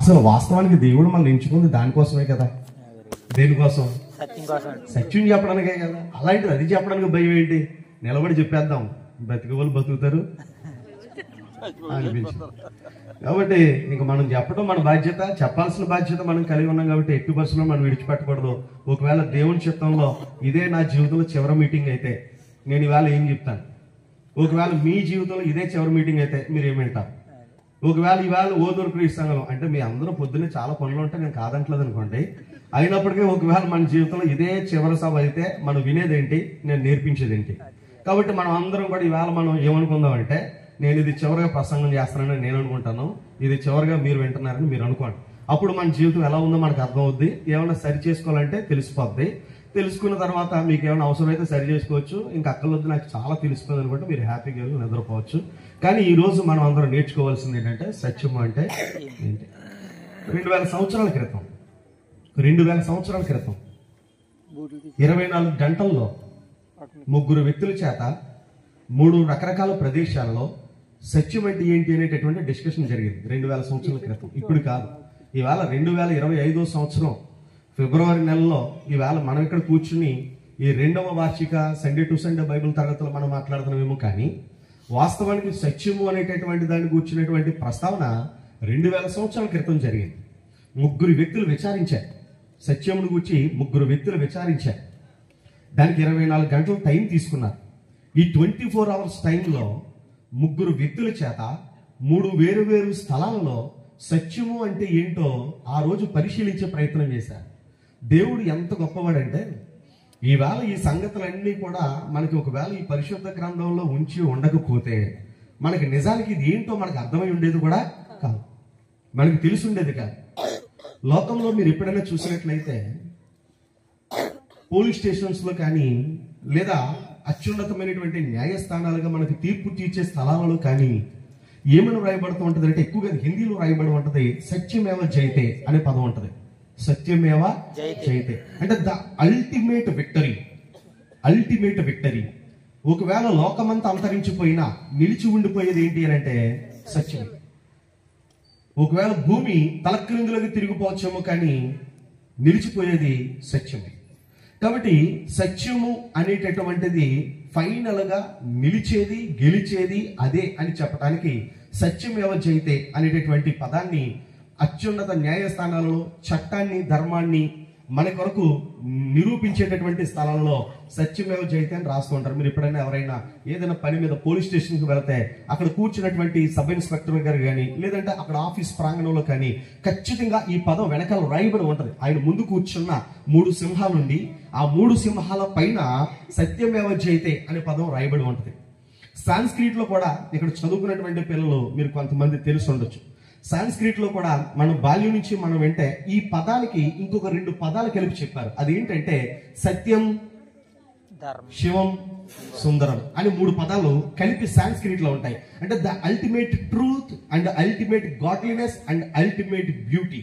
అసలు వాస్తవానికి దేవుడు మనం ఎంచుకుంది దానికోసమే కదా. దేనికోసం? సత్యం చెప్పడానికే కదా. అలాంటిది అది చెప్పడానికి భయం ఏంటి? నిలబడి చెప్పేద్దాం, బతికే వాళ్ళు బతుకుతారు అనిపించింది. కాబట్టి ఇంక మనం చెప్పడం మన బాధ్యత, చెప్పాల్సిన బాధ్యత మనం కలిగి ఉన్నాం. కాబట్టి ఎట్టి బస్సులో మనం విడిచిపెట్టకూడదు. ఒకవేళ దేవుని చిత్తంలో ఇదే నా జీవితంలో చివరి మీటింగ్ అయితే నేను ఇవాళ ఏం చెప్తాను? ఒకవేళ మీ జీవితంలో ఇదే చివరి మీటింగ్ అయితే మీరు ఏమింటారు? ఒకవేళ ఇవాళ ఓదూరు సంఘం అంటే మీ అందరూ పొద్దున్నే చాలా పనులు ఉంటాయి, నేను కాదంటలేదు అనుకోండి. అయినప్పటికీ ఒకవేళ మన జీవితంలో ఇదే చివరి సభ అయితే మనం వినేదేంటి, నేను నేర్పించేది ఏంటి? కాబట్టి మనం అందరం కూడా ఇవాళ మనం ఏమనుకుందాం అంటే, నేను ఇది చివరిగా ప్రసంగం చేస్తానని నేను అనుకుంటాను, ఇది చివరిగా మీరు వింటున్నారని మీరు అనుకోండి. అప్పుడు మన జీవితం ఎలా ఉందో మనకు అర్థం అవుద్ది. ఏమైనా సరి చేసుకోవాలంటే తెలిసిపోద్ది. తెలుసుకున్న తర్వాత మీకు ఏమైనా అవసరమైతే సరి చేసుకోవచ్చు. ఇంకా అక్కర్లొద్దు నాకు చాలా తెలిసిపోయింది అనుకుంటే మీరు హ్యాపీగా నిద్రపోవచ్చు. కానీ ఈ రోజు మనం అందరం నేర్చుకోవాల్సింది ఏంటంటే, సత్యము అంటే ఏంటి? 2000 సంవత్సరాల క్రితం 24 గంటల్లో 3 వ్యక్తుల చేత 3 రకరకాల ప్రదేశాల్లో సత్యం అంటే ఏంటి అనేటటువంటి డిస్కషన్ జరిగింది 2000 సంవత్సరాల క్రితం. ఇప్పుడు కాదు. ఇవాళ 2025 సంవత్సరం ఫిబ్రవరి నెలలో ఇవాళ మనం ఇక్కడ కూర్చుని ఈ 2వ వార్షిక సండే టు సండే బైబిల్ తరగతిలో మనం మాట్లాడుతున్నామేమో, కానీ వాస్తవానికి సత్యము అనేటటువంటి దాన్ని కూర్చున్నటువంటి ప్రస్తావన 2000 సంవత్సరాల క్రితం జరిగింది. 3 వ్యక్తులు విచారించారు. సత్యమును గురించి 3 వ్యక్తులు విచారించారు. దానికి 24 గంటలు టైం తీసుకున్నారు. ఈ 24 అవర్స్ టైంలో 3 వ్యక్తుల చేత 3 వేరు స్థలాల్లో సత్యము అంటే ఏంటో ఆ రోజు పరిశీలించే ప్రయత్నం చేశారు. దేవుడు ఎంత గొప్పవాడంటే, ఈవేళ ఈ సంగతులన్నీ కూడా మనకి ఒకవేళ ఈ పరిశుద్ధ గ్రంథంలో ఉంచి ఉండకపోతే మనకి నిజానికి ఇది ఏంటో మనకు అర్థమై ఉండేది కూడా కాదు, మనకి తెలిసి ఉండేది కాదు. లోకంలో మీరు ఎప్పుడైనా చూసినట్లయితే పోలీస్ స్టేషన్స్ లో కానీ లేదా అత్యున్నతమైనటువంటి న్యాయస్థానాలుగా మనకి తీర్పు తీర్చే స్థలాలలో కానీ ఏమని రాయబడుతూ ఉంటుంది అంటే, ఎక్కువగా హిందీలో రాయబడి ఉంటది, సత్యమేవ జయతే అనే పదం ఉంటది. సత్యమేవ జయతే అంటే ద అల్టిమేట్ విక్టరీ. ఒకవేళ లోకమంతా అంతరించిపోయినా నిలిచి ఉండిపోయేది ఏంటి అని అంటే సత్యమే. ఒకవేళ భూమి తలక్రిందులకు తిరిగిపోవచ్చేమో కానీ నిలిచిపోయేది సత్యమే. కాబట్టి సత్యము అనేటటువంటిది ఫైనల్ గా నిలిచేది, గెలిచేది అదే అని చెప్పడానికి సత్యమేవ జయతే అనేటటువంటి పదాన్ని అత్యున్నత న్యాయస్థానాలలో చట్టాన్ని, ధర్మాన్ని మన కొరకు నిరూపించేటటువంటి స్థలాల్లో సత్యమేవ జయతే అని రాస్తూ ఉంటారు. మీరు ఎప్పుడైనా ఎవరైనా ఏదైనా పని మీద పోలీస్ స్టేషన్కి వెళితే అక్కడ కూర్చున్నటువంటి సబ్ ఇన్స్పెక్టర్ గారు కానీ లేదంటే అక్కడ ఆఫీస్ ప్రాంగణంలో కానీ ఖచ్చితంగా ఈ పదం వెనకాల రాయబడి ఉంటది. ఆయన ముందు కూర్చున్న 3 సింహాలు ఉండి ఆ 3 సింహాల పైన సత్యమేవ జయతే అనే పదం రాయబడి ఉంటది. సాంస్క్రిట్ లో కూడా ఇక్కడ చదువుకున్నటువంటి పిల్లలు మీరు కొంతమంది తెలిసి ఉండొచ్చు. సాంస్క్రిట్ లో కూడా మనం బాల్యం నుంచి మనం వింటే ఈ పదానికి ఇంకొక 2 పదాలు కలిపి చెప్పారు. అదేంటంటే సత్యం, శివం, సుందరం అని 3 పదాలు కలిపి సాంస్క్రిట్ లో ఉంటాయి. అంటే the ultimate truth and ultimate godliness and ultimate beauty.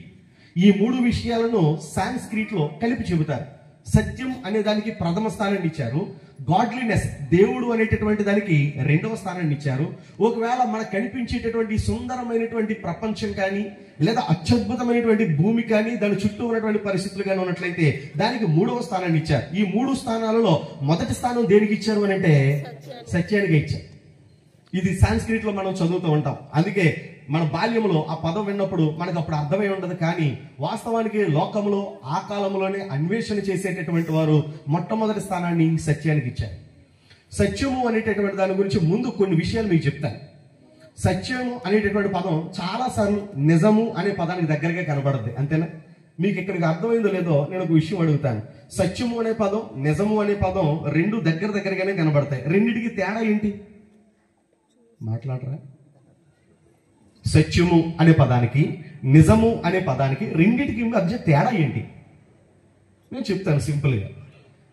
ఈ 3 విషయాలను సాంస్క్రిట్ లో కలిపి చెబుతారు. సత్యం అనే దానికి ప్రథమ స్థానాన్ని ఇచ్చారు. గాడ్లీనెస్ దేవుడు అనేటటువంటి దానికి 2వ స్థానాన్ని ఇచ్చారు. ఒకవేళ మనకు కనిపించేటటువంటి సుందరమైనటువంటి ప్రపంచం కానీ లేదా అత్యద్భుతమైనటువంటి భూమి కానీ దాని చుట్టూ ఉన్నటువంటి పరిస్థితులు కానీ ఉన్నట్లయితే దానికి 3వ స్థానాన్ని ఇచ్చారు. ఈ 3 స్థానాలలో మొదటి స్థానం దేనికి ఇచ్చారు అని అంటే సత్యానికి ఇచ్చారు. ఇది సాంస్క్రిట్ లో మనం చదువుతూ ఉంటాం. అందుకే మన బాల్యంలో ఆ పదం విన్నప్పుడు మనకు అప్పుడు అర్థమై ఉండదు, కానీ వాస్తవానికి లోకంలో ఆ కాలంలోనే అన్వేషణ చేసేటటువంటి వారు మొట్టమొదటి స్థానాన్ని సత్యానికి ఇచ్చారు. సత్యము అనేటటువంటి దాని గురించి ముందు కొన్ని విషయాలు మీకు చెప్తాను. సత్యము అనేటటువంటి పదం చాలా సార్లు నిజము అనే పదానికి దగ్గరగా కనబడుద్ది, అంతేనా? మీకు ఇక్కడికి అర్థమైందో లేదో నేను ఒక విషయం అడుగుతాను. సత్యము అనే పదం, నిజము అనే పదం 2 దగ్గరగానే కనబడతాయి. రెండిటికి తేడా ఏంటి? మాట్లాడరా? సత్యము అనే పదానికి, నిజము అనే పదానికి రెండిటికి మధ్య తేడా ఏంటి? నేను చెప్తాను సింపుల్గా.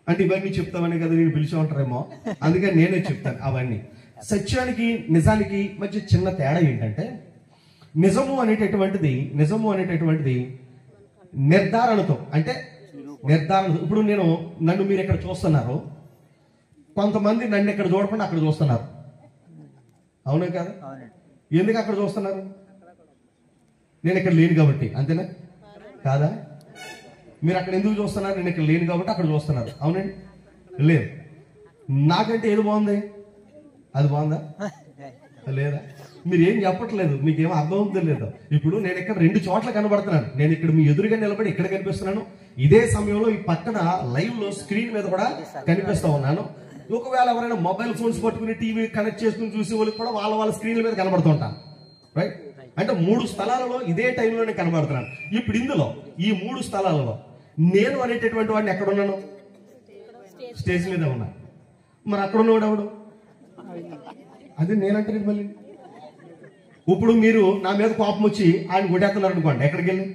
అంటే ఇవన్నీ చెప్తామని కదా నేను పిలిచి ఉంటారేమో, అందుకని నేనే చెప్తాను అవన్నీ. సత్యానికి నిజానికి మధ్య చిన్న తేడా ఏంటంటే, నిజము అనేటటువంటిది నిర్ధారణతో, అంటే నిర్ధారణ. ఇప్పుడు నన్ను మీరు ఎక్కడ చూస్తున్నారు, కొంతమంది నన్ను ఎక్కడ చూడకుండా అక్కడ చూస్తున్నారు, అవునా కదా? ఎందుకు అక్కడ చూస్తున్నారు? నేను ఇక్కడ లేను కాబట్టి, అంతేనా కాదా? మీరు అక్కడ ఎందుకు చూస్తున్నారు? నేను ఇక్కడ లేను కాబట్టి అక్కడ చూస్తున్నారు, అవునండి? లేదు. నాకంటే ఏది బాగుంది? అది బాగుందా లేదా? మీరు ఏం చెప్పట్లేదు, మీకేమో అర్థం అవుతుందో లేదో. ఇప్పుడు నేను ఇక్కడ 2 చోట్ల కనబడుతున్నాను. నేను ఇక్కడ మీ ఎదురుగా నిలబడి ఇక్కడ కనిపిస్తున్నాను, ఇదే సమయంలో ఈ పక్కన లైవ్ లో స్క్రీన్ మీద కూడా కనిపిస్తా ఉన్నాను. ఒకవేళ ఎవరైనా మొబైల్ ఫోన్స్ పట్టుకుని టీవీ కనెక్ట్ చేసుకుని చూసే వాళ్ళకి కూడా వాళ్ళ స్క్రీన్ల మీద కనబడుతుంటాను, రైట్? అంటే 3 స్థలాలలో ఇదే టైంలోనే కనబడుతున్నాను. ఇప్పుడు ఇందులో ఈ 3 స్థలాలలో నేను అనేటటువంటి వాడిని ఎక్కడ ఉన్నాను? స్టేజ్ మీద ఉన్నా. మరి అక్కడ ఉన్నవాడు ఎవడు? అది నేనంటే మళ్ళీ. ఇప్పుడు మీరు నా మీద కోపం వచ్చి ఆయన కొట్టేస్తున్నారు అనుకోండి, ఎక్కడికి వెళ్ళి?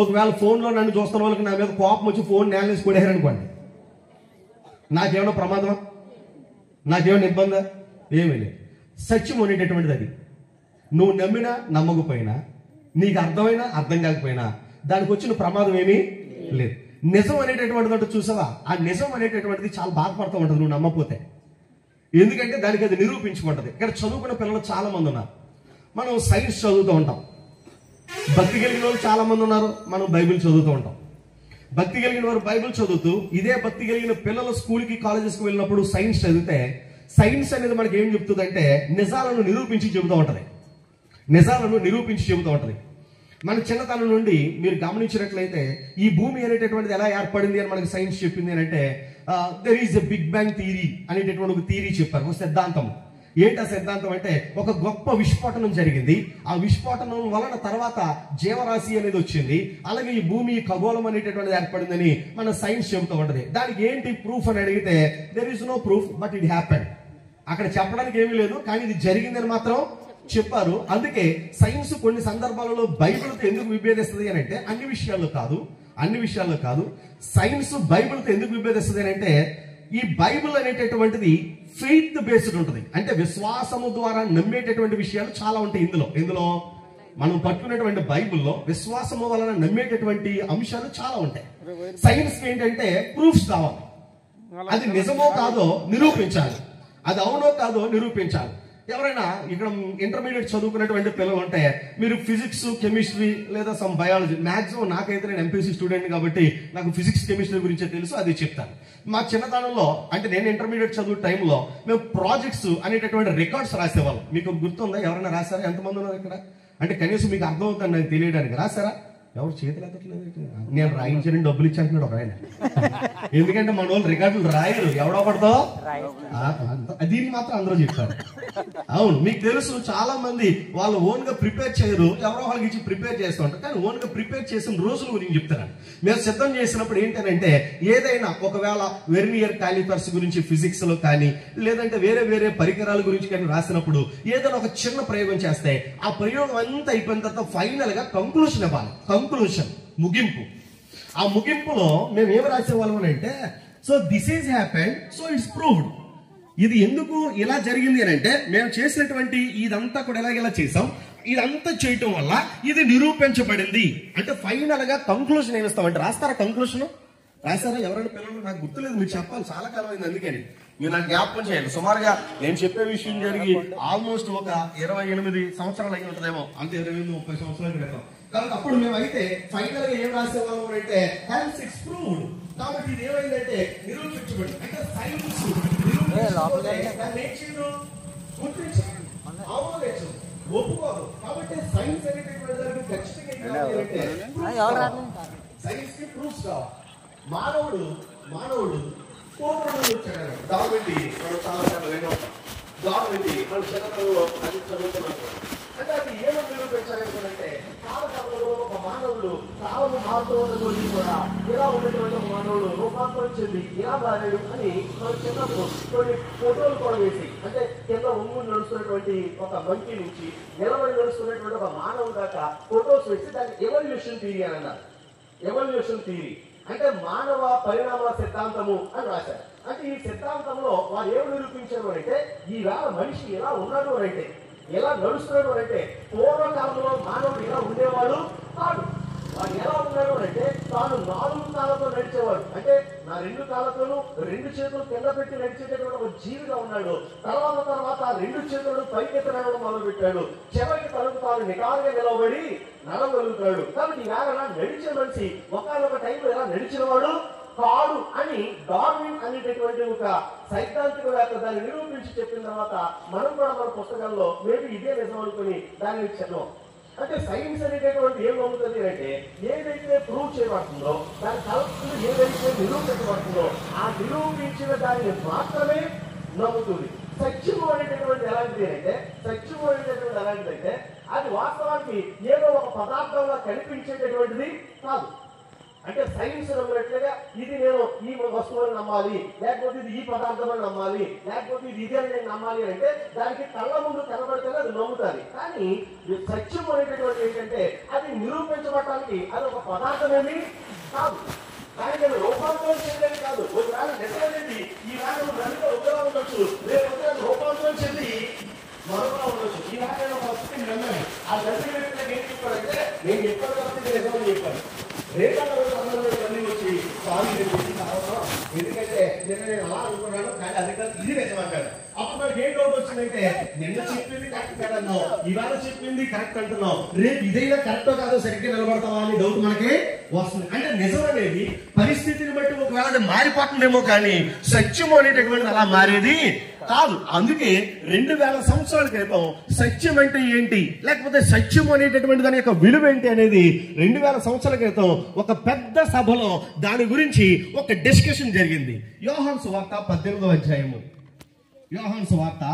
ఒకవేళ ఫోన్లో నన్ను చూస్తున్న వాళ్ళకి నా మీద కోపం వచ్చి ఫోన్ నేల కొట్టేశారు అనుకోండి, నాకేమైనా ప్రమాదమా? నాకేమైనా ఇబ్బందా? ఏమీ లేదు. సత్యం అనేటటువంటిది అది. నువ్వు నమ్మినా నమ్మకపోయినా, నీకు అర్థమైనా అర్థం కాకపోయినా దానికి వచ్చిన ప్రమాదం ఏమీ లేదు. నిజం అనేటటువంటిది అంటే చూసావా, ఆ నిజం అనేటటువంటిది చాలా బాధపడుతూ ఉంటుంది నువ్వు నమ్మకపోతే. ఎందుకంటే దానికి అది నిరూపించుకుంటది. ఇక్కడ చదువుకున్న పిల్లలు చాలా మంది ఉన్నారు. మనం సైన్స్ చదువుతూ ఉంటాం. భక్తి కలిగిన వాళ్ళు చాలా మంది ఉన్నారు. మనం బైబిల్ చదువుతూ ఉంటాం. భక్తి కలిగిన వారు బైబిల్ చదువుతూ, ఇదే భక్తి కలిగిన పిల్లలు స్కూల్కి కాలేజెస్కి వెళ్ళినప్పుడు సైన్స్ చదివితే, సైన్స్ అనేది మనకి ఏం చెప్తుంది అంటే నిజాలను నిరూపించి చెబుతూ ఉంటది. నిజాలను నిరూపించి చెబుతూ ఉంటది. మన చిన్నతనం నుండి మీరు గమనించినట్లయితే ఈ భూమి అనేటటువంటిది ఎలా ఏర్పడింది అని మనకి సైన్స్ చెప్పింది అని అంటే, there is a big bang theory అనేటటువంటి ఒక థియరీ చెప్పారు, ఒక సిద్ధాంతం. ఏంటి ఆ సిద్ధాంతం అంటే, ఒక గొప్ప విస్ఫోటనం జరిగింది. ఆ విస్ఫోటనం వలన తర్వాత జీవరాశి అనేది వచ్చింది. అలాగే ఈ భూమి ఖగోళం అనేటటువంటిది ఏర్పడిందని మన సైన్స్ చెబుతూ ఉంటది. దానికి ఏంటి ప్రూఫ్ అని అడిగితే, there is no proof but it happened. అక్కడ చెప్పడానికి ఏమీ లేదు, కానీ ఇది జరిగిందని మాత్రం చెప్పారు. అందుకే సైన్స్ కొన్ని సందర్భాలలో బైబిల్తో ఎందుకు విభేదిస్తుంది అని అంటే, అన్ని విషయాల్లో కాదు. సైన్స్ బైబిల్తో ఎందుకు విభేదిస్తుంది అని అంటే, ఈ బైబిల్ అనేటటువంటిది ఫెయిత్ బేస్డ్ ఉంటుంది. అంటే విశ్వాసము ద్వారా నమ్మేటటువంటి విషయాలు చాలా ఉంటాయి ఇందులో మనం పట్టుకున్నటువంటి బైబిల్లో విశ్వాసము వలన నమ్మేటటువంటి అంశాలు చాలా ఉంటాయి. సైన్స్ ఏంటంటే ప్రూఫ్స్ కావాలి. అది నిజమో కాదో నిరూపించాలి, అది అవునో కాదో నిరూపించాలి. ఎవరైనా ఇక్కడ ఇంటర్మీడియట్ చదువుకున్నటువంటి పిల్లలు ఉంటే, మీరు ఫిజిక్స్, కెమిస్ట్రీ లేదా సమ్ బయాలజీ, మాక్సిమం నాకైతే నేను ఎంపీసీ స్టూడెంట్ కాబట్టి నాకు ఫిజిక్స్, కెమిస్ట్రీ గురించే తెలుసు, అది చెప్తాను. మా చిన్నతనంలో అంటే నేను ఇంటర్మీడియట్ చదువు టైంలో మేము ప్రాజెక్ట్స్ అనేటటువంటి రికార్డ్స్ రాసేవాళ్ళం. మీకు గుర్తుందా? ఎవరైనా రాశారా? ఎంతమంది ఉన్నారు ఇక్కడ? అంటే కనీసం మీకు అర్థం అవుతుంది నాకు తెలియడానికి. రాశారా? ఎవరు చేతులు ఎత్తట్లేదు. నేను రాయించని డబ్బులు ఇచ్చి అంటున్నాడు ఒక ఆయన. ఎందుకంటే మన వాళ్ళు రికార్డులు రాయరు, ఎవడో పడతా దీన్ని మాత్రం అందరూ చెప్తారు. అవును, మీకు తెలుసు చాలా మంది వాళ్ళు ఓన్ గా ప్రిపేర్ చేయరు, ఎవరో వాళ్ళకి ఇచ్చి ప్రిపేర్ చేస్తూ ఉంటారు. కానీ ఓన్ గా ప్రిపేర్ చేసిన రోజుల గురించి చెప్తాను. మేము సిద్ధం చేసినప్పుడు ఏంటంటే, ఏదైనా ఒకవేళ వెర్నియర్ కాలిపర్స్ గురించి ఫిజిక్స్ లో కానీ, లేదంటే వేరే పరికరాల గురించి కానీ రాసినప్పుడు ఏదైనా ఒక చిన్న ప్రయోగం చేస్తే, ఆ ప్రయోగం అంతా అయిపోయిన తర్వాత ఫైనల్ గా కంక్లూషన్ ఇవ్వాలి. ముగింపు. ఆ ముగింపులో మేము ఏమి రాసేవాళ్ళం అంటే, so this is happened, so it's proved. ఇది ఎందుకు ఇలా జరిగింది అని అంటే, మేము చేసినటువంటి ఇదంతా కూడా ఎలాగెలా చేసాం, ఇదంతా చేయటం వల్ల ఇది నిరూపించబడింది అంటే ఫైనల్ గా కంక్లూషన్ ఏమిస్తామంటే, రాస్తారా? కంక్లూషన్ రాస్తారా? ఎవరైనా పిల్లలు? నాకు గుర్తులేదు, మీరు చెప్పాలి, చాలా కాలం అయింది. అందుకని మీరు నాకు జ్ఞాపకం చేయండి. సుమారుగా నేను చెప్పే విషయం జరిగి ఆల్మోస్ట్ ఒక 28 సంవత్సరాలు అయి ఉంటుందేమో, అంతే 28-30 సంవత్సరాల క్రితం. కాబట్టి అప్పుడు మేమైతే ఫైనల్ గా ఏం రాసేవాళ్ళం అంటే, హెన్స్ ఇట్స్ ప్రూవ్డ్. కాబట్టి ఇది ఏమైందంటే నిరూపించబడింది. అంటే సైన్స్ ఒప్పుకోదు. కాబట్టి సైన్స్ అనేటటువంటి దానికి ఖచ్చితంగా సైన్స్ కి ప్రూఫ్స్ కావాలి. మానవుడు పూర్వం వచ్చాడు. డార్విన్ మనం చాలా డార్విన్ మన చిన్నతనంలో అది చదువుతున్నాడు. అంటే అది ఏమని నిరూపించాలంటే, కాలకాలంలో ఒక మానవుడు కాలం మారుతూ ఉన్న గురించి కూడా ఇలా ఉన్నటువంటి ఒక మానవుడు రూపాంతరించింది, ఇలా మారాడు అని మన చిన్నప్పుడు కొన్ని ఫోటోలు కూడా వేసి, అంటే కింద ఒంగుని నడుస్తున్నటువంటి ఒక మంకీ నుంచి నిలబడి నడుస్తున్నటువంటి ఒక మానవుడు దాకా ఫోటోస్ వేసి దాన్ని ఎవల్యూషన్ థియరీ అని అన్నారు. ఎవల్యూషన్ థియరీ అంటే మానవ పరిణామ సిద్ధాంతము అని రాశారు. అంటే ఈ సిద్ధాంతంలో వారు ఏమి నిరూపించారు అంటే, ఈవేళ మనిషి ఎలా ఉన్నాడు అంటే, ఎలా నడుస్తున్నాడు అంటే, పూర్వకాలంలో మానవుడు ఎలా ఉండేవాడు కాదు. వాడు ఎలా ఉన్నాడు అంటే, తాను 4 కాళ్ళతో నడిచేవాడు. అంటే నా 2 కాళ్ళతోనూ 2 చేతులు కింద పెట్టి నడిచేటటువంటి ఒక జీవిగా ఉన్నాడు. తర్వాత 2 చేతులను పైకెత్తి నడవడం మొదలు పెట్టాడు. చివరికి తనకు తాను వాడు నిటారుగా నిలవబడి నడవగలుగుతాడు. కాబట్టి ఇవాళ నడిచే మనిషి ఒకనొక టైంలో ఎలా నడిచిన వాడు కాడు అని డార్విన్ అనేటటువంటి ఒక సైద్ధాంతికవేత్త దాన్ని నిరూపించి చెప్పిన తర్వాత మనం కూడా మన పుస్తకాల్లో మేబీ ఇదే నిజం అనుకుని దాన్ని చదవం. అంటే సైన్స్ అనేటటువంటి ఏం నమ్ముతుంది అంటే ఏదైతే ప్రూవ్ చేయబడుతుందో దాని కరెక్ట్ ఏదైతే నిరూపించబడుతుందో ఆ నిరూపించిన దాన్ని మాత్రమే నమ్ముతుంది. సత్యము అనేటటువంటి ఎలాంటిది అంటే అది వాస్తవానికి ఏదో ఒక పదార్థంగా కనిపించేటటువంటిది కాదు. అంటే సైన్స్ నమ్మినట్లుగా ఇది నేను ఈ వస్తువుని నమ్మాలి, లేకపోతే ఇది ఈ పదార్థం అని నమ్మాలి, లేకపోతే ఇది ఇదే నేను నమ్మాలి అంటే దానికి కళ్ళ ముందు కనబడితేనే అది నమ్ముతుంది. కానీ సత్యం అనేటటువంటి ఏంటంటే అది నిరూపించబడటానికి అది ఒక పదార్థమేమి కాదు, దానికి అది రూపాంతరం చేయలేదు కాదు. ఒకవేళ నిజమనేది ఈ వేళ నదిలో ఒకలా ఉండొచ్చు, లేకపోతే రూపాంతరం చెంది మరొకలా ఉండొచ్చు. ఈ వేళ ఒక వస్తువుని నమ్మాను, ఆ నది వ్యక్తులకు ఏం చెప్పాడంటే నేను ఎప్పటికప్పుడు నిజమని చెప్పాను. వచ్చి స్వామి ఎందుకంటే నేను అలా అనుకున్నాను కానీ అది కాదు ఇది నిజమంటాడు. అప్పుడు మనకి ఏం డౌట్ వచ్చిందంటే నిన్న చెప్పింది కరెక్ట్ కాదన్నావు, ఇవాళ చెప్పింది కరెక్ట్ అంటున్నావు, రేపు ఇదైనా కరెక్టో కాదో సరిగ్గా నిలబడతావా అని డౌట్ మనకి వస్తుంది. అంటే నిజం అనేది పరిస్థితిని బట్టి ఒకవేళ అది మారిపోతుందేమో కానీ సత్యము అనేటటువంటిది అలా మారేది కాదు. అందుకే 2000 సంవత్సరాల క్రితం సత్యం అంటే ఏంటి, లేకపోతే సత్యం అనేటటువంటి దాని యొక్క విలువ ఏంటి అనేది 2000 సంవత్సరాల క్రితం ఒక పెద్ద సభలో దాని గురించి ఒక డిస్కషన్ జరిగింది. యోహాను సువార్త 18వ అధ్యాయము. యోహాను సువార్త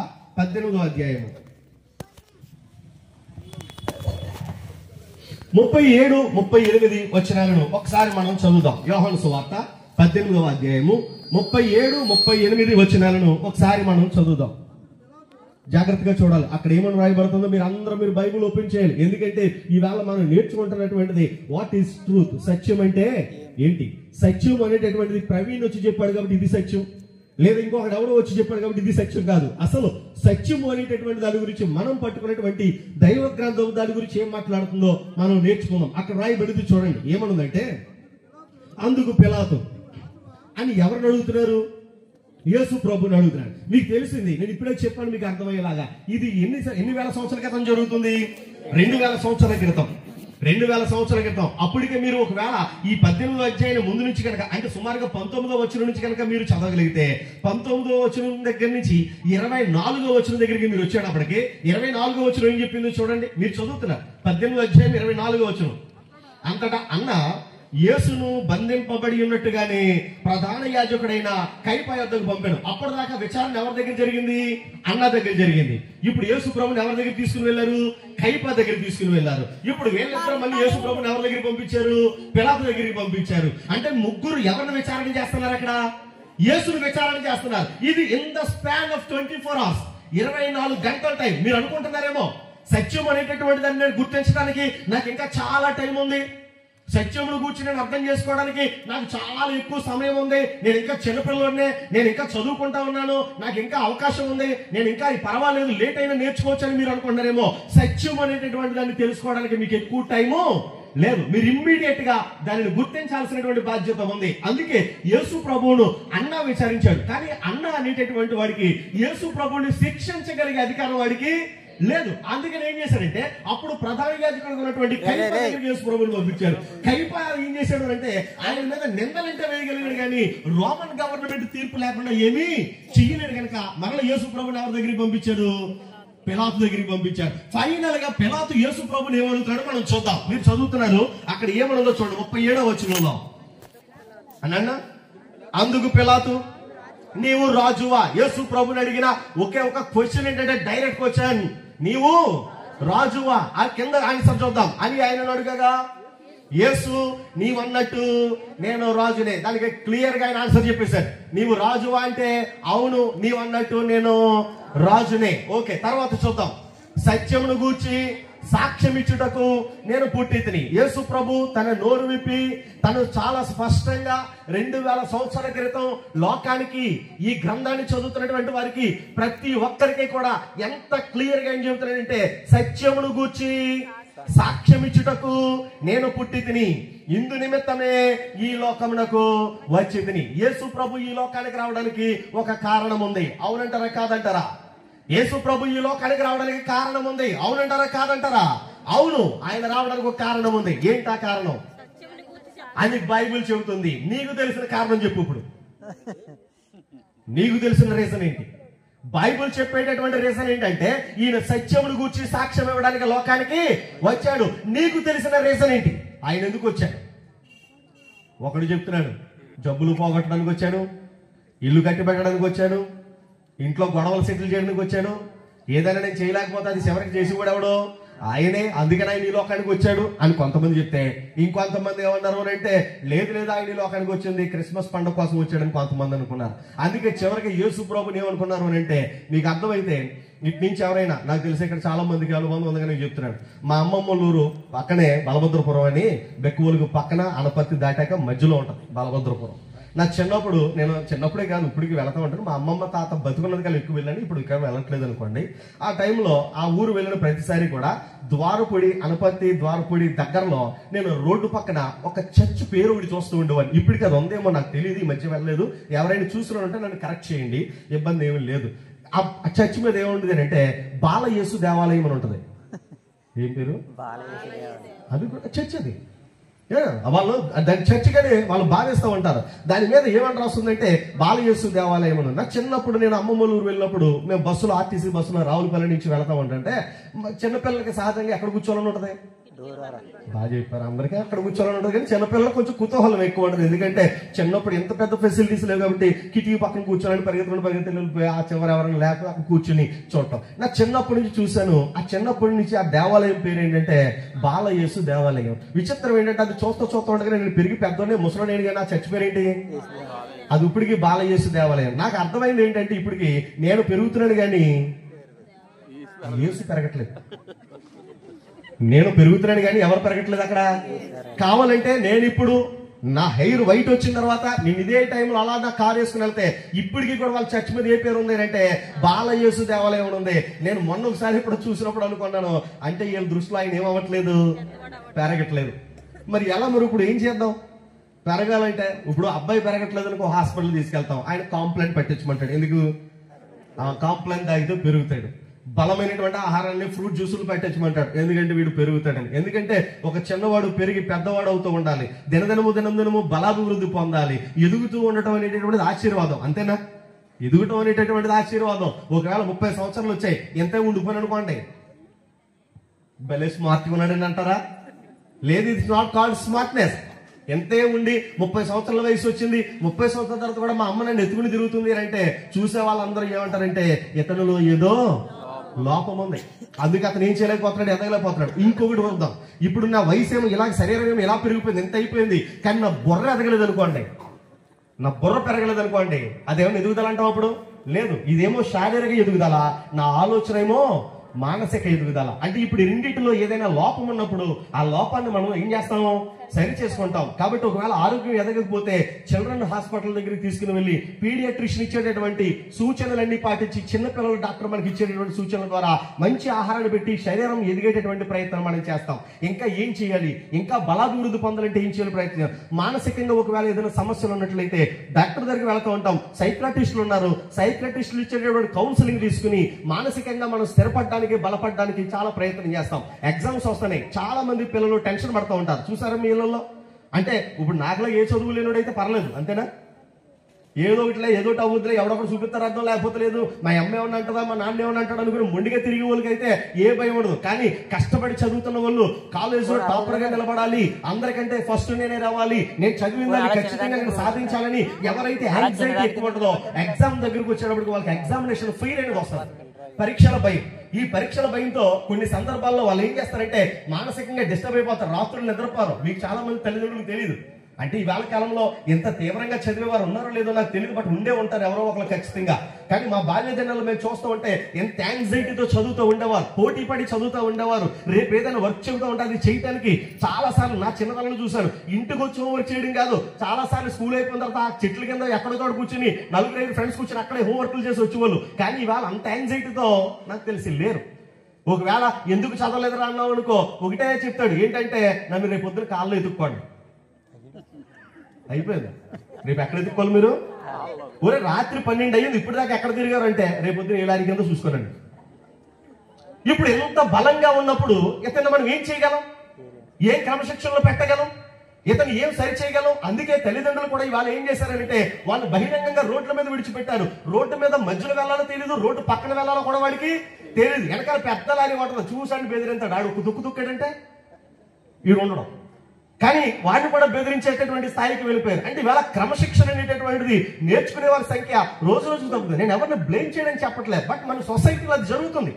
18వ అధ్యాయము 37, 38 వచనాలను ఒకసారి మనం చదువుదాం. యోహాను సువార్త 18వ అధ్యాయము 37, 38 వచనాలను ఒకసారి మనం చదువుదాం. జాగ్రత్తగా చూడాలి అక్కడ ఏమని రాయబడుతుందో మీరు బైబిల్ ఓపెన్ చేయాలి. ఎందుకంటే ఈవేళ మనం నేర్చుకుంటున్నటువంటిది వాట్ ఈస్ ట్రూత్, సత్యం అంటే ఏంటి. సత్యం అనేటటువంటిది ప్రవీణ్ వచ్చి చెప్పాడు కాబట్టి ఇది సత్యం, లేదా ఇంకొకటి ఎవడో వచ్చి చెప్పాడు కాబట్టి ఇది సత్యం కాదు. అసలు సత్యము అనేటటువంటి దాని గురించి మనం పట్టుకున్నటువంటి దైవ గ్రంథం దాని గురించి ఏం మాట్లాడుతుందో మనం నేర్చుకుందాం. అక్కడ రాయబడింది చూడండి, ఏమనుందంటే అందుకు పిలాతు అని ఎవరిని అడుగుతున్నారు, యేసు ప్రభుని అడుగుతున్నాడు. మీకు తెలిసింది, నేను ఇప్పుడే చెప్పాను మీకు అర్థమయ్యేలాగా, ఇది ఎన్ని వేల సంవత్సరాల క్రితం జరుగుతుంది, 2000 సంవత్సరాల క్రితం. 2000 సంవత్సరాల క్రితం. అప్పటికే మీరు ఒకవేళ ఈ 18వ అధ్యాయం ముందు నుంచి కనుక అంటే సుమారుగా 19వ వచనం నుంచి కనుక మీరు చదవగలిగితే 19వ వచనం దగ్గర నుంచి 24వ వచనం దగ్గరికి మీరు వచ్చేటప్పటికి 24వ వచనం ఏం చెప్పిందో చూడండి. మీరు చదువుతున్నారు 18వ అధ్యాయం 24వ వచనం. అంతటా అన్న యేసును బంధింపబడి ఉన్నట్టుగానే ప్రధాన యాజకుడైన కైప యొద్దకు పంపాను. అప్పటిదాకా విచారణ ఎవరి దగ్గర జరిగింది, అన్న దగ్గర జరిగింది. ఇప్పుడు యేసు ప్రభుని ఎవరి దగ్గర తీసుకుని వెళ్ళారు, కైప దగ్గర తీసుకుని వెళ్ళారు. ఇప్పుడు వీళ్ళిద్దరూ మళ్ళీ యేసు ప్రభుని ఎవరి దగ్గరికి పంపించారు, పిలాతు దగ్గరికి పంపించారు. అంటే ముగ్గురు ఎవరిని విచారణ చేస్తున్నారు, అక్కడ యేసును విచారణ చేస్తున్నారు. ఇది in the span of 24 hours, 24 గంటల టైం. మీరు అనుకుంటున్నారేమో సత్యం అనేటటువంటి దాన్ని నేను గుర్తించడానికి నాకు ఇంకా చాలా టైం ఉంది, సత్యమును గురించి నేను అర్థం చేసుకోవడానికి నాకు చాలా ఎక్కువ సమయం ఉంది, నేను ఇంకా చిన్నపిల్లనే, నేను ఇంకా చదువుకుంటా ఉన్నాను, నాకు ఇంకా అవకాశం ఉంది, నేను ఇంకా పర్వాలేదు లేట్ అయినా నేర్చుకోవచ్చు అని మీరు అనుకుంటారేమో. సత్యం అనేటటువంటి దాన్ని తెలుసుకోవడానికి మీకు ఎక్కువ టైము లేదు. మీరు ఇమ్మీడియట్ గా దానిని గుర్తించాల్సినటువంటి బాధ్యత ఉంది. అందుకే యేసు ప్రభువును అన్న విచారించాడు. కానీ అన్న అనేటటువంటి వాడికి యేసు ప్రభువుని శిక్షించగలిగే అధికారం వాడికి లేదు. అందుకని ఏం చేశాడంటే అప్పుడు ప్రధాన యాజకుడు ఉన్నటువంటి కైప దగ్గరికి యేసు ప్రభువుని పంపించారు. కైప ఏం చేశాడు అంటే ఆయన మీద నిందలంటే వేయగలిగాడు కానీ రోమన్ గవర్నమెంట్ తీర్పు లేకుండా ఏమీ చెయ్యలేడు. కనుక మరలా యేసు ప్రభువుని ఎవరి దగ్గరికి పంపించాడు, పిలాతు దగ్గరికి పంపించారు. ఫైనల్ గా పిలాతు యేసు ప్రభువుని ఏమడుగుతాడో మనం చూద్దాం. మీరు చదువుతున్నారు అక్కడ ఏమనుందో చూడండి. 37వ వచనంలో అన్న అందుకు పిలాతు నీవు రాజువా. యేసు ప్రభుని అడిగిన ఒకే ఒక క్వశ్చన్ ఏంటంటే డైరెక్ట్ క్వశ్చన్, నీవు రాజువా. ఆ కింద ఆన్సర్ చూద్దాం అని ఆయన అడుగగా యేసు నీవన్నట్టు నేను రాజునే. దానికి క్లియర్ గా ఆయన ఆన్సర్ చెప్పేశారు. నీవు రాజువా అంటే అవును, నీవన్నట్టు నేను రాజునే. ఓకే, తర్వాత చూద్దాం. సత్యమును గూర్చి సాక్ష్యం ఇచ్చుటకు నేను పుట్టితిని. యేసు ప్రభు తన నోరు విప్పి తను చాలా స్పష్టంగా 2000 సంవత్సరాల క్రితం లోకానికి ఈ గ్రంథాన్ని చదువుతున్నటువంటి వారికి ప్రతి ఒక్కరికి కూడా ఎంత క్లియర్ గా ఏం చెబుతున్నాడంటే సత్యమును గూర్చి సాక్ష్యం ఇచ్చుటకు నేను పుట్టితిని, ఇందు నిమిత్తమే ఈ లోకమునకు వచ్చితిని. యేసు ప్రభు ఈ లోకానికి రావడానికి ఒక కారణం ఉంది, అవునంటారా కాదంటారా? యేసు ప్రభు ఈ లోకానికి రావడానికి కారణం ఉంది, అవునంటారా కాదంటారా? అవును, ఆయన రావడానికి ఒక కారణం ఉంది. ఏంటా కారణం అని బైబిల్ చెబుతుంది. నీకు తెలిసిన కారణం చెప్పు. ఇప్పుడు నీకు తెలిసిన రీజన్ ఏంటి? బైబిల్ చెప్పేటటువంటి రీజన్ ఏంటంటే ఈయన సత్యమును గూర్చి సాక్ష్యం ఇవ్వడానికి లోకానికి వచ్చాడు. నీకు తెలిసిన రీజన్ ఏంటి? ఆయన ఎందుకు వచ్చాడు? ఒకడు చెప్తున్నాడు, జబ్బులు పోగొట్టడానికి వచ్చాను, ఇల్లు కట్టి పెట్టడానికి వచ్చాను, ఇంట్లో గొడవలు సెటిల్ చేయడానికి వచ్చాను, ఏదైనా నేను చేయలేకపోతే అది చివరికి చేసి కూడా ఎవడో ఆయనే, అందుకని ఆయన ఈ లోకానికి వచ్చాడు అని కొంతమంది చెప్తే, ఇంకొంతమంది ఏమన్నారు అంటే లేదు లేదు ఆయన ఈ లోకానికి వచ్చింది క్రిస్మస్ పండుగ కోసం వచ్చాడని కొంతమంది అనుకున్నారు. అందుకే చివరికి యేసు ప్రభుని ఏమనుకున్నారు అని అంటే, మీకు అర్థమైతే ఇటు నుంచి ఎవరైనా, నాకు తెలిసి ఇక్కడ చాలా మందికి అనుబంధం ఉందని చెప్తున్నాడు. మా అమ్మమ్మ ఊరు పక్కనే బలభద్రపురం అని, బెక్కువలకు పక్కన అనపర్తి దాటాక మధ్యలో ఉంటుంది బలభద్రపురం. నా చిన్నప్పుడు, నేను చిన్నప్పుడే కాదు ఇప్పటికి వెళ్తా ఉంటాను, మా అమ్మమ్మ తాత బతుకున్నది కానీ ఎక్కువ వెళ్ళాను, ఇప్పుడు ఇక్కడ వెళ్ళట్లేదు అనుకోండి. ఆ టైంలో ఆ ఊరు వెళ్ళిన ప్రతిసారి కూడా ద్వారపూడి, అనపర్తి ద్వారపూడి దగ్గరలో నేను రోడ్డు పక్కన ఒక చర్చ్ పేరు ఒకటి చూస్తూ ఉండేవాడిని. ఇప్పటికి అది ఉందేమో నాకు తెలియదు, ఈ మధ్య వెళ్ళలేదు. ఎవరైనా చూస్తున్నారంటే నన్ను కరెక్ట్ చేయండి, ఇబ్బంది ఏమీ లేదు. ఆ చర్చ్ మీద ఏముంటుంది అంటే బాలయేసు దేవాలయం అని ఉంటుంది. ఏం పేరు? అది కూడా చర్చ్. అది వాళ్ళు దాని చర్చిగానే వాళ్ళు భావిస్తూ ఉంటారు. దాని మీద ఏమని రాస్తుందంటే బాలయేసు దేవాలయం అని. నా చిన్నప్పుడు నేను అమ్మమ్మ ఊరు వెళ్ళినప్పుడు మేము బస్సులో, ఆర్టీసీ బస్సులో రావులపల్లి నుంచి వెళ్తా ఉంటే చిన్నపిల్లలకి సహజంగా ఎక్కడ కూర్చోవాలని ఉంటుంది? బాగా చెప్పారు, అందరికీ అక్కడ కూర్చోవాలని ఉంటుంది. కానీ చిన్నపిల్లలకు కొంచెం కుతూహలం ఎక్కువ ఉంటుంది. ఎందుకంటే చిన్నప్పుడు ఎంత పెద్ద ఫెసిలిటీస్ లేవు కాబట్టి కిటికీ పక్కన కూర్చోవాలని పరిగెత్తుకుని వెళ్ళిపోయి ఆ చివరి ఎవరైనా లేక అక్కడ కూర్చుని చూడటం నా చిన్నప్పటి నుంచి చూశాను. ఆ చిన్నప్పటి నుంచి ఆ దేవాలయం పేరు ఏంటంటే బాలయేసు దేవాలయం. విచిత్రం ఏంటంటే అది చూస్తూ ఉండగా నేను పెరిగి పెద్దోనే ముసలోనేడు కానీ ఆ చర్చ్ పేరు ఏంటి? అది ఇప్పటికీ బాలయేసు దేవాలయం. నాకు అర్థమైంది ఏంటంటే ఇప్పటికి నేను పెరుగుతున్నాను కానీ యేసు పెరగట్లేదు. నేను పెరుగుతున్నాను కానీ ఎవరు పెరగట్లేదు అక్కడ. కావాలంటే నేను ఇప్పుడు నా హెయిర్ వైట్ వచ్చిన తర్వాత నేను ఇదే టైంలో అలా నా కారు వేసుకుని వెళ్తే ఇప్పటికీ కూడా వాళ్ళ చర్చ్ మీద ఏ పేరు ఉంది అంటే బాలయేసు దేవాలయం ఉంది. నేను మొన్న ఒకసారి ఇప్పుడు చూసినప్పుడు అనుకున్నాను, అంటే వీళ్ళ దృష్టిలో ఆయన ఏమవ్వట్లేదు, పెరగట్లేదు. మరి ఎలా మరి ఇప్పుడు ఏం చేద్దాం? పెరగాలంటే ఇప్పుడు అబ్బాయి పెరగట్లేదు అనుకో, హాస్పిటల్ తీసుకెళ్తాం, ఆయన కాంప్లైంట్ పెట్టించమంటాడు. ఎందుకు? కాంప్లైంట్ తాగితే పెరుగుతాడు. బలమైనటువంటి ఆహారాన్ని, ఫ్రూట్ జ్యూసులు పెట్టించమంటాడు, ఎందుకంటే వీడు పెరుగుతాడని. ఎందుకంటే ఒక చిన్నవాడు పెరిగి పెద్దవాడు అవుతూ ఉండాలి, దినదినము బలాభివృద్ధి పొందాలి. ఎదుగుతూ ఉండటం అనేటటువంటిది ఆశీర్వాదం, అంతేనా? ఎదుగటం అనేటటువంటిది ఆశీర్వాదం. ఒకవేళ 30 సంవత్సరాలు వచ్చాయి, ఎంతే ఉండిపోయి అనుకోండి, భలే స్మార్ట్గా ఉన్నాడని అంటారా? లేదు, ఇట్స్ నాట్ కాల్డ్ స్మార్ట్నెస్. ఎంతే ఉండి 30 సంవత్సరాల వయసు వచ్చింది, 30 సంవత్సరాల తర్వాత కూడా మా అమ్మ నన్ను ఎత్తుకుని తిరుగుతుంది అంటే చూసే వాళ్ళందరూ ఏమంటారంటే ఇతనులో ఏదో లోపం ఉంది, అందుకే అతను ఏం చేయలేకపోతున్నాడు, ఎదగలేకపోతున్నాడు. ఇంకొకటి వద్దాం, ఇప్పుడు నా వయసు ఏమో ఇలా, శరీరం ఏమో ఇలా పెరిగిపోయింది, ఎంత అయిపోయింది, కానీ నా బుర్ర ఎదగలేదు అనుకోండి, నా బుర్ర పెరగలేదు అనుకోండి, అదేమో ఎదుగుదల అంటాం అప్పుడు? లేదు, ఇదేమో శారీరక ఎదుగుదల, నా ఆలోచన ఏమో మానసిక ఎదుగుదల. అంటే ఇప్పుడు రెండింటిలో ఏదైనా లోపం ఉన్నప్పుడు ఆ లోపాన్ని మనం ఏం చేస్తాము? సరి చేసుకుంటాం. కాబట్టి ఒకవేళ ఆరోగ్యం ఎదగకపోతే చిల్డ్రన్ హాస్పిటల్ దగ్గరికి తీసుకుని వెళ్ళి పీడియాట్రిషియన్ ఇచ్చేటటువంటి సూచనలన్నీ పాటించి, చిన్నపిల్లల డాక్టర్ మనకి ఇచ్చేటటువంటి సూచనల ద్వారా మంచి ఆహారాన్ని పెట్టి శరీరం ఎదిగేటటువంటి ప్రయత్నం మనం చేస్తాం. ఇంకా ఏం చేయాలి? ఇంకా బలాభివృద్ధి పొందాలంటే ఏం చేయాలి ప్రయత్నం? మానసికంగా ఒకవేళ ఏదైనా సమస్యలు ఉన్నట్లయితే డాక్టర్ దగ్గరికి వెళ్తూ ఉంటాం. సైక్రాటిస్టులు ఉన్నారు, సైక్రాటిస్టులు ఇచ్చేటటువంటి కౌన్సిలింగ్ తీసుకుని మానసికంగా మనం స్థిరపడడానికి, బలపడడానికి చాలా ప్రయత్నం చేస్తాం. ఎగ్జామ్స్ వస్తున్నాయి, చాలా మంది పిల్లలు టెన్షన్ పడుతూ ఉంటారు. చూసారా మీ ఇళ్లలో? అంటే ఇప్పుడు నాకులా ఏ చదువు లేనుడైతే పర్లేదు, అంతేనా? ఏదో ఒకటిలే, ఏదో అవుద్దిలే, ఎవడొకటి చూపిస్తారు అర్థం, లేకపోతే లేదు, మా అమ్మ ఏమన్నా అంటుందా, మా నాన్న ఏమన్నా అంటాడు అనుకుని మొండిగా తిరిగే వాళ్ళకైతే ఏ భయం ఉండదు. కానీ కష్టపడి చదువుతున్న వాళ్ళు కాలేజీలో టాపర్ గా నిలబడాలి, అందరికంటే ఫస్ట్ నేనే రావాలి, నేను చదివిందని ఖచ్చితంగా నేను సాధించాలని ఎవరైతే యాంగ్జైటీ ఎక్కువ ఉంటుందో ఎగ్జామ్ దగ్గరకు వచ్చేటప్పటికి వాళ్ళకి ఎగ్జామినేషన్ ఫెయిల్ అనేది వస్తుంది. పరీక్షల భయం. ఈ పరీక్షల భయంతో కొన్ని సందర్భాల్లో వాళ్ళు ఏం చేస్తారంటే మానసికంగా డిస్టర్బ్ అయిపోతారు, రాత్రులు నిద్రపోరు. మీకు చాలా మంది తల్లిదండ్రులకు తెలియదు. అంటే ఈవేళ కాలంలో ఎంత తీవ్రంగా చదివేవారు ఉన్నారో లేదో నాకు తెలియదు, బట్ ఉండే ఉంటారు ఎవరో ఒకరు ఖచ్చితంగా. కానీ మా బాల్య దినాల్లో మేము చూస్తూ ఉంటే ఎంత యాంగ్జైటీతో చదువుతూ ఉండేవారు, పోటీ పడి చదువుతూ ఉండేవారు. రేపు ఏదైనా వర్క్ చెబుతూ ఉంటే అది చేయడానికి చాలా సార్లు నా చిన్నతనంలో చూశాను. ఇంటికి వచ్చి హోంవర్క్ చేయడం కాదు, చాలా సార్లు స్కూల్ అయిపోయిన తర్వాత ఆ చెట్ల కింద ఎక్కడో చోట కూర్చుని 4-5 ఫ్రెండ్స్ కూర్చొని అక్కడే హోంవర్క్లు చేసి వచ్చేవాళ్ళు. కానీ ఇవాళ అంత యాంగ్జైటీతో నాకు తెలిసి లేరు. ఒకవేళ ఎందుకు చదవలేదురా అన్నావు అనుకో, ఒకటే చెప్తాడు, ఏంటంటే నన్ను రేపు పొద్దున కాళ్ళు ఎత్తుక్కోండి. అయిపోయింది, రేపు ఎక్కడ ఎత్తుక్కోవాలి మీరు? ఒరే రాత్రి 12 అయ్యింది, ఇప్పుడు దాకా ఎక్కడ తిరిగారు అంటే రేపు పొద్దున ఏలాది కింద చూసుకోనండి. ఇప్పుడు ఎంత బలంగా ఉన్నప్పుడు ఇతను మనం ఏం చేయగలం? ఏం క్రమశిక్షణలో పెట్టగలం? ఇతను ఏం సరి చేయగలం? అందుకే తల్లిదండ్రులు కూడా ఇవాళ ఏం చేశారంటే వాళ్ళు బహిరంగంగా రోడ్ల మీద విడిచిపెట్టారు. రోడ్డు మీద మధ్యలో వెళ్ళాలో తెలియదు, రోడ్డు పక్కన వెళ్ళాలో కూడా వాడికి తెలియదు. వెనకాల పెద్ద లారీ వాటర్ చూసాన్ని బెదిరింతాడు. ఆడు దుక్కుదంటే వీడు ఉండడం, కానీ వాడిని కూడా బెదిరించేటటువంటి స్థాయికి వెళ్ళిపోయారు. అంటే ఇవాళ క్రమశిక్షణ అనేటటువంటిది నేర్చుకునే వారి సంఖ్య రోజు రోజు తగ్గుతుంది. నేను ఎవరిని బ్లేమ్ చేయడం చెప్పట్లేదు, బట్ మన సొసైటీలో అది జరుగుతుంది.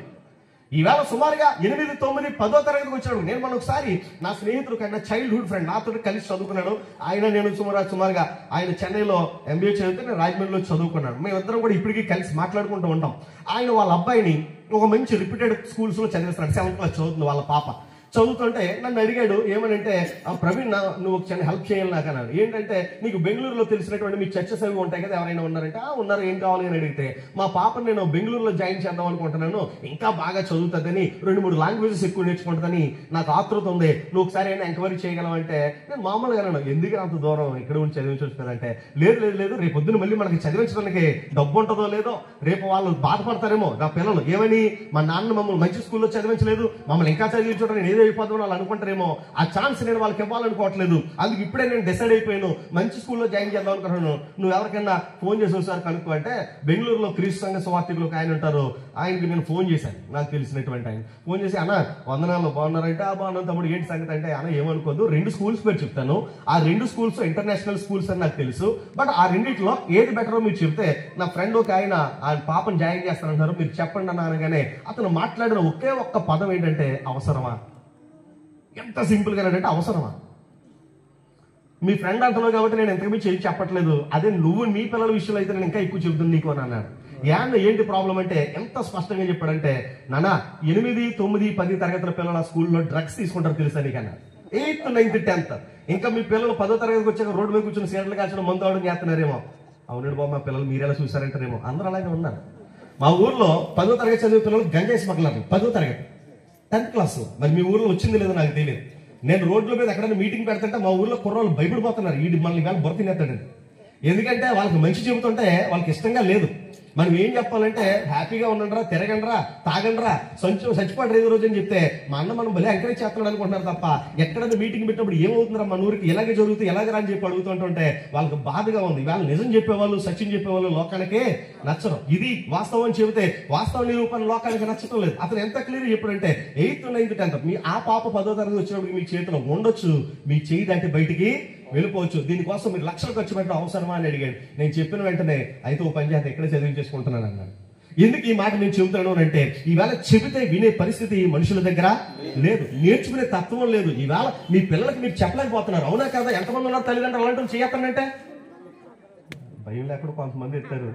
ఈవేళ సుమారుగా 8, 9, 10వ తరగతికి వచ్చాడు. నేను మన ఒకసారి నా స్నేహితుడు కన్నా చైల్డ్హుడ్ ఫ్రెండ్ నాతో కలిసి చదువుకున్నాడు. ఆయన నేను సుమారుగా ఆయన చెన్నైలో MBA చదివితే నేను రాజమండ్రిలో చదువుకున్నాను. మేమిద్దరం కూడా ఇప్పటికీ కలిసి మాట్లాడుకుంటూ ఉంటాం. ఆయన వాళ్ళ అబ్బాయిని ఒక మంచి రిప్యూటెడ్ స్కూల్స్ లో చదివిస్తున్నాడు. 7th క్లాస్ చదువుతుంది వాళ్ళ పాప. చదువుతుంటే నన్ను అడిగాడు, ఏమనంటే ప్రవీణ్ నువ్వు ఒక చిన్న హెల్ప్ చేయాలి నాకు అన్నాడు. ఏంటంటే నీకు బెంగళూరులో తెలిసినటువంటి మీ చర్చస్ అవి ఉంటాయి కదా, ఎవరైనా ఉన్నారంటే ఉన్నారు, ఏం కావాలి అని అడిగితే మా పాపను నేను బెంగళూరులో జాయిన్ చేద్దాం అనుకుంటున్నాను, ఇంకా బాగా చదువుతుందని 2-3 లాంగ్వేజెస్ ఎక్కువ నేర్చుకుంటుందని నాకు ఆతృత ఉంది, నువ్వు ఒకసారి అయినా ఎంక్వైరీ చేయగలవంటే నేను మామూలుగా అన్నాను, ఎందుకు అంత దూరం ఇక్కడ ఉండి చదివించవచ్చు కదంటే లేదు రేపు పొద్దున్న మళ్ళీ మనకి చదివించడానికి డబ్బు ఉంటుందో లేదో, రేపు వాళ్ళు బాధపడతారేమో నా పిల్లలు, ఏమని మా నాన్న మమ్మల్ని మంచి స్కూల్లో చదివించలేదు, మమ్మల్ని ఇంకా చదివించడం నేను అయిపోతాం వాళ్ళు అనుకుంటారేమో, ఆ ఛాన్స్ నేను వాళ్ళకి ఇవ్వాలనుకోవట్లేదు, అందుకు ఇప్పుడే నేను డిసైడ్ అయిపోయాను మంచి స్కూల్లో జాయిన్ చేద్దాం అనుకుంటున్నాను, నువ్వు ఎవరికైనా ఫోన్ చేసి ఒకసారి కనుక్కో అంటే బెంగళూరులో క్రీస్తు సంఘ సువార్థికులు ఆయన ఉంటారు, ఆయనకి నేను ఫోన్ చేశాను, నాకు తెలిసినటువంటి ఆయన ఫోన్ చేసి అన్న వందనాలు బాగున్నారంటే బాగున్నాను తమ్ముడు ఏంటి సంగతి అంటే అన్న ఏమనుకోద్దు 2 స్కూల్స్ పేరు చెప్తాను, ఆ 2 స్కూల్స్ ఇంటర్నేషనల్ స్కూల్స్ అని నాకు తెలుసు, బట్ ఆ రెండిట్లో ఏది బెటరో మీరు చెప్తే నా ఫ్రెండ్ ఒక ఆయన పాపను జాయిన్ చేస్తానంటారు మీరు చెప్పండి అన్న అనగానే అతను మాట్లాడిన ఒకే ఒక్క పదం ఏంటంటే అవసరమా. ఎంత సింపుల్ గా అంటే అవసరమా. మీ ఫ్రెండ్ అంటున్నావు కాబట్టి నేను ఎంతకీ చేసి చెప్పట్లేదు, అదే నువ్వు నీ పిల్లల విషయంలో అయితే నేను ఇంకా ఎక్కువ చెబుతుంది నీకు అని అన్నాడు. ఏంటి ప్రాబ్లం అంటే ఎంత స్పష్టంగా చెప్పాడంటే, నాన్న 8, 9, 10 తరగతుల పిల్లల స్కూల్లో డ్రగ్స్ తీసుకుంటారు తెలుసా నీకు అన్నారు. 8th, 9th, 10th ఇంకా మీ పిల్లలు 10వ తరగతికి వచ్చాక రోడ్డు మీద కూర్చొని సీట్లు కాల్చడం మందు అవడం చేస్తున్నారేమో. అవునండి బాబు మా పిల్లలు మీరెలా చూసారంటారేమో, అందరూ అలాగే ఉన్నారు. మా ఊర్లో 10వ తరగతి చదివే పిల్లలు గంజాయి స్మగ్లర్లు 10వ తరగతి 10th క్లాస్. మరి మీ ఊర్లో వచ్చింది లేదో నాకు తెలియదు. నేను రోడ్ల మీద ఎక్కడైనా మీటింగ్ పెడుతుంటే మా ఊర్లో కుర్రోళ్ళు భయపడిపోతున్నారు, వీడి మనల్ని కానీ బొర తినేస్తాడండి. ఎందుకంటే వాళ్ళకి మంచి చెబుతుంటే వాళ్ళకి ఇష్టంగా లేదు. మనం ఏం చెప్పాలంటే హ్యాపీగా ఉండండిరా, తిరగండిరా, తాగండిరా, చచ్చిపోండి ఏదో రోజు అని చెప్తే మా అన్న మనం భలే ఎంకరేజ్ చేస్తున్నాడు అనుకుంటున్నారు తప్ప ఎక్కడైనా మీటింగ్ పెట్టినప్పుడు ఏమవుతుందిరా మన ఊరికి ఇలాగే జరుగుతుంది ఎలాగరా అని చెప్పి అడుగుతుంటుంటే వాళ్ళకి బాధగా ఉంది. వాళ్ళు నిజం చెప్పేవాళ్ళు సత్యం చెప్పేవాళ్ళు లోకానికే నచ్చరు. ఇది వాస్తవం చెబితే వాస్తవ నిరూపణ లోకానికి నచ్చటం లేదు. అతను ఎంత క్లియర్ చెప్పాడంటే 8th, 9th, 10th మీ ఆ పాప 10వ తరగతి వచ్చినప్పుడు మీ చేతిలో ఉండొచ్చు, మీ చేయి దాటి బయటికి వెళ్ళిపోవచ్చు, దీనికోసం మీరు లక్షలు ఖర్చు పెట్టడం అవసరమా అని అడిగాడు. నేను చెప్పిన వెంటనే అయితే ఓ పని చేత ఎక్కడ చదివించేసుకుంటున్నాను అన్నాడు. ఎందుకు ఈ మాట నేను చెబుతున్నాను అంటే ఈవేళ చెబితే వినే పరిస్థితి మనుషుల దగ్గర లేదు, నేర్చుకునే తత్వం లేదు. ఈవేళ మీ పిల్లలకి మీరు చెప్పలేకపోతున్నారు, అవునా కదా? ఎంతమంది ఉన్నారు తల్లిదండ్రులు అలాంటి చేయొద్దంటే భయం లేకుండా కొంతమంది ఎత్తారు,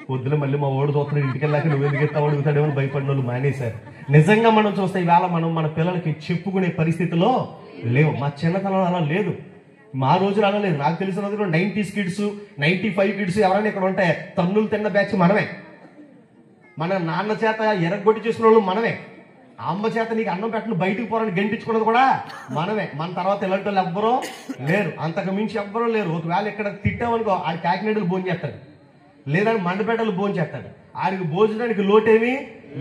పొద్దున మళ్ళీ మా ఓడి చూస్తున్నాడు ఇంటికి వెళ్ళాక నువ్వు ఎందుకు ఎత్తావు అడుగుతాడేమో భయపడిన వాళ్ళు మానేశారు. నిజంగా మనం చూస్తే ఈవేళ మనం మన పిల్లలకి చెప్పుకునే పరిస్థితిలో లేవు. మా చిన్నతనంలో అలా లేదు, మా రోజులు అలా లేదు. నాకు తెలిసిన రోజులు 90s కిడ్స్ 95 కిడ్స్ ఎవరైనా ఇక్కడ ఉంటే తన్నులు తిన్న బ్యాచ్ మనమే. మన నాన్న చేత ఎరగొట్టి చేసిన వాళ్ళు మనమే. అమ్మ చేత నీకు అన్నం పెట్టను బయటికి పోరని గంటించుకున్నది కూడా మనమే. మన తర్వాత ఇలాంటి వాళ్ళు ఎవ్వరూ లేరు, అంతకు మించి ఎవ్వరూ లేరు. ఒకవేళ ఇక్కడ తిట్టామనుకో ఆడి కాకినాడలు భోజనం చేస్తాడు, లేదని మండపేటలు భోజనం చేస్తాడు, ఆడికి భోజనానికి లోటేమీ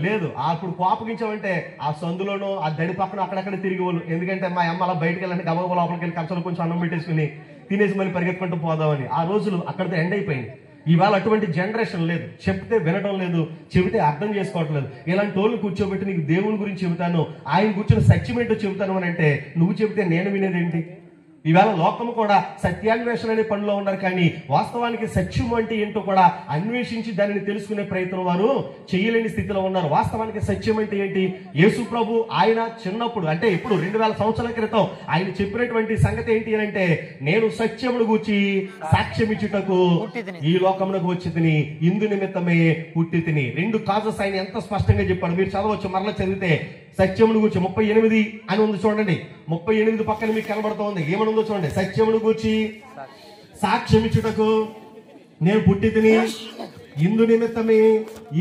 లేదు. అప్పుడు కోపగించామంటే ఆ సందులోనో ఆ దడి పక్కన అక్కడక్కడ తిరిగి వాళ్ళు, ఎందుకంటే మా అమ్మ అలా బయటకు వెళ్ళంటే గబగబా లోపలికి వెళ్ళి కంచంలో కొంచెం అన్నం పెట్టేసుకుని తినేసి మళ్ళీ పరిగెత్తుకుంటూ పోదామని. ఆ రోజులు అక్కడితో ఎండ్ అయిపోయింది. ఇవాళ అటువంటి జనరేషన్ లేదు, చెప్తే వినడం లేదు, చెబితే అర్థం చేసుకోవట్లేదు. ఇలాంటి వాళ్ళు కూర్చోబెట్టి నీకు దేవుని గురించి చెబుతాను, ఆయన కూర్చొని సత్యం ఏంటో చెబుతాను అని అంటే నువ్వు చెబితే నేను వినేదేంటి? ఈవేళ లోకము కూడా సత్యాన్వేషణ అనే పనిలో ఉన్నారు, కానీ వాస్తవానికి సత్యం అంటే ఏంటో కూడా అన్వేషించి దానిని తెలుసుకునే ప్రయత్నం వారు చేయలేని స్థితిలో ఉన్నారు. వాస్తవానికి సత్యం అంటే ఏంటి? యేసు ప్రభు ఆయన చిన్నప్పుడు అంటే ఇప్పుడు 2000 సంవత్సరాల క్రితం ఆయన చెప్పినటువంటి సంగతి ఏంటి అంటే, నేను సత్యమును గూర్చి సాక్ష్యం ఇచ్చుటకు ఈ లోకమునకు వచ్చి తిని ఇందు నిమిత్తమే పుట్టి తిని. 2 కాజెస్ ఆయన ఎంత స్పష్టంగా చెప్పాడు. మీరు చదవచ్చు, మరలా చదివితే సత్యమును గూర్చి 38 అని ఉంది చూడండి. 38 పక్కన మీకు కనబడుతోంది, ఏమని ఉందో చూడండి. సత్యమును గూర్చి సాక్ష్యం ఇచ్చుటకు నేను పుట్టి తిని ఇందు నిమిత్తమే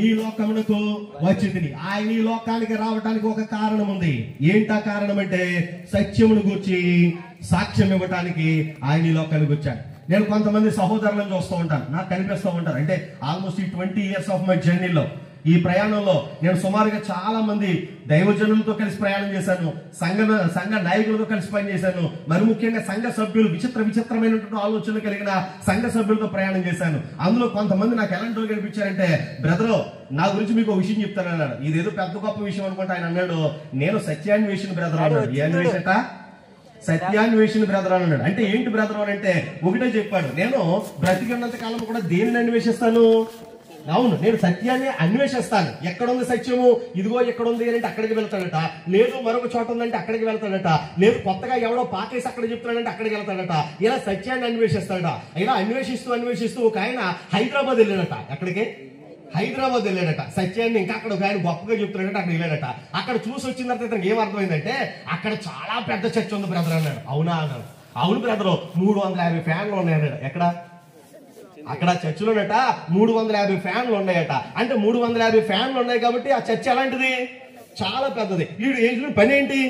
ఈ లోకమునకు వచ్చి తిని. ఆయన ఈ లోకానికి రావడానికి ఒక కారణం ఉంది. ఏంటా కారణం అంటే సత్యమును గూర్చి సాక్ష్యం ఇవ్వటానికి ఆయన ఈ లోకానికి వచ్చాడు. నేను కొంతమంది సహోదరులను చూస్తూ ఉంటాను, నాకు కనిపిస్తూ ఉంటారు. అంటే ఆల్మోస్ట్ ఈ 20 years ఆఫ్ మై జర్నీలో ఈ ప్రయాణంలో నేను సుమారుగా చాలా మంది దైవజనులతో కలిసి ప్రయాణం చేశాను, సంఘ నాయకులతో కలిసి పనిచేశాను, మరి ముఖ్యంగా సంఘ సభ్యులు విచిత్రమైనటువంటి ఆలోచనలు కలిగిన సంఘ సభ్యులతో ప్రయాణం చేశాను. అందులో కొంతమంది నాకు ఎలాంటి వాళ్ళు కనిపించారంటే, బ్రదరు నా గురించి మీకు ఒక విషయం చెప్తాను అన్నాడు. ఇదేదో పెద్ద గొప్ప విషయం అనుకుంటే ఆయన అన్నాడు, నేను సత్యాన్వేషణ బ్రదర్ అన్నాడు. ఏ అన్వేషట? సత్యాన్వేషణ బ్రదర్ అన్నాడు. అంటే ఏంటి బ్రదర్ అని అంటే ఒకటే చెప్పాడు, నేను బ్రతికి ఉన్నంత కాలం కూడా దేనిని అన్వేషిస్తాను? అవును, నేను సత్యాన్ని అన్వేషిస్తాను. ఎక్కడుంది సత్యము, ఇదిగో ఎక్కడుంది అంటే అక్కడికి వెళ్తాడట. లేదు మరొక చోట ఉందంటే అక్కడికి వెళ్తాడట. లేదు కొత్తగా ఎవడో పాకేసి అక్కడ చెప్తాడంటే అక్కడికి వెళ్తాడట. ఇలా సత్యాన్ని అన్వేషిస్తాడట. ఇలా అన్వేషిస్తూ ఒక ఆయన హైదరాబాద్ వెళ్ళాడట. ఎక్కడికి? హైదరాబాద్ వెళ్ళాడట. సత్యాన్ని ఇంకా అక్కడ ఒక ఆయన గొప్పగా చెప్తున్నాడంటే అక్కడ వెళ్ళాడట. అక్కడ చూసి వచ్చిన తర్వాత ఇతనికి ఏమర్థమైందంటే, అక్కడ చాలా పెద్ద చర్చ ఉంది బ్రదర్ అన్నాడు. అవునా అన్నాడు. అవును బ్రదర్, 350 ఫ్యాన్లు ఉన్నాయన్నాడు. ఎక్కడ? అక్కడ చర్చిలోనట 350 ఫ్యాన్లు ఉన్నాయట. అంటే 350 ఫ్యాన్లు ఉన్నాయి కాబట్టి ఆ చర్చ ఎలాంటిది? చాలా పెద్దది. వీడు వెళ్ళిన పని ఏంటి?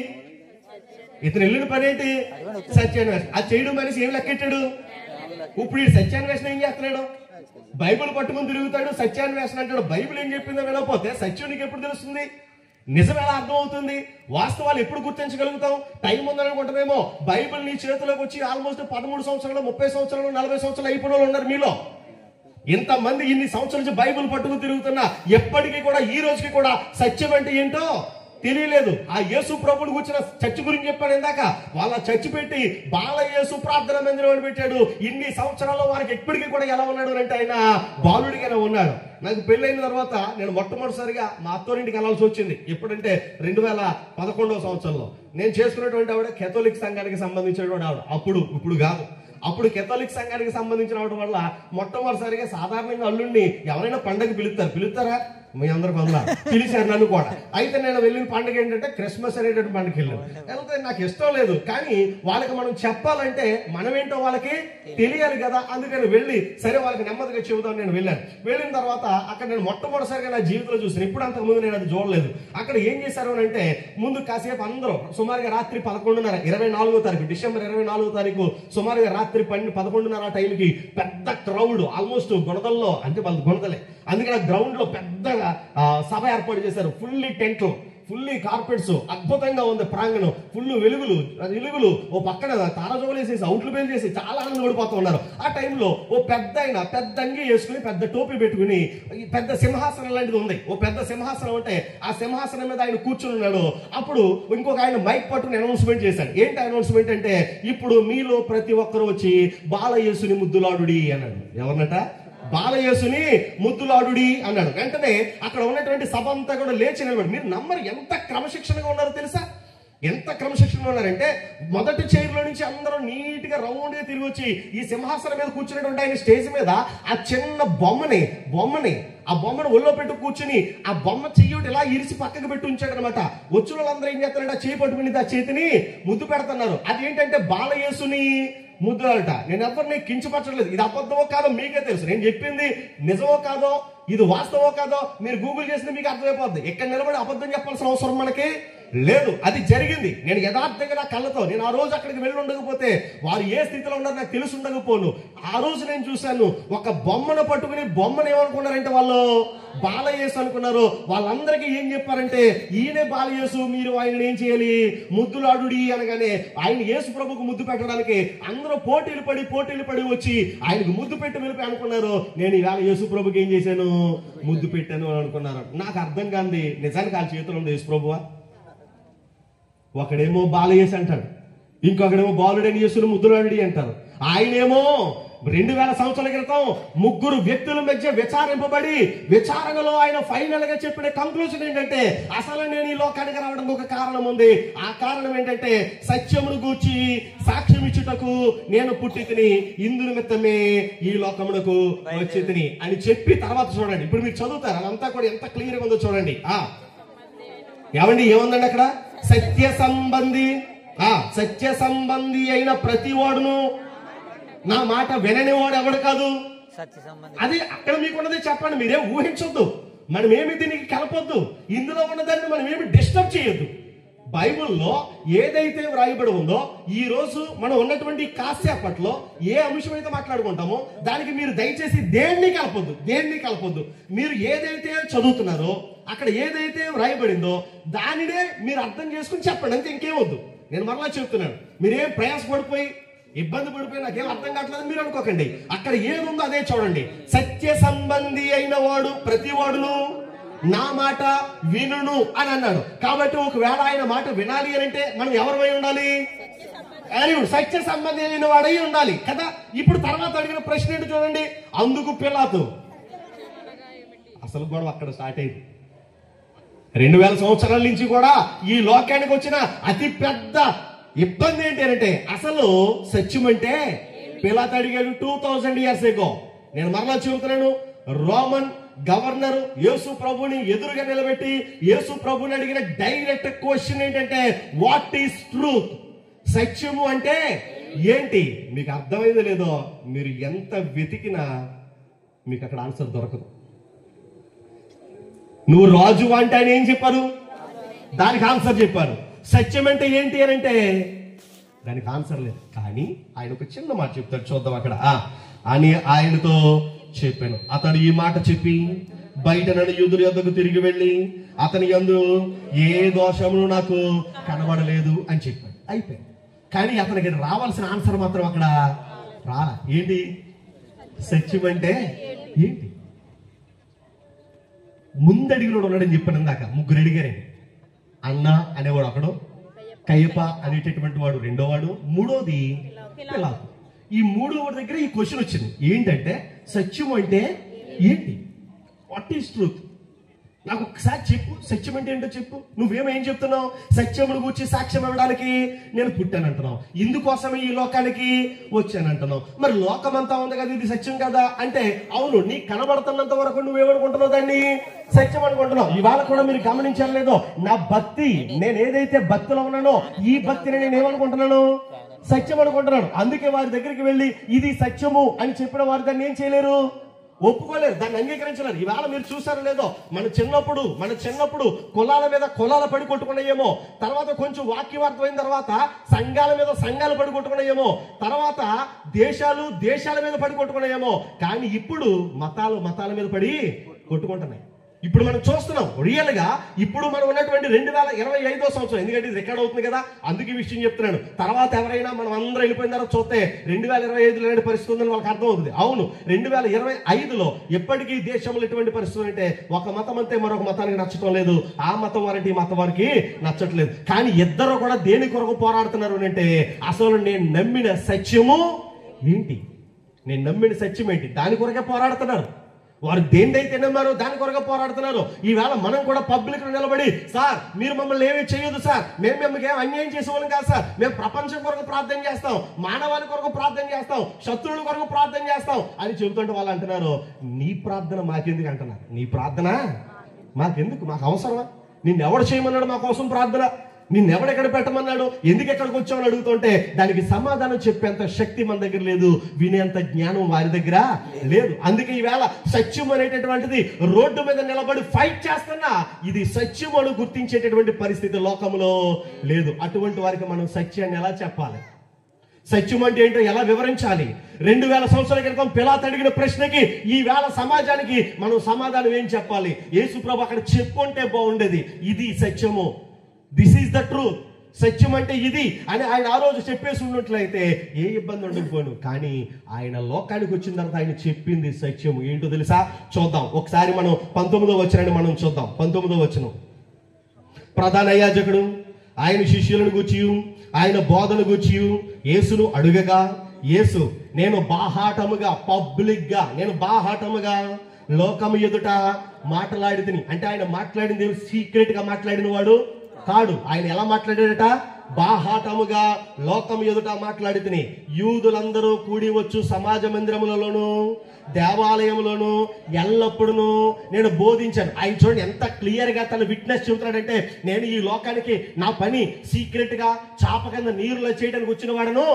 ఇతను వెళ్ళిన పని ఏంటి? సత్యాన్వేషణ. అది చేయడం మనిషి ఏం లెక్కెట్టాడు? ఇప్పుడు ఈ సత్యాన్వేషణ ఏం చేస్తున్నాడు? బైబిల్ పట్టుకుని తిరుగుతాడు, సత్యాన్వేషణ అంటాడు. బైబిల్ ఏం చెప్పిందో వినకపోతే సత్యం నీకు ఎప్పుడు తెలుస్తుంది? నిజం ఎలా అర్థం అవుతుంది? వాస్తవాలు ఎప్పుడు గుర్తించగలుగుతాం? టైం ఉందనుకుంటామేమో. బైబిల్ నీ చేతిలోకి వచ్చి ఆల్మోస్ట్ 13 సంవత్సరాలు, 30 సంవత్సరాలు, 40 సంవత్సరాలు అయిపోయిన వాళ్ళు ఉన్నారు మీలో. ఇంతమంది ఇన్ని సంవత్సరాల నుంచి బైబిల్ పట్టుకుని తిరుగుతున్నా ఎప్పటికీ కూడా ఈ రోజుకి కూడా సత్యం అంటే ఏంటో తెలియలేదు. ఆ యేసు ప్రభుని కూర్చున్న చర్చ్ గురించి చెప్పాడు ఇందాక. వాళ్ళ చర్చ్ పెట్టి బాల యేసు ప్రార్థన మందిరం అని పెట్టాడు. ఇన్ని సంవత్సరాల్లో వారికి ఎప్పటికీ కూడా ఎలా ఉన్నాడు అంటే ఆయన బాలుడిగానే ఉన్నాడు. నాకు పెళ్ళైన తర్వాత నేను మొట్టమొదటిసారిగా మా అత్తోరింటికి వెళ్ళాల్సి వచ్చింది. ఎప్పుడంటే 2011వ సంవత్సరంలో. నేను చేసుకున్నటువంటి ఆవిడ కేథోలిక్ సంఘానికి సంబంధించినటువంటి ఆవిడ. ఇప్పుడు కాదు. అప్పుడు కేథోలిక్ సంఘానికి సంబంధించిన అవడం వల్ల మొట్టమొదటిసారిగా సాధారణంగా అల్లుడిని ఎవరైనా పండగ పిలుస్తారా? మీ అందరు పిలిచారు నన్ను కూడా. అయితే నేను వెళ్ళిన పండుగ ఏంటంటే క్రిస్మస్ అనేటువంటి పండుగ వెళ్ళాను. అయితే నాకు ఇష్టం లేదు, కానీ వాళ్ళకి మనం చెప్పాలంటే మనమేంటో వాళ్ళకి తెలియాలి కదా. అందుకని వెళ్ళి సరే వాళ్ళకి నెమ్మదిగా చెబుతాను నేను వెళ్ళాను. వెళ్ళిన తర్వాత అక్కడ నేను మొట్టమొదటిసారిగా నా జీవితంలో చూసాను. ఇప్పుడు అంతకుముందు నేను అది చూడలేదు. అక్కడ ఏం చేశారు అంటే, ముందు కాసేపు అందరూ సుమారుగా రాత్రి 11:30, 24వ తారీఖు డిసెంబర్ 24వ తారీఖు సుమారుగా రాత్రి 11:30 టైంకి పెద్ద క్రౌడ్, ఆల్మోస్ట్ గుణదల్లో అంటే వాళ్ళు గుణదలే, అందుకని గ్రౌండ్ లో పెద్దగా సభ ఏర్పాటు చేశారు. ఫుల్లీ టెంట్లు, ఫుల్లీ కార్పెట్స్, అద్భుతంగా ఉంది ప్రాంగణం. ఫుల్ వెలుగులు, ఓ పక్కన తారాజోలేసేసి అవుట్లు పేలు చేసి చాలా ఆనందం పడిపోతూ ఉన్నారు. ఆ టైంలో ఓ పెద్ద అంగి వేసుకుని పెద్ద టోపీ పెట్టుకుని పెద్ద సింహాసనం లాంటిది ఉంది. ఓ పెద్ద సింహాసనం అంటే ఆ సింహాసనం మీద ఆయన కూర్చుని ఉన్నాడు. అప్పుడు ఇంకొక ఆయన మైక్ పట్టుకుని అనౌన్స్మెంట్ చేశాడు. ఏంటి అనౌన్స్మెంట్ అంటే, ఇప్పుడు మీలో ప్రతి ఒక్కరు వచ్చి బాలయేసుని ముద్దులాడుడి అన్నాడు. ఎవరినట? బాలయేసుని ముద్దులాడుడి అన్నాడు. వెంటనే అక్కడ ఉన్నటువంటి సభ అంతా కూడా లేచి నిలబడి, మీరు నమ్మరు ఎంత క్రమశిక్షణగా ఉన్నారో తెలుసా? ఎంత క్రమశిక్షణగా ఉన్నారంటే, మొదటి చైర్లో నుంచి అందరూ నీట్ గా రౌండ్ గా తిరిగి వచ్చి ఈ సింహాసనం మీద కూర్చున్నటువంటి ఆయన స్టేజ్ మీద ఆ చిన్న బొమ్మని ఆ బొమ్మను ఒళ్ళో పెట్టు కూర్చుని ఆ బొమ్మ చెయ్యి ఇలా ఇరిసి పక్కకు పెట్టి ఉంచాడు అనమాట. వచ్చిన వాళ్ళందరూ ఏం చేస్తారంటే ఆ చేయి పట్టుకుని ఆ చేతిని ముద్దు పెడుతున్నారు. అది ఏంటంటే బాలయేసుని ముద్దులాడట. నేను ఎవరిని కించపరచలేదు. ఇది అబద్ధమో కాదో మీకే తెలుసు. నేను చెప్పింది నిజమో కాదో, ఇది వాస్తవో కాదో మీరు గూగుల్ చేసింది మీకు అర్థమైపోద్ది. ఎక్కడ నిలబడి అబద్ధం చెప్పాల్సిన అవసరం మనకి లేదు. అది జరిగింది. నేను యథార్థంగా నా కళ్ళతో, నేను ఆ రోజు అక్కడికి వెళ్ళి ఉండకపోతే వారు ఏ స్థితిలో ఉన్నారో నాకు తెలిసి ఉండకపోను. ఆ రోజు నేను చూశాను, ఒక బొమ్మను పట్టుకుని బొమ్మను ఏమనుకున్నారంటే వాళ్ళు బాలయేసు అనుకున్నారు. వాళ్ళందరికీ ఏం చెప్పారంటే, ఈయనే బాలయేసు, మీరు ఆయన ఏం చేయాలి? ముద్దులాడుడి అనగానే ఆయన యేసు ప్రభుకు ముద్దు పెట్టడానికి అందరూ పోటీలు పడి వచ్చి ఆయనకు ముద్దు పెట్టి వెళ్ళిపోయి అనుకున్నారు. నేను ఇవాళ యేసు ప్రభుకి ఏం చేశాను? ముద్దు పెట్టాను అని అనుకున్నారు. నాకు అర్థం కాంది, నిజానికి ఆ చేతిలో ఉంది యేసు ప్రభువా? ఒకడేమో బాలయేసు అంటాడు, ఇంకొకడేమో బాలుడని యేసును ముద్దులాడి అంటారు. ఆయనేమో 2000 సంవత్సరాల క్రితం ముగ్గురు వ్యక్తుల మధ్య విచారింపబడి విచారణలో ఆయన ఫైనల్ గా చెప్పిన కంక్లూజన్ ఏంటంటే, అసలు నేను ఈ లోకానికి రావడానికి ఒక కారణం ఉంది. ఆ కారణం ఏంటంటే, సత్యమును గూర్చి సాక్ష్యం ఇచ్చుటకు నేను పుట్టి తిని, ఇందు నిమిత్తమే ఈ లోకమునకు వచ్చి తిని అని చెప్పి తర్వాత చూడండి. ఇప్పుడు మీరు చదువుతారు, అదంతా కూడా ఎంత క్లియర్ గా ఉందో చూడండి. ఏమండి ఏముందండి అక్కడ? సత్య సంబంధి అయిన ప్రతి వాడును నా మాట వినని వాడు ఎవడు కాదు. అది అక్కడ మీకున్నది చెప్పండి. మీరేం ఊహించొద్దు, మనమేమి దీనికి కలపొద్దు, ఇందులో ఉన్నదాన్ని మనం ఏమి డిస్టర్బ్ చేయొద్దు. బైబిల్లో ఏదైతే వ్రాయబడి ఉందో ఈ రోజు మనం ఉన్నటువంటి కాసేపట్లో ఏ అంశం అయితే మాట్లాడుకుంటామో దానికి మీరు దయచేసి దేన్ని కలపొద్దు. మీరు ఏదైతే చదువుతున్నారో అక్కడ ఏదైతే వ్రాయబడిందో దానినే మీరు అర్థం చేసుకుని చెప్పండి, అంతే, ఇంకేమొద్దు. నేను మరలా చెప్తున్నాను, మీరేం ప్రయాసపడిపోయి ఇబ్బంది పడిపోయి నాకేం అర్థం కావట్లేదు మీరు అనుకోకండి. అక్కడ ఏముందో అదే చూడండి. సత్య సంబంధి అయిన వాడు ప్రతి వాడును నా మాట వినును అని అన్నాడు. కాబట్టి ఒకవేళ ఆయన మాట వినాలి అని అంటే మనం ఎవరిపై ఉండాలి? సత్య సంబంధి అయిన వాడై ఉండాలి కదా. ఇప్పుడు తర్వాత అడిగిన ప్రశ్న ఏంటి చూడండి. అందుకు పిలాతు, అసలు గొడవ అక్కడ స్టార్ట్ అయింది. 2000 సంవత్సరాల నుంచి కూడా ఈ లోకానికి వచ్చిన అతి పెద్ద ఇబ్బంది ఏంటి అంటే అసలు సత్యం అంటే పిలాతు అడిగాడు 2000 years ago. నేను మరలా చెబుతున్నాను, రోమన్ గవర్నర్ యేసు ప్రభుని ఎదురుగా నిలబెట్టి యేసు ప్రభుని అడిగిన డైరెక్ట్ క్వశ్చన్ ఏంటంటే వాట్ ఈస్ ట్రూత్? సత్యము అంటే ఏంటి? మీకు అర్థమైందో లేదో, మీరు ఎంత వెతికినా మీకు అక్కడ ఆన్సర్ దొరకదు. నువ్వు రాజు అంటే ఆయన ఏం చెప్పారు? దానికి ఆన్సర్ చెప్పారు. సత్యం అంటే ఏంటి అని అంటే దానికి ఆన్సర్ లేదు. కానీ ఆయన ఒక చిన్న మాట చెప్తాడు, చూద్దాం అక్కడ. అని ఆయనతో చెప్పాను. అతడు ఈ మాట చెప్పి బయట నన్ను యూదుల యొద్దకు తిరిగి వెళ్ళి అతని యందు ఏ దోషమును నాకు కనబడలేదు అని చెప్పాడు. అయిపోయింది. కానీ అతనికి రావాల్సిన ఆన్సర్ మాత్రం అక్కడ రాలా. ఏంటి సత్యం అంటే ఏంటి? ముందడిగినోడు ఉన్నాడని చెప్పాను ఇందాక. ముగ్గురు అడిగారండి. అన్న అనేవాడు ఒకడు, కయ్యప్ప అనేటటువంటి వాడు రెండో వాడు, మూడోది పిలాతు. ఈ మూడో వాడి దగ్గర ఈ క్వశ్చన్ వచ్చింది. ఏంటంటే సత్యం అంటే ఏంటి? What is truth? నాకు ఒకసారి చెప్పు, సత్యం అంటే ఏంటో చెప్పు. నువ్వేమేం చెప్తున్నావు? సత్యమును గురించి సాక్ష్యం ఇవ్వడానికి నేను పుట్టానంటున్నావు, ఇందుకోసమే ఈ లోకానికి వచ్చానంటున్నావు. మరి లోకమంతా ఉంది కదా, ఇది సత్యం కదా అంటే అవును, నీ కనబడుతున్నంత వరకు నువ్వేమనుకుంటున్నావు? దాన్ని సత్యం అనుకుంటున్నావు. ఇవాళ కూడా మీరు గమనించలేదో, నా భక్తి, నేను ఏదైతే భక్తిలో ఉన్నానో ఈ భక్తిని నేను ఏమనుకుంటున్నాను? సత్యం అనుకుంటున్నాను. అందుకే వారి దగ్గరికి వెళ్ళి ఇది సత్యము అని చెప్పిన వారు దాన్ని ఏం చేయలేరు, ఒప్పుకోలేరు, దాన్ని అంగీకరించలేరు. ఇవాళ మీరు చూసారో లేదో, మన చిన్నప్పుడు కులాల మీద కులాల పడి కొట్టుకున్నాయేమో, తర్వాత కొంచెం వాక్యవార్థమైన తర్వాత సంఘాల మీద సంఘాలు పడి కొట్టుకున్నాయేమో, తర్వాత దేశాల మీద పడి కొట్టుకున్నాయేమో, కానీ ఇప్పుడు మతాల మీద పడి కొట్టుకుంటున్నాయి. ఇప్పుడు మనం చూస్తున్నాం రియల్ గా. ఇప్పుడు మనం ఉన్నటువంటి 2025వ సంవత్సరం, ఎందుకంటే ఇది రికార్డ్ అవుతుంది కదా, అందుకే ఈ విషయం చెప్తున్నాను. తర్వాత ఎవరైనా మనం అందరూ వెళ్ళిపోయిన తర్వాత చూస్తే 2025లో ఎలాంటి పరిస్థితి ఉందని వాళ్ళకి అర్థం అవుతుంది. అవును, 2025లో ఎప్పటికీ దేశంలో ఎటువంటి పరిస్థితులు అంటే ఒక మతం అంతే మరొక మతానికి నచ్చటం లేదు, ఆ మతం వారికి ఈ మతం వారికి నచ్చట్లేదు. కానీ ఇద్దరు కూడా దేని కొరకు పోరాడుతున్నారు అంటే అసలు నేను నమ్మిన సత్యము ఏంటి? నేను నమ్మిన సత్యం ఏంటి? దాని కొరకే పోరాడుతున్నారు. వారు దేనిదైతే నమ్మారో దాని కొరగా పోరాడుతున్నారు. ఈవేళ మనం కూడా పబ్లిక్ లో నిలబడి, సార్ మీరు మమ్మల్ని ఏమీ చేయొద్దు సార్, మేము మిమ్మల్ని ఏం అన్యాయం చేసేవాళ్ళం కాదు సార్, మేము ప్రపంచం కొరకు ప్రార్థన చేస్తాం, మానవాళి కొరకు ప్రార్థన చేస్తాం, శత్రువుల కొరకు ప్రార్థన చేస్తాం అని చెబుతుంటే వాళ్ళు అంటున్నారు, నీ ప్రార్థన మాకెందుకు అంటున్నారు. నీ ప్రార్థన మాకెందుకు? మాకు అవసరమా? నిన్నెవడు చేయమన్నాడు మా కోసం ప్రార్థన? నిన్నెవడెక్కడ పెట్టమన్నాడు? ఎందుకు ఎక్కడికి వచ్చామని అడుగుతుంటే దానికి సమాధానం చెప్పేంత శక్తి మన దగ్గర లేదు, వినేంత జ్ఞానం వారి దగ్గర లేదు. అందుకే ఈవేళ సత్యం అనేటటువంటిది రోడ్డు మీద నిలబడి ఫైట్ చేస్తున్నా ఇది సత్యం అని గుర్తించేటటువంటి పరిస్థితి లోకంలో లేదు. అటువంటి వారికి మనం సత్యాన్ని ఎలా చెప్పాలి? సత్యం అంటే ఏంటో ఎలా వివరించాలి? 2000 సంవత్సరాల క్రితం పిలాతు అడిగిన ప్రశ్నకి ఈ వేళ సమాజానికి మనం సమాధానం ఏం చెప్పాలి? యేసు ప్రభు అక్కడ చెప్పుంటే బాగుండేది, ఇది సత్యము, దిస్ ఈస్ ద ట్రూత్, సత్యం అంటే ఇది అని ఆయన ఆ రోజు చెప్పేసి ఉన్నట్లయితే ఏ ఇబ్బంది ఉండకపోను. కానీ ఆయన లోకానికి వచ్చిన తర్వాత ఆయన చెప్పింది సత్యము ఏంటో తెలుసా? చూద్దాం ఒకసారి. మనం 19వ వచనాన్ని మనం చూద్దాం. 19వ వచనం. ప్రధాన యాజకుడు ఆయన శిష్యులను గూర్చి ఆయన బోధన గూర్చి యేసును అడుగగా, యేసు నేను బాహాటముగా లోకము ఎదుట మాట్లాడితిని అంటే ఆయన మాట్లాడింది సీక్రెట్ గా మాట్లాడిన వాడు కాడు. ఆయన ఎలా మాట్లాడాడట? బాహాటముగా లోకం ఎదుట మాట్లాడితిని. యూదులందరూ కూడి వచ్చు సమాజ మందిరములలోను దేవాలయంలోను ఎల్లప్పుడూ నేను బోధించాను. ఆయన చూడండి ఎంత క్లియర్ గా తన విట్నెస్ చెబుతున్నాడంటే, నేను ఈ లోకానికి నా పని సీక్రెట్ గా చాప కింద నీరులో చేయడానికి వచ్చిన వాడను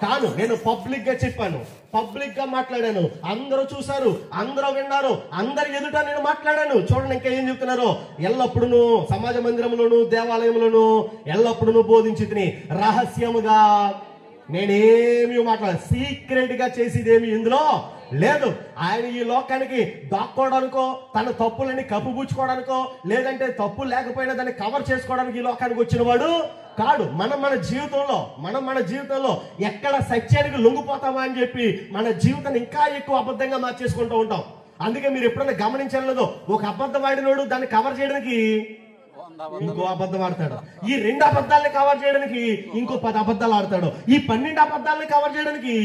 కాను. నేను పబ్లిక్ గా చెప్పాను, పబ్లిక్ గా మాట్లాడాను, అందరూ చూశారు, అందరూ విన్నారు, అందరి ఎదుట నేను మాట్లాడాను. చూడండి ఇంకా ఏం చెప్తున్నారు, ఎల్లప్పుడూ సమాజ మందిరంలోను దేవాలయంలోను ఎల్లప్పుడూ బోధించితిని, రహస్యముగా నేనేమి మాట్లాడాను, సీక్రెట్ గా చేసేదేమి ఇందులో లేదు. ఆయన ఈ లోకానికి దాక్కోవడానికో తన తప్పులని కప్పుపుచ్చుకోవడానికో లేదంటే తప్పు లేకపోయినా దాన్ని కవర్ చేసుకోవడానికి ఈ లోకానికి వచ్చిన వాడు కాడు. మన జీవితంలో ఎక్కడ సత్యానికి లొంగిపోతామా అని చెప్పి మన జీవితాన్ని ఇంకా ఎక్కువ అబద్ధంగా మార్చేసుకుంటూ ఉంటాం. అందుకే మీరు ఎప్పుడైనా గమనించలేదో, ఒక అబద్ధం ఆడినోడు దాన్ని కవర్ చేయడానికి ఇంకో అబద్ధం ఆడతాడు, ఈ 2 అబద్ధాలని కవర్ చేయడానికి ఇంకో 10 అబద్ధాలు ఆడతాడు, ఈ 12 అబద్ధాలని కవర్ చేయడానికి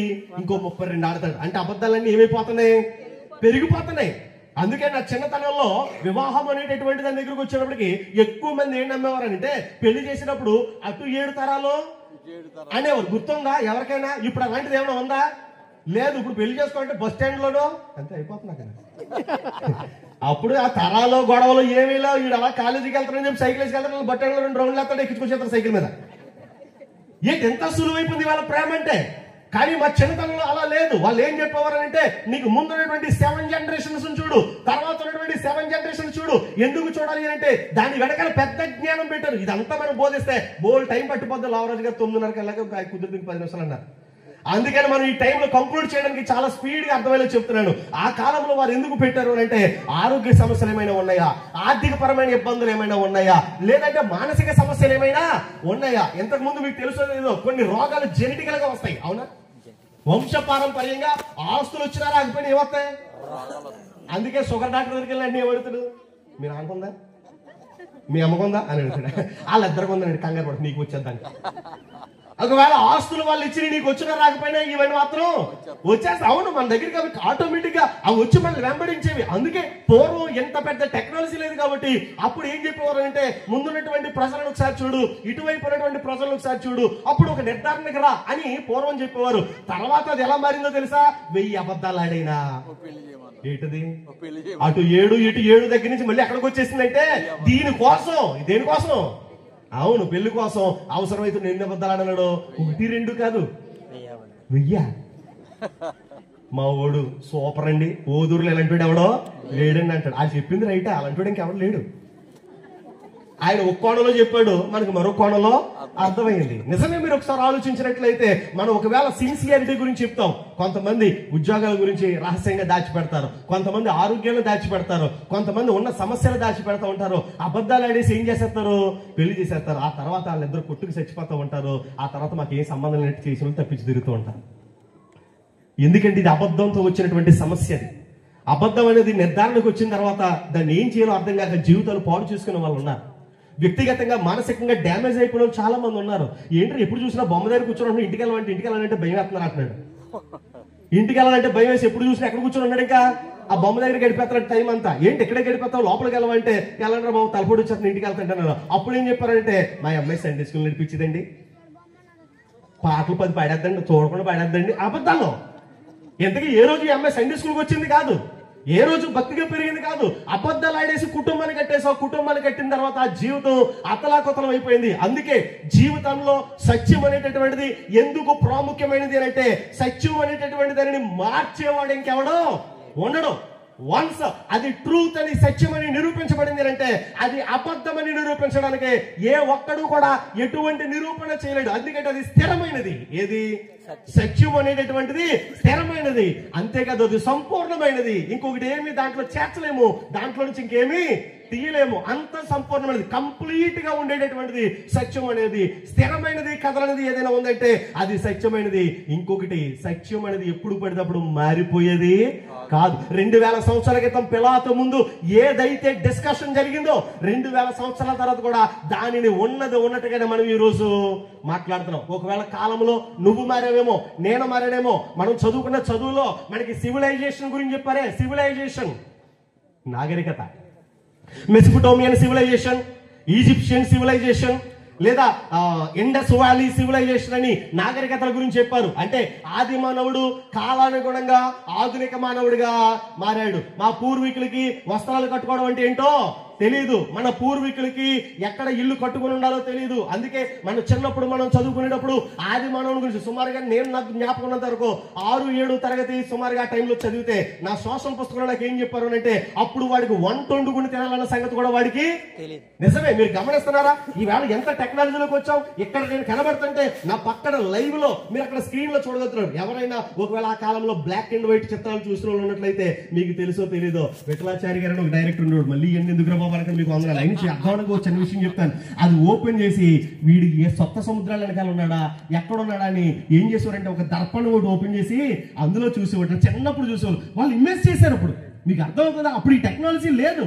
ఇంకో 32 ఆడతాడు. అంటే అబద్ధాలన్నీ ఏమైపోతున్నాయి, పెరిగిపోతున్నాయి. అందుకే నా చిన్నతనంలో వివాహం అనేటటువంటి దాని దగ్గరకు వచ్చినప్పటికి ఎక్కువ మంది ఏం నమ్మేవారంటే, పెళ్లి చేసినప్పుడు అటు 7 తరాలు అనేవారు. గుర్తుందా ఎవరికైనా? ఇప్పుడు అలాంటిది ఏమైనా ఉందా? లేదు. ఇప్పుడు పెళ్లి చేసుకోవాలంటే బస్ స్టాండ్ లోనో అంతే అయిపోతున్నా కదా. అప్పుడు ఆ తరాలో గొడవలు ఏమీ లేవు. వీడు అలా కాలేజీకి వెళ్తారని చెప్పి సైకిల్ వేసుకెళ్తారు, బస్ స్టాండ్ లో 2 రౌండ్లు వేస్తాడు, ఎక్కించుకొచ్చేస్తారు సైకిల్ మీద. ఏంటి ఎంత సులువైపోయింది వాళ్ళ ప్రేమ అంటే. కానీ మా చిన్నతనంలో అలా లేదు. వాళ్ళు ఏం చెప్పేవారు అంటే, నీకు ముందున్నటువంటి 7 జనరేషన్స్ చూడు, తర్వాత ఉన్నటువంటి 7 జనరేషన్స్ చూడు. ఎందుకు చూడాలి అంటే దాని వెనకాల పెద్ద జ్ఞానం పెట్టారు. ఇదంతా మనం బోధిస్తే బోల్ టైం పట్టిపోద్ది. లావరాజు గారు 9:30 కల్లా కుదిరికి 10 నిమిషాలు అన్నారు. అందుకని మనం ఈ టైంలో కంక్లూడ్ చేయడానికి చాలా స్పీడ్ గా అర్థమయ్యేలా చెప్తున్నాను. ఆ కాలంలో వారు ఎందుకు పెట్టారు అంటే, ఆరోగ్య సమస్యలు ఏమైనా ఉన్నాయా, ఆర్థిక పరమైన ఇబ్బందులు ఏమైనా ఉన్నాయా, లేదంటే మానసిక సమస్యలు ఏమైనా ఉన్నాయా. ఇంతకు ముందు మీకు తెలుసో లేదో, కొన్ని రోగాలు జెనెటికల్ గా వస్తాయి, అవునా? వంశపారంపర్యంగా ఆస్తులు వచ్చినా రాకపోయినా ఏమొస్తాయి. అందుకే షుగర్ డాక్టర్ దగ్గరికి వెళ్ళి అన్ని ఏమడుతాడు, మీరు అనుకుందా, మీ అమ్మకుందా అని అడుగుతాడు. వాళ్ళిద్దరికి ఉందండి, కంగారు పడుతుంది, నీకు వచ్చేద్దానికి. ఒకవేళ ఆస్తులు వాళ్ళు ఇచ్చి నీకు వచ్చినా రాకపోయినా ఇవన్నీ మాత్రం వచ్చేస్తా. అవును, మన దగ్గరికి అవి ఆటోమేటిక్ గా అవి వచ్చి మనల్ని వెంబడించేవి. అందుకే పూర్వం ఎంత పెద్ద టెక్నాలజీ లేదు కాబట్టి అప్పుడు ఏం చెప్పేవారు అంటే, ముందున్నటువంటి ప్రజలను ఒకసారి చూడు, ఇటువైపు ఉన్నటువంటి ప్రజలను ఒకసారి చూడు, అప్పుడు ఒక నిర్ధారణకు రా అని పూర్వం చెప్పేవారు. తర్వాత అది ఎలా మారిందో తెలుసా? 1000 అబద్ధాలు ఆడైనా ఏంటది, అటు 7 ఇటు 7 దగ్గర నుంచి మళ్ళీ ఎక్కడికి వచ్చేసిందంటే దీనికోసం. దేనికోసం? అవును, పెళ్లి కోసం. అవసరమైతే 2 అబద్ధాలు ఆడన్నాడు, 1 2 కాదు, 1000. మా ఓడు సూపర్ అండి, ఓదూరులో ఎలాంటి ఎవడో లేడండి అంటాడు. అది చెప్పింది రైటే, అలాంటి ఇంకెవడు లేడు. ఆయన ఒక కోణంలో చెప్పాడు, మనకు మరో కోణంలో అర్థమైంది. నిజమే. మీరు ఒకసారి ఆలోచించినట్లయితే మనం ఒకవేళ సిన్సియారిటీ గురించి చెప్తాం, కొంతమంది ఉద్యోగాల గురించి రహస్యంగా దాచిపెడతారు, కొంతమంది ఆరోగ్యాన్ని దాచిపెడతారు, కొంతమంది ఉన్న సమస్యలు దాచిపెడతా ఉంటారు. అబద్ధాలు ఆడేసి ఏం చేసేస్తారు, పెళ్లి చేసేస్తారు. ఆ తర్వాత వాళ్ళిద్దరు కొట్టుకు చచ్చిపోతూ ఉంటారు. ఆ తర్వాత మాకు ఏ సంబంధం లేని చేసిన తప్పించి తిరుగుతూ ఉంటారు. ఎందుకంటే ఇది అబద్ధంతో వచ్చినటువంటి సమస్య. అది అబద్ధం అనేది నిర్ధారణకు వచ్చిన తర్వాత దాన్ని ఏం చేయాలో అర్థం కాక జీవితాలు పాడు చేసుకునే వాళ్ళు ఉన్నారు. వ్యక్తిగతంగా మానసికంగా డ్యామేజ్ అయిపోయిన చాలా మంది ఉన్నారు. ఏంటంటే ఎప్పుడు చూసినా బొమ్మ దగ్గర కూర్చొని ఇంటికి వెళ్ళాలంటే భయం వేస్తున్నారు అంటున్నాడు. ఇంటికి వెళ్ళాలంటే భయం వేసి ఎప్పుడు చూసినా ఎక్కడ కూర్చొని ఉన్నాడు, ఇంకా ఆ బొమ్మ దగ్గర గడిపేస్తాడు టైం అంతా. ఏంటి ఎక్కడే గడిపేస్తావు, లోపలికి వెళ్ళమంటే వెళ్ళండి బాబు, తలపొడి వచ్చేస్తాను, ఇంటికి వెళ్తాంటున్నారు. అప్పుడు ఏం చెప్పారంటే, మా అమ్మాయి సండే స్కూల్ నడిపించిందండి, పాటలు 10 పాడేద్దండి, చూడకుండా పాడేద్దండి. అబద్ధాలు. ఎంతకీ ఏ రోజు ఈ అమ్మాయి సండే స్కూల్కి వచ్చింది కాదు, ఏ రోజు భక్తిగా పెరిగింది కాదు. అబద్ధాలు ఆడేసి కుటుంబాన్ని కట్టేసావు. కుటుంబాన్ని కట్టిన తర్వాత ఆ జీవితం అతలాకుతలం అయిపోయింది. అందుకే జీవితంలో సత్యం అనేటటువంటిది ఎందుకు ప్రాముఖ్యమైనది అని అంటే, సత్యం అనేటటువంటి దానిని మార్చేవాడు ఇంకెవడో ఉండడు. వన్స్ అది ట్రూత్ అని సత్యమని నిరూపించబడింది అంటే అది అబద్ధమని నిరూపించడానికి ఏ ఒక్కడు కూడా ఎటువంటి నిరూపణ చేయలేడు. ఎందుకంటే అది స్థిరమైనది. ఏది? సత్యం అనేటటువంటిది స్థిరమైనది. అంతేకాదు అది సంపూర్ణమైనది. ఇంకొకటి ఏమి దాంట్లో చేర్చలేము, దాంట్లో నుంచి ఇంకేమీ తీయలేము. అంత సంపూర్ణమైనది, కంప్లీట్ గా ఉండేటటువంటిది సత్యం అనేది. స్థిరమైనది, కదలనేది ఏదైనా ఉందంటే అది సత్యమైనది. ఇంకొకటి, సత్యం అనేది ఎప్పుడు పడినప్పుడు మారిపోయేది కాదు. 2000 సంవత్సరాల క్రితం పిలాతు ముందు ఏదైతే డిస్కషన్ జరిగిందో 2000 సంవత్సరాల తర్వాత కూడా దానిని ఉన్నది ఉన్నట్టుగానే మనం ఈ రోజు మాట్లాడుతున్నాం. ఒకవేళ కాలంలో నువ్వు మారేవేమో, నేను మారేనేమో. మనం చదువుకున్న చదువులో మనకి సివిలైజేషన్ గురించి చెప్పారే. సివిలైజేషన్ నాగరికత, మెసొపొటేమియన్ సివిలైజేషన్, ఈజిప్షియన్ సివిలైజేషన్, లేదా ఇండస్ వ్యాలీ సివిలైజేషన్ అని నాగరికతల గురించి చెప్పారు. అంటే ఆది మానవుడు కాలానుగుణంగా ఆధునిక మానవుడిగా మారాడు. మా పూర్వీకులకి వస్త్రాలు కట్టుకోవడం అంటే ఏంటో తెలీదు, మన పూర్వీకులకి ఎక్కడ ఇల్లు కట్టుకుని ఉండాలో తెలియదు. అందుకే మన చిన్నప్పుడు మనం చదువుకునేటప్పుడు ఆది మానవుని గురించి సుమారుగా నేను నాకు జ్ఞాపకం ఉన్నంత వరకు 6-7 తరగతి సుమారుగా టైంలో చదివితే నా సోషల్ పుస్తకంలో నాకు ఏం చెప్పారు అంటే అప్పుడు వాడికి వంట వండుకుని తినాలన్న సంగతి కూడా వాడికి నిజమే. మీరు గమనిస్తున్నారా? ఈవేళ ఎంత టెక్నాలజీలోకి వచ్చాం. ఇక్కడ నేను కనబడుతుంటే నా పక్కన లైవ్ లో మీరు అక్కడ స్క్రీన్ లో చూడగలుగుతున్నారు. ఎవరైనా ఒకవేళ ఆ కాలంలో బ్లాక్ అండ్ వైట్ చిత్రాలు చూసిన వాళ్ళు ఉన్నట్లయితే మీకు తెలుసో తెలీదో విఠలాచారి గారు ఒక డైరెక్టర్ ఉన్నాడు. మళ్ళీ ఎందుకు మీకు వందల లైన్స్ అర్థానికి వచ్చిన విషయం చెప్తాను. అది ఓపెన్ చేసి వీడి ఏ సప్త సముద్రాల వెనకాల ఉన్నాడా ఎక్కడున్నాడా అని ఏం చేసేవారంటే ఒక దర్పణ ఒకటి ఓపెన్ చేసి అందులో చూసేవాడు. చిన్నప్పుడు చూసేవాళ్ళు వాళ్ళు ఇన్వెస్ట్ చేశారు. అప్పుడు మీకు అర్థమవుతుందా? అప్పుడు ఈ టెక్నాలజీ లేదు.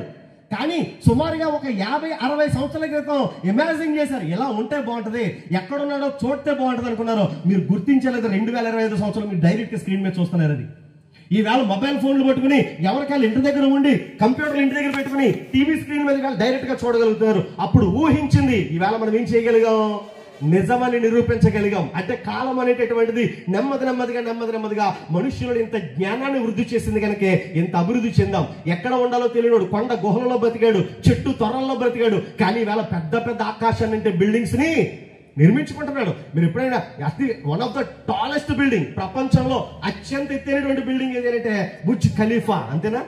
కానీ సుమారుగా ఒక 50-60 సంవత్సరాల క్రితం ఇమాజిన్ చేశారు, ఎలా ఉంటే బాగుంటది, ఎక్కడున్నాడో చూస్తే బాగుంటది అనుకున్నారు. మీరు గుర్తించలేదు. 2025 సంవత్సరం మీరు డైరెక్ట్ స్క్రీన్ మీద చూస్తున్నారు. అది ఈవేళ మొబైల్ ఫోన్లు పట్టుకుని ఎవరికాళ్ళు ఇంటి దగ్గర ఉండి కంప్యూటర్ ఇంటి దగ్గర పెట్టుకుని టీవీ స్క్రీన్ మీద డైరెక్ట్ గా చూడగలుగుతున్నారు. అప్పుడు ఊహించింది ఈవేళ మనం ఏం చేయగలిగాం? నిజమని నిరూపించగలిగాం. అంటే కాలం అనేటటువంటిది నెమ్మదిగా మనుష్యులను ఇంత జ్ఞానాన్ని వృద్ధి చేసింది కనుక ఇంత అభివృద్ధి చెందాం. ఎక్కడ ఉండాలో తెలియడు, కొండ గుహలలో బ్రతికాడు, చెట్టు తొర్రల్లో బ్రతికాడు. కానీ ఈవేళ పెద్ద ఆకాశాన్ని అంటే బిల్డింగ్స్ ని నిర్మించుకుంటున్నాడు. మీరు ఎప్పుడైనా one of the tallest building, ప్రపంచంలో అత్యంత ఎత్తైనటువంటి బిల్డింగ్ ఏదంటే బుర్జ్ ఖలీఫా, అంతేనా?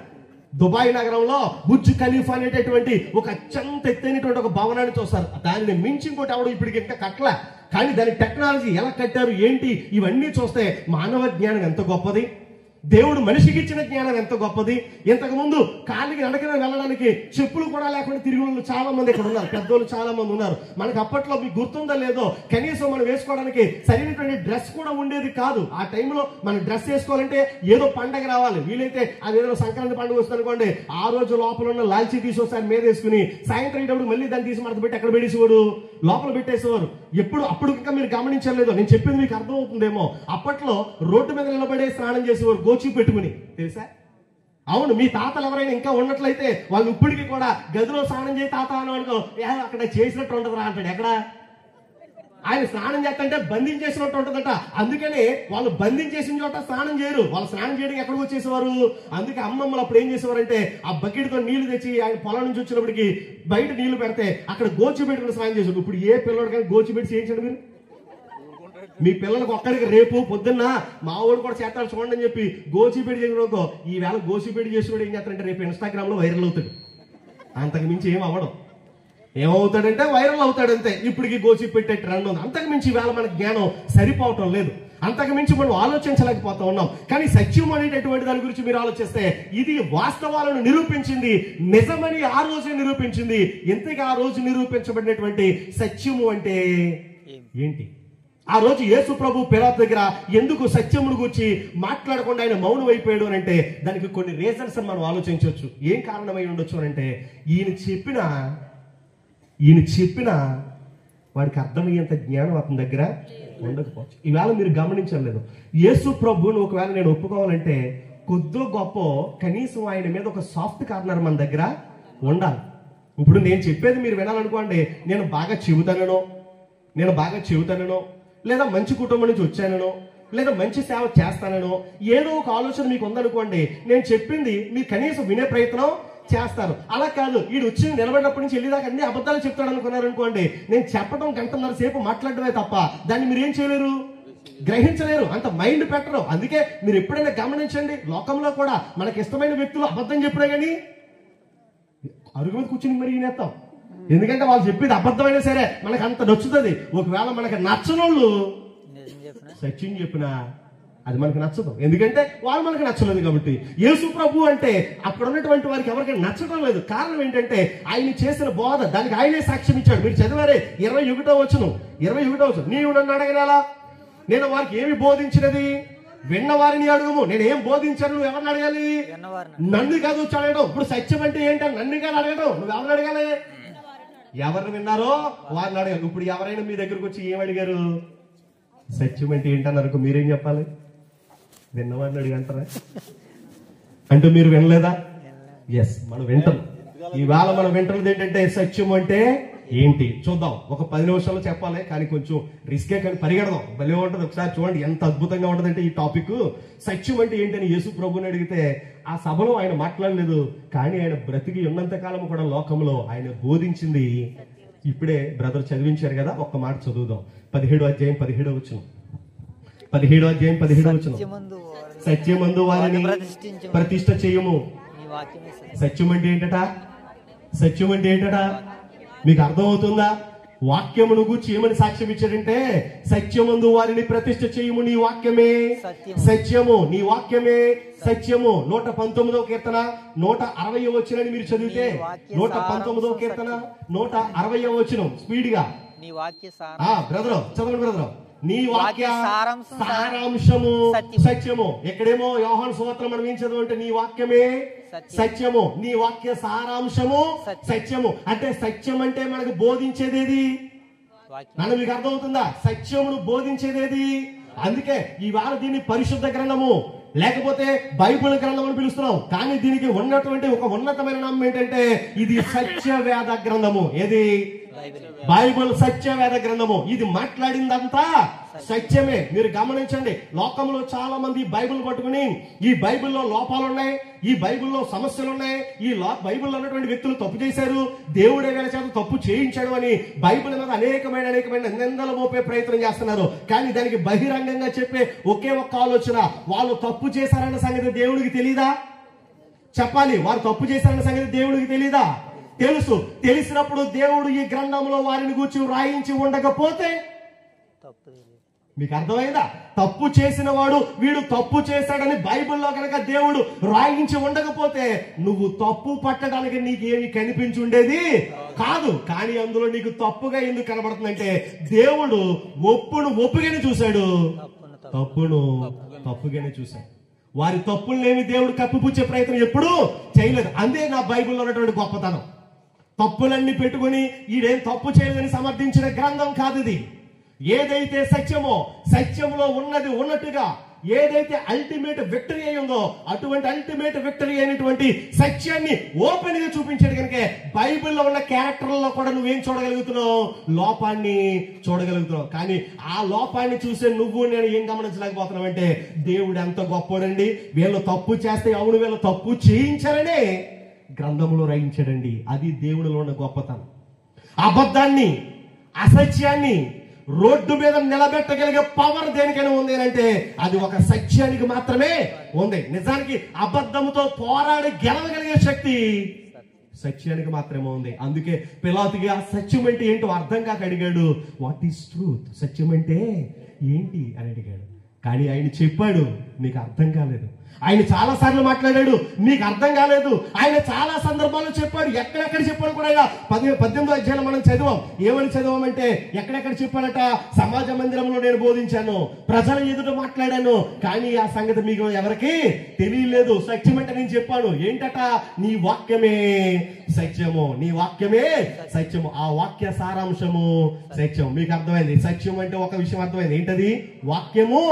దుబాయ్ నగరంలో బుర్జ్ ఖలీఫా అనేటటువంటి ఒక అత్యంత ఎత్తైనటువంటి ఒక భవనాన్ని చూస్తారు. దానిని మించి ఇంకోటి ఎవడు ఇప్పటికి ఇంకా కట్టలే. కానీ దాని టెక్నాలజీ ఎలా కట్టారు ఏంటి ఇవన్నీ చూస్తే మానవ జ్ఞానం ఎంత గొప్పది, దేవుడు మనిషికి ఇచ్చిన జ్ఞానం ఎంత గొప్పది. ఇంతకు ముందు కాలికి నడకన వెళ్ళడానికి చెప్పులు కూడా లేకుండా తిరిగి వాళ్ళు చాలా మంది ఇక్కడ ఉన్నారు, పెద్దోళ్ళు చాలా మంది ఉన్నారు. మనకు అప్పట్లో మీకు గుర్తుందో లేదో కనీసం మనం వేసుకోవడానికి సరైనటువంటి డ్రెస్ కూడా ఉండేది కాదు. ఆ టైంలో మనం డ్రెస్ వేసుకోవాలంటే ఏదో పండగ రావాలి, వీలైతే అదేదో సంక్రాంతి పండుగ వస్తుంది అనుకోండి, ఆ రోజు లోపల ఉన్న లాల్చీ తీసి మీద వేసుకుని సాయంత్రం అయ్యేటప్పుడు మళ్ళీ దాన్ని తీసి మడత పెట్టి ఎక్కడ పెట్టేసేవాడు, లోపల పెట్టేసేవారు. అప్పుడు ఇంకా మీరు గమనించలేదు, నేను చెప్పింది మీకు అర్థమవుతుందేమో. అప్పట్లో రోడ్డు మీద నిలబడే స్నానం చేసేవారు గోచి పెట్టుకుని, తెలుసా? అవును, మీ తాతలు ఎవరైనా ఇంకా ఉన్నట్లయితే వాళ్ళు ఇప్పటికీ కూడా గదిలో స్నానం చేసి తాత అని అనుకో అక్కడ చేసినట్టు ఉంటుందిరా అంటాడు. ఎక్కడ ఆయన స్నానం చేస్తుంటే బంధించేసినట్టు ఉంటుందట. అందుకని వాళ్ళు బంధించేసిన చోట స్నానం చేయరు, వాళ్ళు స్నానం చేయడానికి ఎక్కడికి వచ్చేసేవారు. అందుకే అమ్మమ్మలు అప్పుడు ఏం చేసేవారంటే ఆ బకెట్తో నీళ్లు తెచ్చి ఆయన పొలం నుంచి వచ్చినప్పటికి బయట నీళ్లు పెడితే అక్కడ గోచి పెట్టుకుని స్నానం చేశారు. ఇప్పుడు ఏ పిల్లడు కానీ గోచి పెట్టి చేయించండి మీరు. మీ పిల్లలకు ఒక్కడికి రేపు పొద్దున్న మా వాడు కూడా చేస్తాడు చూడండి అని చెప్పి గోచిపేడి చేసినోకో ఈవేళ గోచిపేడి చేసినోడు ఏం చేస్తాడంటే రేపు ఇన్స్టాగ్రామ్ లో వైరల్ అవుతాడు. అంతకు మించి ఏం అవ్వడం. ఏమవుతాడంటే వైరల్ అవుతాడు అంతే. ఇప్పటికి గోచిపెట్టే ట్రెండ్ ఉంది. అంతకు మించి ఈవేళ మన జ్ఞానం సరిపోవటం లేదు. అంతకు మించి మనం ఆలోచించలేకపోతా ఉన్నాం. కానీ సత్యం అనేటటువంటి దాని గురించి మీరు ఆలోచిస్తే ఇది వాస్తవాలను నిరూపించింది, నిజమని ఆ రోజే నిరూపించింది. ఎంతగా ఆ రోజు నిరూపించబడినటువంటి సత్యము అంటే ఏంటి? ఆ రోజు యేసు ప్రభు పిలాతు దగ్గర ఎందుకు సత్యమును గురించి మాట్లాడకుండా ఆయన మౌనం అయిపోయాడు అని అంటే దానికి కొన్ని రీజన్స్ అని మనం ఆలోచించవచ్చు. ఏం కారణమై ఉండొచ్చు అని అంటే ఈయన చెప్పిన వాడికి అర్థమయ్యేంత జ్ఞానం అతని దగ్గర ఉండకపోవచ్చు. ఈవేళ మీరు గమనించలేదు, యేసు ప్రభువును ఒకవేళ నేను ఒప్పుకోవాలంటే కొద్దో గొప్ప కనీసం ఆయన మీద ఒక సాఫ్ట్ కార్నర్ మన దగ్గర ఉండాలి. ఇప్పుడు నేను చెప్పేది మీరు వినాలనుకోండి, నేను బాగా చెబుతానో లేదా మంచి కుటుంబం నుంచి వచ్చానో లేదా మంచి సేవ చేస్తానో ఏదో ఒక ఆలోచన మీకు ఉందనుకోండి, నేను చెప్పింది మీరు కనీసం వినే ప్రయత్నం చేస్తారు. అలా కాదు, వీడు వచ్చి నిలబడినప్పటి నుంచి వెళ్ళేదాకా అన్ని అబద్ధాలు చెప్తాడు అనుకున్నారు అనుకోండి, నేను చెప్పడం గంటన్నర సేపు మాట్లాడడమే తప్ప దాన్ని మీరు ఏం చేయలేరు, గ్రహించలేరు, అంత మైండ్ పెట్టరు. అందుకే మీరు ఎప్పుడైనా గమనించండి, లోకంలో కూడా మనకి ఇష్టమైన వ్యక్తులు అబద్ధం చెప్పినా కానీ అరుగు మీద కూర్చుని మరి ఈనేస్తాం. ఎందుకంటే వాళ్ళు చెప్పేది అబద్ధమైనా సరే మనకు అంత నచ్చుతుంది. ఒకవేళ మనకు నచ్చనోళ్ళు సత్యం చెప్పినా అది మనకు నచ్చదు, ఎందుకంటే వాళ్ళు మనకు నచ్చలేదు కాబట్టి. యేసు ప్రభు అంటే అక్కడ ఉన్నటువంటి వారికి ఎవరికైనా నచ్చడం లేదు. కారణం ఏంటంటే ఆయన చేసిన బోధ, దానికి ఆయనే సాక్ష్యం ఇచ్చాడు. మీరు చదివారే 21వ వచనం. నీవు నన్ను అడగనాలా, నేను వారికి ఏమి బోధించినది, విన్నవారిని అడుగుము. నేనేం బోధించాను, నువ్వు ఎవరిని అడగాలి? నన్ను కాదు అడగడం. ఇప్పుడు సత్యం అంటే ఏంటని నన్ను కాదు అడగడం, నువ్వు ఎవరిని అడగాలి? ఎవరిని విన్నారో వారిని అడగాలి. ఇప్పుడు ఎవరైనా మీ దగ్గరకు వచ్చి ఏం అడిగారు, సత్యం అంటే ఏంటన్నారు, మీరేం చెప్పాలి? విన్నవారిని అడిగంటారా? అంటే మీరు వినలేదా? ఎస్, మనం వింటాం. ఈవేళ మనం వింటున్నది ఏంటంటే సత్యం అంటే ఏంటి చూద్దాం. ఒక 10 నిమిషాలు చెప్పాలి, కానీ కొంచెం రిస్కే, కానీ పరిగెడదాం. భలే ఉంటది. ఒకసారి చూడండి ఎంత అద్భుతంగా ఉంటదంటే ఈ టాపిక్. సత్యం అంటే ఏంటని యేసు ప్రభుని అడిగితే ఆ సభలో ఆయన మాట్లాడలేదు, కానీ ఆయన బ్రతికి ఉన్నంత కాలం కూడా లోకంలో ఆయన బోధించింది ఇప్పుడే బ్రదర్ చదివించారు కదా. ఒక్క మాట చదువుదాం. 17వ అధ్యాయం 17వ వచనం. 17వ అధ్యాయం 17వ వచనం. సత్యమందు వారిని ప్రతిష్ఠ చేయము. సత్యం అంటే ఏంటట? సత్యం అంటే ఏంటట? మీకు అర్థమవుతుందా? వాక్యమును గూర్చి ఏమని సాక్ష్యం ఇచ్చాడంటే, సత్యమందు వారిని ప్రతిష్ఠ చేయము, నీ వాక్యమే సత్యము, నీ వాక్యమే సత్యము. 119వ కీర్తన 160వ వచనాన్ని మీరు చదివితే, 119వ కీర్తన 160వ వచనం స్పీడ్ గా బ్రదర్ చదవండి బ్రదర్. నీ వాక్య సారాంశము సత్యము. ఎక్కడేమో యోహాను సువార్తలో మనం ఏం చదవంటే, నీ వాక్యమే సత్యము, నీ వాక్య సారాంశము సత్యము. అంటే సత్యం అంటే మనకు బోధించేదేది? నన్ను మీకు అర్థమవుతుందా? సత్యమును బోధించేదేది. అందుకే ఇవాళ దీన్ని పరిశుద్ధ గ్రంథము లేకపోతే బైబిల్ గ్రంథం అని పిలుస్తున్నాం. కానీ దీనికి ఉన్నటువంటి ఒక ఉన్నతమైన నామం ఏంటంటే, ఇది సత్యవేద గ్రంథము. ఏది? బైబిల్ సత్యవేద గ్రంథము. ఇది మాట్లాడిందంతా సత్యమే. మీరు గమనించండి, లోకంలో చాలా మంది బైబిల్ పట్టుకుని ఈ బైబిల్లో లోపాలు ఉన్నాయి, ఈ బైబిల్లో సమస్యలు ఉన్నాయి, ఈ బైబిల్లో ఉన్నటువంటి వ్యక్తులు తప్పు చేశారు, దేవుడే వీళ్ళ చేత తప్పు చేయించాడు అని బైబిల్ మీద అనేకమైన నిందలు మోపే ప్రయత్నం చేస్తున్నారు. కానీ దానికి బహిరంగంగా చెప్పే ఒకే ఒక్క ఆలోచన, వాళ్ళు తప్పు చేశారన్న సంగతి దేవుడికి తెలీదా? చెప్పాలి. వారు తప్పు చేశారన్న సంగతి దేవుడికి తెలీదా? తెలుసు. తెలిసినప్పుడు దేవుడు ఈ గ్రంథంలో వారిని గూర్చి రాయించి ఉండకపోతే, మీకు అర్థమైందా? తప్పు చేసిన వాడు వీడు తప్పు చేశాడని బైబిల్లో కనుక దేవుడు రాయించి ఉండకపోతే, నువ్వు తప్పు పట్టడానికి నీకేమి కనిపించుండేది కాదు. కానీ అందులో నీకు తప్పుగా ఎందుకు కనబడుతుందంటే, దేవుడు ఒప్పుగానే చూశాడు, తప్పును తప్పుగానే చూశాడు. వారి తప్పులనేమి దేవుడు కప్పిపుచ్చే ప్రయత్నం ఎప్పుడూ చేయలేదు. అందే నా బైబిల్లో ఉన్నటువంటి గొప్పతనం. తప్పులన్నీ పెట్టుకుని ఈడేం తప్పు చేయలేదని సమర్థించిన గ్రంథం కాదు ఇది. ఏదైతే సత్యమో, సత్యంలో ఉన్నది ఉన్నట్టుగా ఏదైతే అల్టిమేట్ విక్టరీ అయి ఉందో, అటువంటి అల్టిమేట్ విక్టరీ అయినటువంటి సత్యాన్ని ఓపెన్ గా చూపించాడు. కనుక బైబిల్లో ఉన్న క్యారెక్టర్లలో కూడా నువ్వేం చూడగలుగుతున్నావు? లోపాన్ని చూడగలుగుతున్నావు. కానీ ఆ లోపాన్ని చూసే నువ్వు నేను ఏం గమనించలేకపోతున్నావు అంటే, దేవుడు ఎంత గొప్పోడండి, వీళ్ళు తప్పు చేస్తే అవును వీళ్ళు తప్పు చేయించారనే గ్రంథంలో రాయించాడండి. అది దేవుడిలో ఉన్న గొప్పతనం. అబద్ధాన్ని, అసత్యాన్ని రోడ్డు మీద నిలబెట్టగలిగే పవర్ దేనికైనా ఉంది అంటే అది ఒక సత్యానికి మాత్రమే ఉంది. నిజానికి అబద్ధంతో పోరాడి గెలవగలిగే శక్తి సత్యానికి మాత్రమే ఉంది. అందుకే పిలాతుగా సత్యం అంటే ఏంటో అర్థం కాక అడిగాడు, వాట్ ఈస్ ట్రూత్? సత్యం అంటే ఏంటి అని అడిగాడు. కానీ ఆయన చెప్పాడు, నీకు అర్థం కాలేదు. ఆయన చాలా సార్లు మాట్లాడాడు, మీకు అర్థం కాలేదు. ఆయన చాలా సందర్భాల్లో చెప్పాడు, ఎక్కడెక్కడ చెప్పాడు కూడా. ఆయన 18వ అధ్యాయంలో మనం చదివాం. ఏమని చదివామంటే, ఎక్కడెక్కడ చెప్పాడట? సమాజ మందిరంలో నేను బోధించాను, ప్రజల ఎదుట మాట్లాడాను, కానీ ఆ సంగతి మీకు ఎవరికి తెలియలేదు. సత్యం అంటే నేను చెప్పాను. ఏంటట? నీ వాక్యమే సత్యము, నీ వాక్యమే సత్యము. ఆ వాక్య సారాంశము సత్యం. మీకు అర్థమైంది? సత్యం అంటే ఒక విషయం అర్థమైంది. ఏంటది? వాక్యము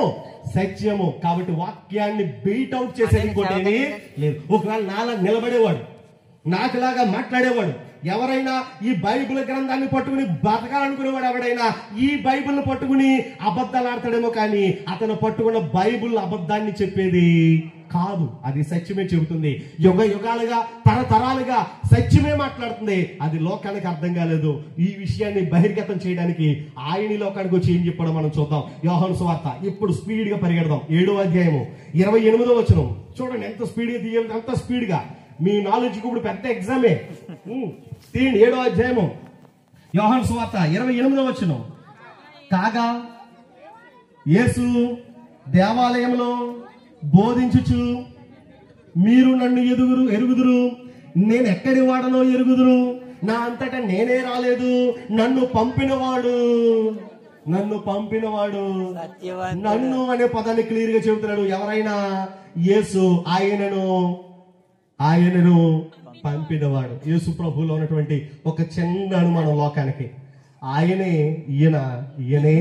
సత్యము. కాబట్టి వాక్యాన్ని బీట్ అవుట్ చేసేది ఇంకోటి లేదు. ఒకవేళ నాలా నిలబడేవాడు, నాకులాగా మాట్లాడేవాడు ఎవరైనా, ఈ బైబిల్ గ్రంథాన్ని పట్టుకుని బతకాలనుకునేవాడు ఎవడైనా ఈ బైబిల్ పట్టుకుని అబద్ధాలు ఆడతాడేమో, కానీ అతను పట్టుకున్న బైబిల్ అబద్ధాన్ని చెప్పేది కాదు. అది సత్యమే చెబుతుంది. యుగ యుగాలుగా తరతరాలుగా సత్యమే మాట్లాడుతుంది. అది లోకానికి అర్థం కాలేదు. ఈ విషయాన్ని బహిర్గతం చేయడానికి ఆయన లోకానికి వచ్చి ఏం చెప్పాడో మనం చూద్దాం. యోహాను సువార్త. ఇప్పుడు స్పీడ్ గా పరిగెడదాం. 7వ అధ్యాయము 28వ వచనం చూడండి. ఎంత స్పీడ్ గా తీయాలి, అంత స్పీడ్ గా. మీ నాలెడ్జ్ ఇప్పుడు పెద్ద ఎగ్జామే. తీయండి 7వ అధ్యాయము యోహాను సువార్త 28వ వచనం. కాగా యేసు దేవాలయంలో బోధించుచు, మీరు నన్ను ఎరుగుదురు, నేను ఎక్కడి వాడనో ఎరుగుదురు, నా అంతటా నేనే రాలేదు, నన్ను పంపినవాడు నన్ను అనే పదాన్ని క్లియర్ గా చెబుతున్నాడు. ఎవరైనా యేసు ఆయనను పంపినవాడు. యేసు ప్రభువులో ఉన్నటువంటి ఒక చిన్న అనుమానం లోకానికి, ఆయనే ఈయనే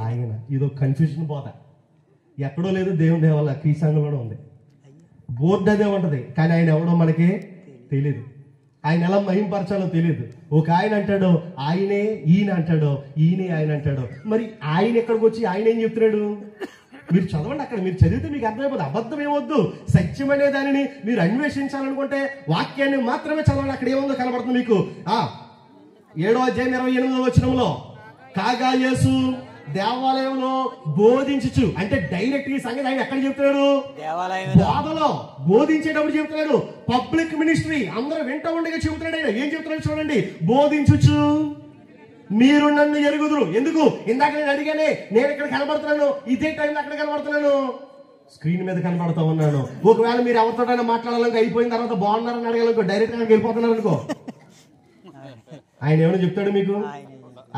ఆయన. ఇదో కన్ఫ్యూజన్ బోధ. ఎక్కడో లేదు, దేవుని దేవాల క్రీసాంగంలోనే ఉంది. బోర్డు అదే ఉంటది, కానీ ఆయన ఎవడో మనకి తెలియదు. ఆయన ఎలా మహింపరచాలో తెలియదు. ఒక ఆయన అంటాడు ఆయనే ఈయన అంటాడు, ఈయనే ఆయన అంటాడు. మరి ఆయన ఎక్కడికి వచ్చి ఆయన ఏం చెప్తున్నాడు? మీరు చదవండి, అక్కడ మీరు చదివితే మీకు అర్థమైపోతుంది. అబద్ధం ఏమొద్దు, సత్యం అనే దానిని మీరు అన్వేషించాలనుకుంటే వాక్యాన్ని మాత్రమే చదవండి. అక్కడ ఏముందో కనబడుతుంది మీకు. 7వ అధ్యాయం 28వ వచనంలో, కాగా యేసు దేవాలయంలో బోధించు, అంటే డైరెక్ట్ ఈ సంగతి ఆయన ఎక్కడ చెప్తున్నాడు? బోధలో బోధించేటప్పుడు చెప్తున్నాడు. పబ్లిక్ మినిస్ట్రీ అందరూ వింటూ ఉండగా చెబుతున్నాడు. ఆయన ఏం చెప్తున్నాడు చూడండి, బోధించు మీరు నన్ను ఎరుగుదురు. ఎందుకు? ఇందాక నేను అడిగానే, నేను ఇక్కడ కనబడుతున్నాను, ఇదే టైంలో అక్కడ కనబడుతున్నాను, స్క్రీన్ మీద కనబడతా ఉన్నాను. ఒకవేళ మీరు ఎవరితోటైనా మాట్లాడాలనుకో, అయిపోయిన తర్వాత బాగున్నారని అడగాలనుకో, డైరెక్ట్ గా వెళ్ళిపోతున్నారు అనుకో, ఆయన ఏమైనా చెప్తాడు మీకు?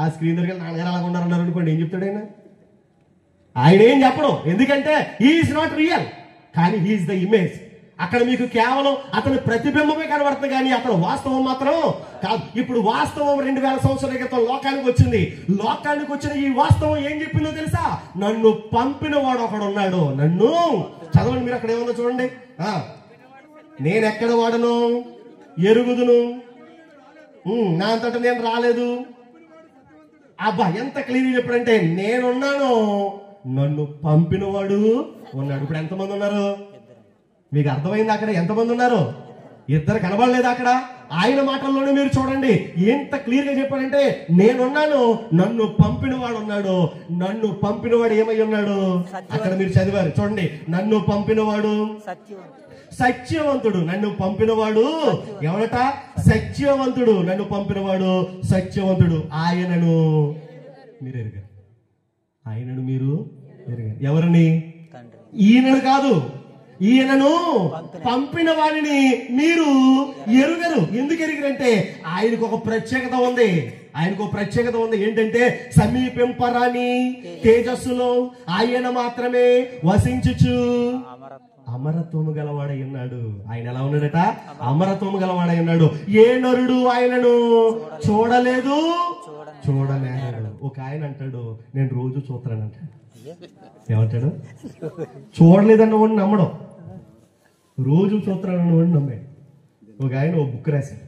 ఆ స్క్రీన్ దగ్గర నాన్నగారు అలాగ ఉన్నారన్నారు అనుకోండి, ఏం చెప్తాడు ఆయన? ఆయన ఏం చెప్పడం, ఎందుకంటే హీఈస్ నాట్ రియల్, కానీ హీఈస్ ద ఇమేజ్. అక్కడ మీకు కేవలం అతని ప్రతిబింబమే కనబడుతుంది, కానీ అతను వాస్తవం మాత్రం కాదు. ఇప్పుడు వాస్తవం 2000 సంవత్సరాల క్రితం లోకానికి వచ్చింది. లోకానికి వచ్చిన ఈ వాస్తవం ఏం చెప్పిందో తెలుసా? నన్ను పంపిన వాడు ఒకడు ఉన్నాడు. నన్ను చదవండి మీరు, అక్కడ ఏమన్నా చూడండి. నేను ఎక్కడ వాడను ఎరుగుదును, నా అంతటా నేను రాలేదు. అబ్బా ఎంత క్లియర్ చెప్పాడంటే, నేనున్నాను, నన్ను పంపినవాడు ఉన్నాడు. ఇప్పుడు ఎంతమంది ఉన్నారు మీకు అర్థమైంది? అక్కడ ఎంతమంది ఉన్నారు? ఇద్దరు కనబడలేదు అక్కడ. ఆయన మాటల్లోనే మీరు చూడండి ఎంత క్లియర్ గా చెప్పాడంటే, నేనున్నాను, నన్ను పంపినవాడు ఉన్నాడు. నన్ను పంపినవాడు ఏమై ఉన్నాడు? అక్కడ మీరు చదివారు చూడండి. నన్ను పంపినవాడు సత్యవంతుడు. నన్ను పంపినవాడు ఎవరట? సత్యవంతుడు. నన్ను పంపినవాడు సత్యవంతుడు. ఆయనను మీరు ఎరిగారు. ఆయనను మీరు ఎరిగారు. ఎవరిని? ఈయనను కాదు, ఈయనను పంపిన వాడిని మీరు ఎరుగరు. ఎందుకు ఎరిగరంటే ఆయనకు ఒక ప్రత్యేకత ఉంది. ఆయనకు ప్రత్యేకత ఉంది. ఏంటంటే సమీపింపరాని తేజస్సులో ఆయన మాత్రమే వసించుచు అమరత్వము గలవాడై ఉన్నాడు. ఆయన ఎలా ఉన్నాడట? అమరత్వము గలవాడై ఉన్నాడు. ఏ నరుడు ఆయనను చూడలేదు, చూడలేడు. ఒక ఆయన అంటాడు, నేను రోజు చూస్తాను అంటాడు. ఏమంటాడు? చూడలేదన్న వాడిని నమ్మడం, రోజు చూస్తానన్న వాడిని నమ్మాడు. ఒక ఆయన ఓ బుక్ రాశాడు.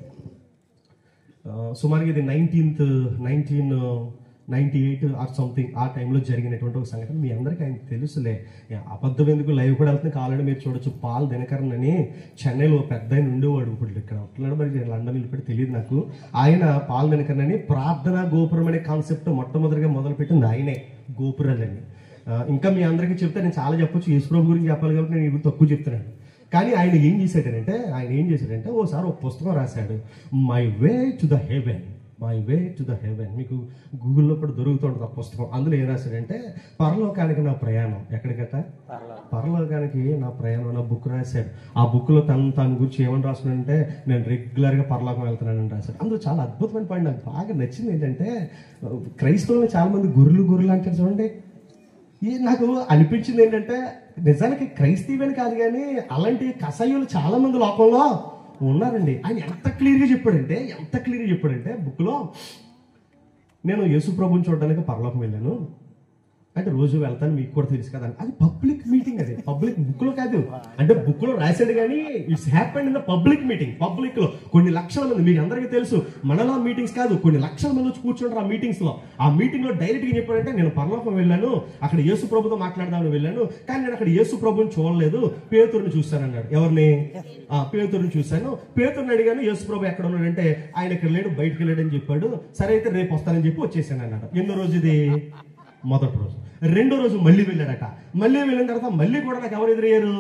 సుమారుగా ఇది 1998 ఆర్ సంథింగ్ ఆ టైంలో జరిగినటువంటి ఒక సంఘటన. మీ అందరికీ ఆయన తెలుసులే, అబద్ధం ఎందుకు, లైవ్ కూడా వెళ్తుంది, కావాలంటే మీరు చూడొచ్చు. పాల్ దినకరన్ అని చెన్నైలో పెద్ద ఆయన ఉండేవాడు. ఇప్పుడు ఇక్కడ ఉంటున్నాడు, మరి లండన్ వెళ్ళిపోయి తెలియదు నాకు. ఆయన పాల్ దినకరన్ అని ప్రార్థనా గోపురం అనే కాన్సెప్ట్ మొట్టమొదటిగా మొదలుపెట్టింది ఆయనే, గోపురాలని. ఇంకా మీ అందరికీ చెప్తే నేను చాలా చెప్పొచ్చు, యేసుప్రభు గురించి చెప్పాలి కాబట్టి నేను ఇప్పుడు తక్కువ చెప్తున్నాను. కానీ ఆయన ఏం చేశాడంటే ఓసారి ఒక పుస్తకం రాశాడు, my way to the heaven. My way to the heaven. మీకు గూగుల్లో కూడా దొరుకుతుంటుంది ఆ పుస్తకం. అందులో ఏం రాశాడంటే, పరలోకానికి నా ప్రయాణం. ఎక్కడికట? పరలోకానికి నా ప్రయాణం నా బుక్ రాశాడు. ఆ బుక్లో తన గురించి ఏమని రాస్తున్నాడంటే, నేను రెగ్యులర్గా పరలోకం వెళ్తున్నానని రాశాడు. అందులో చాలా అద్భుతమైన పాయింట్ నాకు బాగా నచ్చింది. ఏంటంటే క్రైస్తవులు చాలా మంది గొర్రెలు అంటారు చూడండి. నాకు అనిపించింది ఏంటంటే, నిజానికి క్రైస్తవుని కాదు కానీ అలాంటి కసాయులు చాలా మంది లోకంలో ఉన్నారండి. ఆయన ఎంత క్లియర్గా చెప్పాడంటే బుక్ లో, నేను యేసు ప్రభుని చూడడానికి పరలోకం వెళ్ళాను అంటే రోజు వెళ్తాను, మీకు కూడా తెలుసు కదా. అది పబ్లిక్ మీటింగ్, అది పబ్లిక్, బుక్ లో కాదు. అంటే బుక్ లో రాశాడు కానీ it's happened in the public meeting. Public లో కొన్ని లక్షల మంది, మీకు అందరికీ తెలుసు, మనలో మీటింగ్స్ కాదు, కొన్ని లక్షల మంది వచ్చి కూర్చుంటారు ఆ మీటింగ్స్ లో. ఆ మీటింగ్ లో డైరెక్ట్ గా చెప్పాడంటే, నేను పరలోకం వెళ్ళాను, అక్కడ యేసు ప్రభుతో మాట్లాడదామని వెళ్ళాను, కానీ నేను అక్కడ యేసు ప్రభుని చూడలేదు, పేతురుని చూశాను అన్నాడు. ఎవరిని? పేతురుని చూశాను. పేతురుని అడిగాను, యేసు ప్రభు ఎక్కడ ఉన్నాడంటే, ఆయన ఇక్కడ లేడు, బయటకు వెళ్ళాడని చెప్పాడు. సరే అయితే రేపు వస్తానని చెప్పి వచ్చేసాను అన్నాడు. ఎన్నో రోజు ఇది? మొదటి రోజు. రెండో రోజు మళ్ళీ వెళ్ళాడట. మళ్ళీ వెళ్ళిన తర్వాత మళ్ళీ కూడా నాకు ఎవరు ఎదురయ్యారు?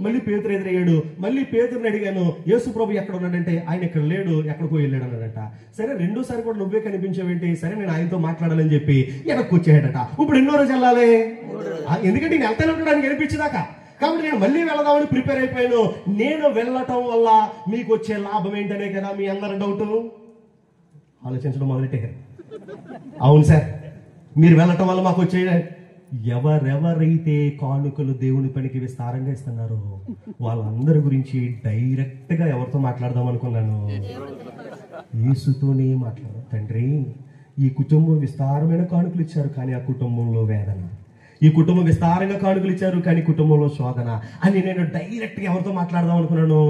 మళ్ళీ పేతురు ఎదురయ్యాడు. మళ్ళీ పేతురుని అడిగాను, యేసు ప్రభు ఎక్కడ ఉన్నాడంటే, ఆయన ఇక్కడ లేడు, ఎక్కడికో వెళ్ళాడు అన్నాడట. సరే రెండోసారి కూడా నువ్వే కనిపించావేంటి? సరే నేను ఆయనతో మాట్లాడాలని చెప్పి వెనక్కి వచ్చాడట. ఇప్పుడు ఎన్నో రోజు వెళ్ళాలి? ఎందుకంటే నేను వెళ్తానే ఉంటాడానికి అనిపించేదాకా. కాబట్టి నేను మళ్ళీ వెళదామని ప్రిపేర్ అయిపోయాను. నేను వెళ్ళటం వల్ల మీకు వచ్చే లాభం ఏంటనే కదా మీ అందరి డౌట్. ఆలోచించడం మొదలెట్టారు. అవును సార్, మీరు వెళ్ళటం వల్ల మాకు వచ్చే, ఎవరెవరైతే కానుకలు దేవుని పనికి విస్తారంగా ఇస్తున్నారో వాళ్ళందరి గురించి డైరెక్ట్ గా ఎవరితో మాట్లాడదాం అనుకున్నాను? యేసుతోనే మాట్లాడు. తండ్రి, ఈ కుటుంబం విస్తారమైన కానుకలు ఇచ్చారు, కానీ ఆ కుటుంబంలో వేదన. ఈ కుటుంబం విస్తారంగా కానుకలు ఇచ్చారు, కానీ కుటుంబంలో శోధన అని నేను డైరెక్ట్ గా ఎవరితో మాట్లాడదాం అనుకున్నాను?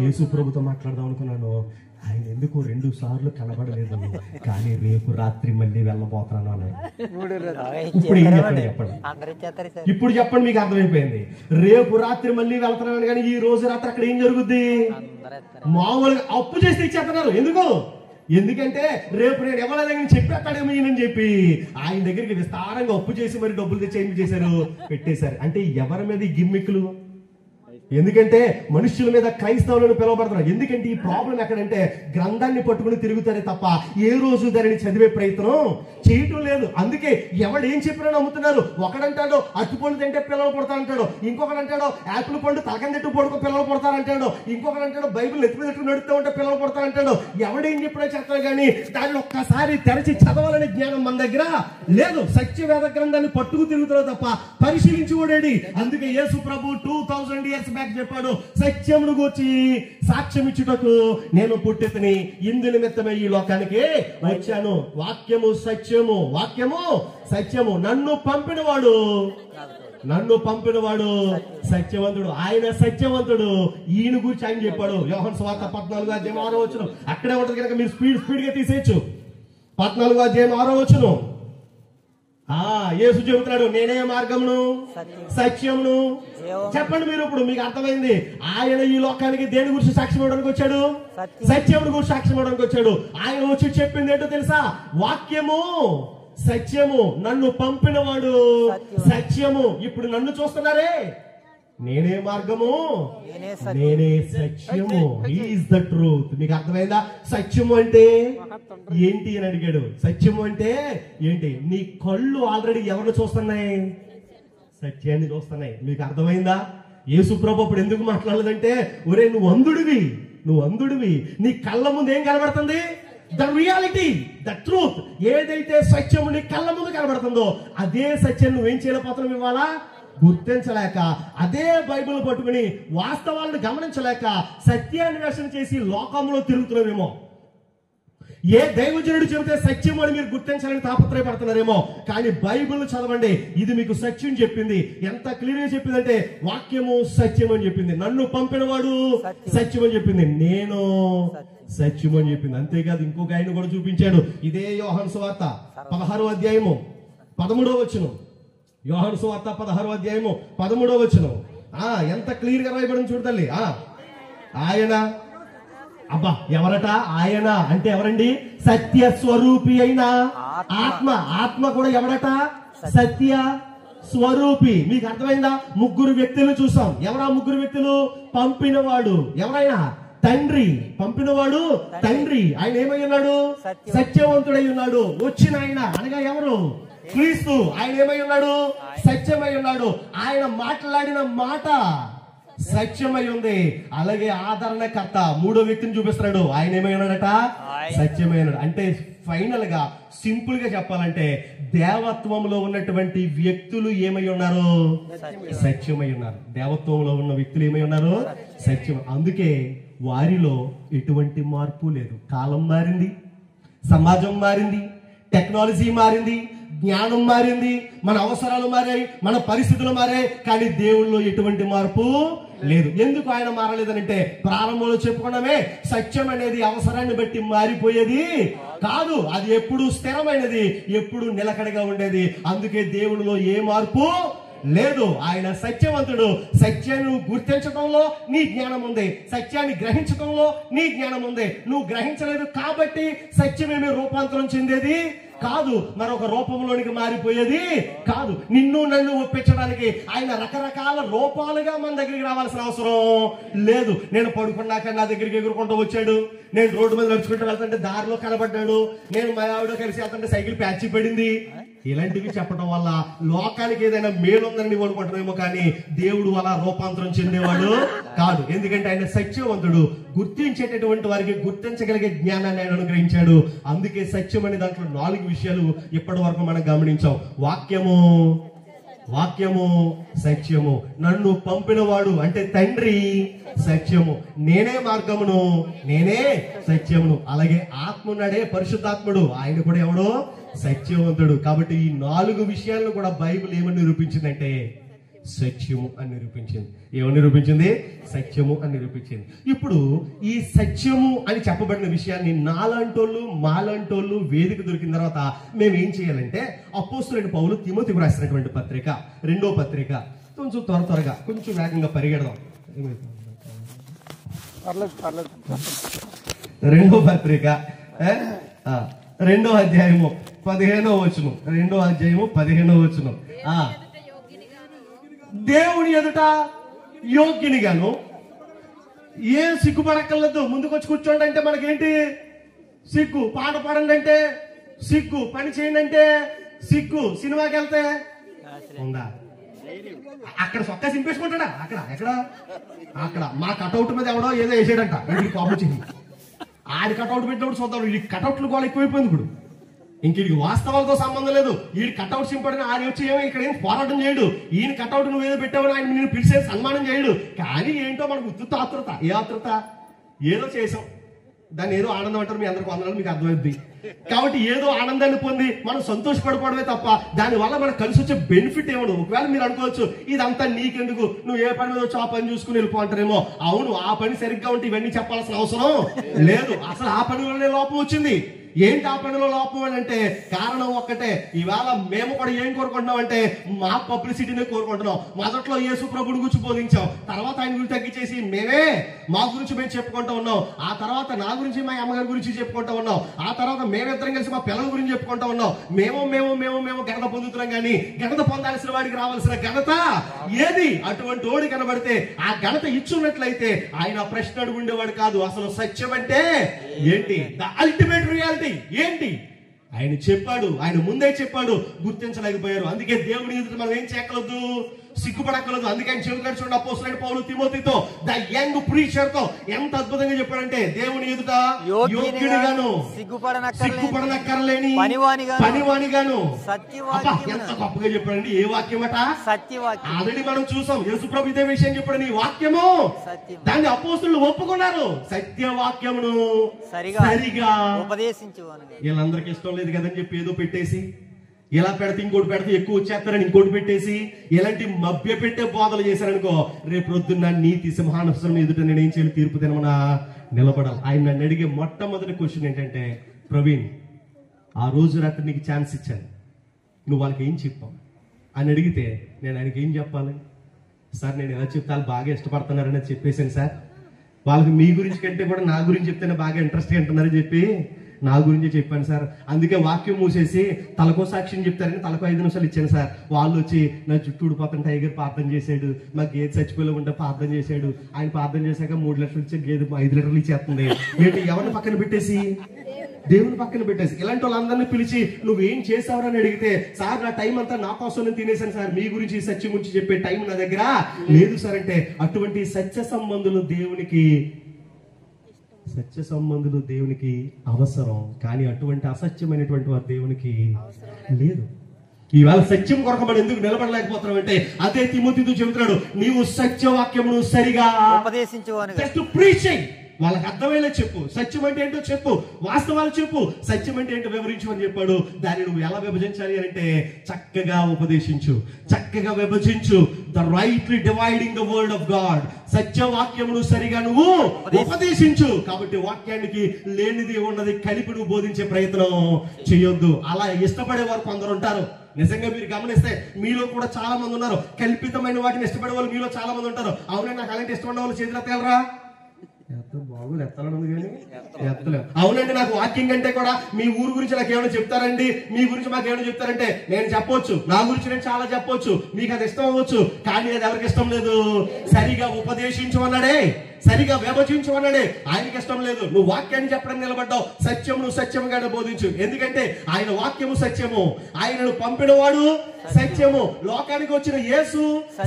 యేసు ప్రభుతో మాట్లాడదాం అనుకున్నాను. ఆయన ఎందుకు 2 సార్లు కనబడలేదు, కానీ రేపు రాత్రి మళ్ళీ వెళ్ళబోతున్నాను అని. ఇప్పుడు ఏం చెప్పండి? ఇప్పుడు చెప్పండి, మీకు అర్థమైపోయింది. రేపు రాత్రి మళ్ళీ వెళ్తున్నాను, కానీ ఈ రోజు రాత్రి అక్కడ ఏం జరుగుద్ది? మామూలుగా అప్పు చేసి ఇచ్చేస్తున్నారు. ఎందుకంటే రేపు నేను ఎవరి దగ్గర చెప్పేస్తాడేమో ఈయనని చెప్పి ఆయన దగ్గరికి విస్తారంగా అప్పు చేసి మరి డబ్బులు తెచ్చి ఏం చేశారు? పెట్టేశారు. అంటే ఎవరి మీద ఈ గిమ్మిక్కులు? ఎందుకంటే మనుషుల మీద క్రైస్తవులను పిలువబడుతున్నారు. ఎందుకంటే ఈ ప్రాబ్లం ఎక్కడంటే గ్రంథాన్ని పట్టుకుని తిరుగుతారే తప్ప ఏ రోజు దానిని చదివే ప్రయత్నం చేయటం లేదు. అందుకే ఎవడు ఏం చెప్పినా నమ్ముతున్నారు. ఒకడంటాడు అరటిపండు తింటే పిల్లలు పుడతా అంటాడు, ఇంకొకడు అంటాడు యాపిల్ పండు తలకం తిట్టు పడుకో పిల్లలు పుడతారంటాడు, ఇంకొకడు అంటాడు బైబిల్ ఎత్తుకు ఎత్తుకు నడుస్తూ ఉంటే పిల్లలు పుడతారంటాడు. ఎవడేం చెప్పినా చెప్తాడు, కానీ దాన్ని ఒక్కసారి తెరచి చదవాలనే జ్ఞానం మన దగ్గర లేదు. సత్యవేద గ్రంథాన్ని పట్టుకు తిరుగుతున్నావు తప్ప పరిశీలించి ఓడేది. అందుకే యేసు ప్రభు 2000 years బ్యాక్ చెప్పాడు, సత్యమును గూర్చి సాక్ష్యం ఇచ్చుటకు నేను పుట్టితిని, ఇందు నిమిత్తమే ఈ లోకానికి వచ్చాను. వాక్యము సత్యము, వాక్యము సత్యము. నన్ను పంపినవాడు సత్యవంతుడు, ఆయన సత్యవంతుడు. ఈయన గురించి ఆయన చెప్పాడు. యోహాను సువార్త 14:6 అక్కడే ఉంటది కనుక మీరు స్పీడ్ గా తీసేయచ్చు. 14:6 యేసు చెబుతున్నాడు, నేనే మార్గమును సత్యమును. చెప్పండి మీరు, ఇప్పుడు మీకు అర్థమైంది. ఆయన ఈ లోకానికి దేని గురించి సాక్ష్యం ఇవ్వడానికి వచ్చాడు? సత్యమును గురించి సాక్ష్యం ఇవ్వడానికి వచ్చాడు. ఆయన వచ్చి చెప్పింది ఏంటో తెలుసా? వాక్యము సత్యము, నన్ను పంపినవాడు సత్యము. ఇప్పుడు నన్ను చూస్తున్నారే, నేనే మార్గము, నేనే సత్యము. Is the truth. మీకు అర్థమైందా? సత్యము అంటే ఏంటి అని అడిగాడు. సత్యము అంటే ఏంటి? నీ కళ్ళు ఆల్రెడీ ఎవరిని చూస్తున్నాయి? సత్యాన్ని చూస్తున్నాయి. మీకు అర్థమైందా? యేసు ప్రభు అప్పుడు ఎందుకు మాట్లాడలేదంటే, ఒరే నువ్వు అందుడివి, నీ కళ్ళ ముందు ఏం కనబడుతుంది? The reality, the truth. ఏదైతే సత్యము నీ కళ్ళ ముందు కనబడుతుందో అదే సత్యం నువ్వేం చేయలేకపోతున్నావు ఇవాళ? గుర్తించలేక, అదే బైబిల్ పట్టుకుని వాస్తవాలను గమనించలేక సత్యాన్వేషణ చేసి లోకంలో తిరుగుతున్నావేమో. ఏ దైవజనుడు చెబితే సత్యం అని మీరు గుర్తించాలని తాపత్రయపడుతున్నారేమో, కానీ బైబిల్ చదవండి, ఇది మీకు సత్యం చెప్పింది. ఎంత క్లియర్ గా చెప్పిందంటే వాక్యము సత్యం అని చెప్పింది, నన్ను పంపినవాడు సత్యం అని చెప్పింది, నేను సత్యం అని చెప్పింది. అంతేకాదు ఇంకొక ఆయన కూడా చూపించాడు. ఇదే యోహాను సువార్త 16:13. యోహాను సువార్త 16:13. ఎంత క్లియర్ గా రాయబడింది చూడతల్లి. ఆయన ఎవరట? ఆయన అంటే ఎవరండి? సత్య స్వరూపి అయిన ఆత్మ కూడా ఎవరట? సత్య స్వరూపి. మీకు అర్థమైందా? 3 వ్యక్తులను చూసాం. ఎవరా 3 వ్యక్తులు? పంపినవాడు ఎవరైనా? తండ్రి. పంపినవాడు తండ్రి. ఆయన ఏమై ఉన్నాడు? సత్యవంతుడై ఉన్నాడు. వచ్చిన ఆయన అనగా ఎవరు? క్రీస్తు. ఆయన ఏమై ఉన్నాడు? సత్యమై ఉన్నాడు. ఆయన మాట్లాడిన మాట సత్యమై ఉంది. అలాగే ఆదరణకర్త 3వ వ్యక్తిని చూపిస్తున్నాడు. ఆయన ఏమై ఉన్నాడట? సత్యమై ఉన్నాడు. అంటే ఫైనల్ గా సింపుల్ గా చెప్పాలంటే దేవత్వంలో ఉన్నటువంటి వ్యక్తులు ఏమై ఉన్నారు? సత్యమై ఉన్నారు. దేవత్వంలో ఉన్న వ్యక్తులు ఏమై ఉన్నారు? సత్యం. అందుకే వారిలో ఎటువంటి మార్పు లేదు. కాలం మారింది, సమాజం మారింది, టెక్నాలజీ మారింది, జ్ఞానం మారింది, మన అవసరాలు మారాయి, మన పరిస్థితులు మారాయి, కానీ దేవుళ్ళలో ఎటువంటి మార్పు లేదు. ఎందుకు ఆయన మారలేదనంటే ప్రారంభంలో చెప్పుకున్నామే, సత్యం అనేది అవసరాన్ని బట్టి మారిపోయేది కాదు. అది ఎప్పుడు స్థిరమైనది, ఎప్పుడు నిలకడగా ఉండేది. అందుకే దేవునిలో ఏ మార్పు లేదు. ఆయన సత్యవంతుడు. సత్యాన్ని గుర్తించడంలో నీ జ్ఞానం ఉంది, సత్యాన్ని గ్రహించడంలో నీ జ్ఞానం ఉంది. నువ్వు గ్రహించలేదు కాబట్టి సత్యమేమి రూపాంతరం చెందేది కాదు, మరొక రూపంలోనికి మారిపోయేది కాదు. నిన్ను నన్ను ఒప్పించడానికి ఆయన రకరకాల రూపాలుగా మన దగ్గరికి రావాల్సిన అవసరం లేదు. నేను పడుకున్నాక నా దగ్గరికి ఎగురుకుంటూ వచ్చాడు, నేను రోడ్డు మీద నడుచుకుంటూ వెళ్తుంటే దారిలో కనబడ్డాడు, నేను మా ఆవిడ కలిసి వెళ్తుంటే సైకిల్ ప్యాచి పడింది. ఇలాంటివి చెప్పడం వల్ల లోకానికి ఏదైనా మేలు ఉందని నువ్వు అనుకుంటున్నామేమో, కానీ దేవుడు అలా రూపాంతరం చెందేవాడు కాదు. ఎందుకంటే ఆయన సత్యవంతుడు. గుర్తించేటటువంటి వారికి గుర్తించగలిగే జ్ఞానాన్ని ఆయన అనుగ్రహించాడు. అందుకే సత్యం అనే దాంట్లో 4 విషయాలు ఇప్పటి వరకు మనం గమనించాం. వాక్యము వాక్యము సత్యము, నన్ను పంపినవాడు అంటే తండ్రి సత్యము, నేనే మార్గమును నేనే సత్యమును. అలాగే ఆత్మ ఉన్నాడే పరిశుద్ధాత్ముడు, ఆయన కూడా ఎవడో సత్యవంతుడు. కాబట్టి ఈ 4 విషయాలను కూడా బైబిల్ ఏమని నిరూపించిందంటే సత్యము అని నిరూపించింది. ఏమని నిరూపించింది? సత్యము అని నిరూపించింది. ఇప్పుడు ఈ సత్యము అని చెప్పబడిన విషయాన్ని నాలాంటోళ్ళు మాలాంటోళ్ళు వేదిక దొరికిన తర్వాత మేము ఏం చేయాలంటే అపోస్తలుడైన పౌలు తిమోతికి రాసినటువంటి పత్రిక, 2వ పత్రిక, కొంచెం త్వరగా కొంచెం వేగంగా పరిగెడదాం. 2వ పత్రిక 2వ అధ్యాయము 15వ వచనం, 2వ అధ్యాయము 15వ వచనం. దేవుని ఎదుట యోగ్యునిగాను, ఏం సిగ్గుపడక్కర్లేదు, ముందుకు వచ్చి కూర్చోండి అంటే మనకేంటి సిగ్గు, పాట పాడండి అంటే సిగ్గు, పని చేయండి అంటే సిగ్గు, సినిమాకి వెళ్తే ఉందా, అక్కడ సొక్కా సింపేసుకుంటాడా, అక్కడ మా కటౌట్ మీద ఎవడో ఏదో వేసాడంట, ఇంటికి కోపం వచ్చింది, ఆడి కటౌట్ పెట్టినప్పుడు చూద్దాం, ఈ కటౌట్లు కూడా ఎక్కువైపోయింది. ఇప్పుడు ఇంక వీడికి వాస్తవాలతో సంబంధం లేదు, వీడి కటౌట్ సింపడిన ఆయన వచ్చి ఏమో ఇక్కడ ఏం పోరాటం చేయడు, ఈయన కటౌట్ నువ్వేదో పెట్టావని ఆయన నేను పిలిచే సన్మానం చేయడు. కానీ ఏంటో మనకు ఉత్తుత ఆతృత, ఏ ఆతృత, ఏదో చేసాం, దాన్ని ఏదో ఆనందం అంటారు, మీ అందరికి వందనాలు, మీకు అర్థమైంది. కాబట్టి ఏదో ఆనందాన్ని పొంది మనం సంతోషపడిపోవడమే తప్ప దాని వల్ల మనకు కలిసి వచ్చే బెనిఫిట్ ఏమడు. ఒకవేళ మీరు అనుకోవచ్చు ఇదంతా నీకెందుకు, నువ్వు ఏ పని మీద వచ్చి ఆ పని చూసుకుని వెళ్ళిపోంటారేమో. అవును, ఆ పని సరిగ్గా ఉంటే ఇవన్నీ చెప్పాల్సిన అవసరం లేదు. అసలు ఆ పని వల్లనే లోపం వచ్చింది. ఏంటి ఆ పనిలో లోపం అని అంటే కారణం ఒక్కటే. ఇవాళ మేము కూడా ఏం కోరుకుంటున్నాం అంటే మా పబ్లిసిటీనే కోరుకుంటున్నాం. మొదట్లో యేసు ప్రభుని గురించి బోధించాం, తర్వాత ఆయన గురించి తగ్గించేసి మేమే మా గురించి మేము చెప్పుకుంటూ ఉన్నాం, ఆ తర్వాత నా గురించి మా అమ్మగారి గురించి చెప్పుకుంటూ ఉన్నాం, ఆ తర్వాత మేమిద్దరం కలిసి మా పిల్లల గురించి చెప్పుకుంటూ ఉన్నాం. మేము ఘనత పొందుతున్నాం, కానీ ఘనత పొందాల్సిన వాడికి రావాల్సిన ఘనత ఏది? అటువంటి వాడు కనబడితే ఆ ఘనత ఇచ్చున్నట్లయితే ఆయన ప్రశ్న అడుగుండేవాడు కాదు. అసలు సత్యం అంటే ఏంటి, ద అల్టిమేట్ రియాలిటీ ఏంటి ఆయన చెప్పాడు, ఆయన ముందే చెప్పాడు, గుర్తించలేకపోయారు. అందుకే దేవుని ఎదుట మనం ఏం చేయగలదు, సిగ్గుపడక్కలేదు. అందుకే ఆయన చెబుతాడు చూడండి, అపోస్తలుడైన పౌలు తిమోతితో, ద యంగ్ ప్రీచర్ తో ఎంత అద్భుతంగా చెప్పాడంటే దేవుని ఎదుట యోగ్యునిగాను, సిగ్గుపడనక్కర్లేని పనివానిగాను. ఎంత గొప్పగా చెప్పాడండి. ఏ వాక్యం అట? సత్యవాక్యం. ఆల్రెడీ మనం చూసాం, యేసు ప్రభు ఇదే విషయం చెప్పాడు, నీ వాక్యము, దాన్ని అపోస్తలులు ఒప్పుకున్నారు, సత్యవాక్యమును సరిగా ఉపదేశించు. వీళ్ళందరికీ ఇష్టం లేదు కదని చెప్పి ఏదో పెట్టేసి, ఇలా పెడితే ఇంకోటి పెడితే ఎక్కువ వచ్చేస్తారని ఇంకోటి పెట్టేసి ఇలాంటి మభ్య పెట్టే బోధలు చేశారనుకో, రేపు పొద్దున్న నీతి సింహాసనం ఎదుట నేను ఏం చేయాలి, తీర్పు తినమన్నా నిలబడాలి. ఆయన నన్ను అడిగే మొట్టమొదటి క్వశ్చన్ ఏంటంటే, ప్రవీణ్ ఆ రోజు రాత్రి నీకు ఛాన్స్ ఇచ్చాను, నువ్వు వాళ్ళకి ఏం చెప్పావు అని అడిగితే నేను ఆయనకి ఏం చెప్పాలి? సార్ నేను ఎలా చెప్తే వాళ్ళు బాగా ఇష్టపడుతున్నారని చెప్పేశాను సార్, వాళ్ళకి మీ గురించి కంటే కూడా నా గురించి చెప్తేనే బాగా ఇంట్రెస్ట్ అంటున్నారని చెప్పి నా గురించి చెప్పాను సార్. అందుకే వాక్యం మూసేసి తలకో సాక్ష్యం చెప్తారని తలకో 5 నిమిషాలు ఇచ్చాను సార్. వాళ్ళు వచ్చి నా చుట్టూ ఊడిపోతాను, టైగర్ ప్రార్థన చేశాడు, మా గేదె చచ్చిపోయి ఉంటే ప్రార్థన చేశాడు, ఆయన ప్రార్థన చేశాక 3 లక్షలు ఇచ్చే గేదె 5 లీటర్లు ఇచ్చేస్తుంది. ఏంటి, ఎవరిని పక్కన పెట్టేసి? దేవుని పక్కన పెట్టేసి. ఇలాంటి వాళ్ళందరినీ పిలిచి నువ్వేం చేసావని అడిగితే, సార్ నా టైం అంతా నా కోసం నేను తినేసాను సార్, మీ గురించి సత్యం గురించి చెప్పే టైం నా దగ్గర లేదు సార్ అంటే, అటువంటి సత్య సంబంధులు దేవునికి అవసరం. కానీ అటువంటి అసత్యమైనటువంటి వారు దేవునికి లేదు. ఈవేళ సత్యం కొరకు మనం ఎందుకు నిలబడలేకపోతున్నాం అంటే అదే తిమోతితో చెబుతున్నాడు, నీవు సత్యవాక్యమును సరిగా ఉపదేశించు. జస్ట్ ప్రీచింగ్, వాళ్ళకి అర్థమయ్యేలా చెప్పు. సత్యం అంటే ఏంటో చెప్పు, వాస్తవాలు చెప్పు. సత్యం అంటే ఏంటో వివరించమని చెప్పాడు. దాన్ని నువ్వు ఎలా విభజించాలి అంటే చక్కగా ఉపదేశించు, చక్కగా విభజించు. The rightly dividing the word of God. సత్యవాక్యమును సరిగా నువ్వు ఉపదేశించు. కాబట్టి వాక్యానికి లేనిది ఉన్నది కలిపి నువ్వు బోధించే ప్రయత్నం చేయొద్దు. అలా ఇష్టపడే వారు కొందరు ఉంటారు. నిజంగా మీరు గమనిస్తే మీలో కూడా చాలా మంది ఉన్నారు, కల్పితమైన వాటిని ఇష్టపడే వాళ్ళు మీలో చాలా మంది ఉంటారు. అవునండి, నాకు అలాంటి ఇష్టపడే వాళ్ళు చేతులు ఎత్తగలరా? బాగు ఎత్తాలని కానీ ఎత్తలేము. అవునండి, నాకు వాక్యం కంటే కూడా మీ ఊరు గురించి నాకు ఏమైనా చెప్తారండి, మీ గురించి మాకు ఏమైనా చెప్తారంటే నేను చెప్పొచ్చు, నా గురించి నేను చాలా చెప్పొచ్చు, మీకు అది ఇష్టం అవ్వచ్చు. కానీ అది ఎవరికి ఇష్టం లేదు. సరిగా ఉపదేశించమన్నాడే, సరిగా విభజించమన్నాడే, ఆయనకి ఇష్టం లేదు. నువ్వు వాక్యాన్ని చెప్పడం నిలబడ్డావు, సత్యం నువ్వు సత్యముగానే బోధించు. ఎందుకంటే ఆయన వాక్యము సత్యము, ఆయనను పంపినవాడు సత్యము, లోకానికి వచ్చిన యేసు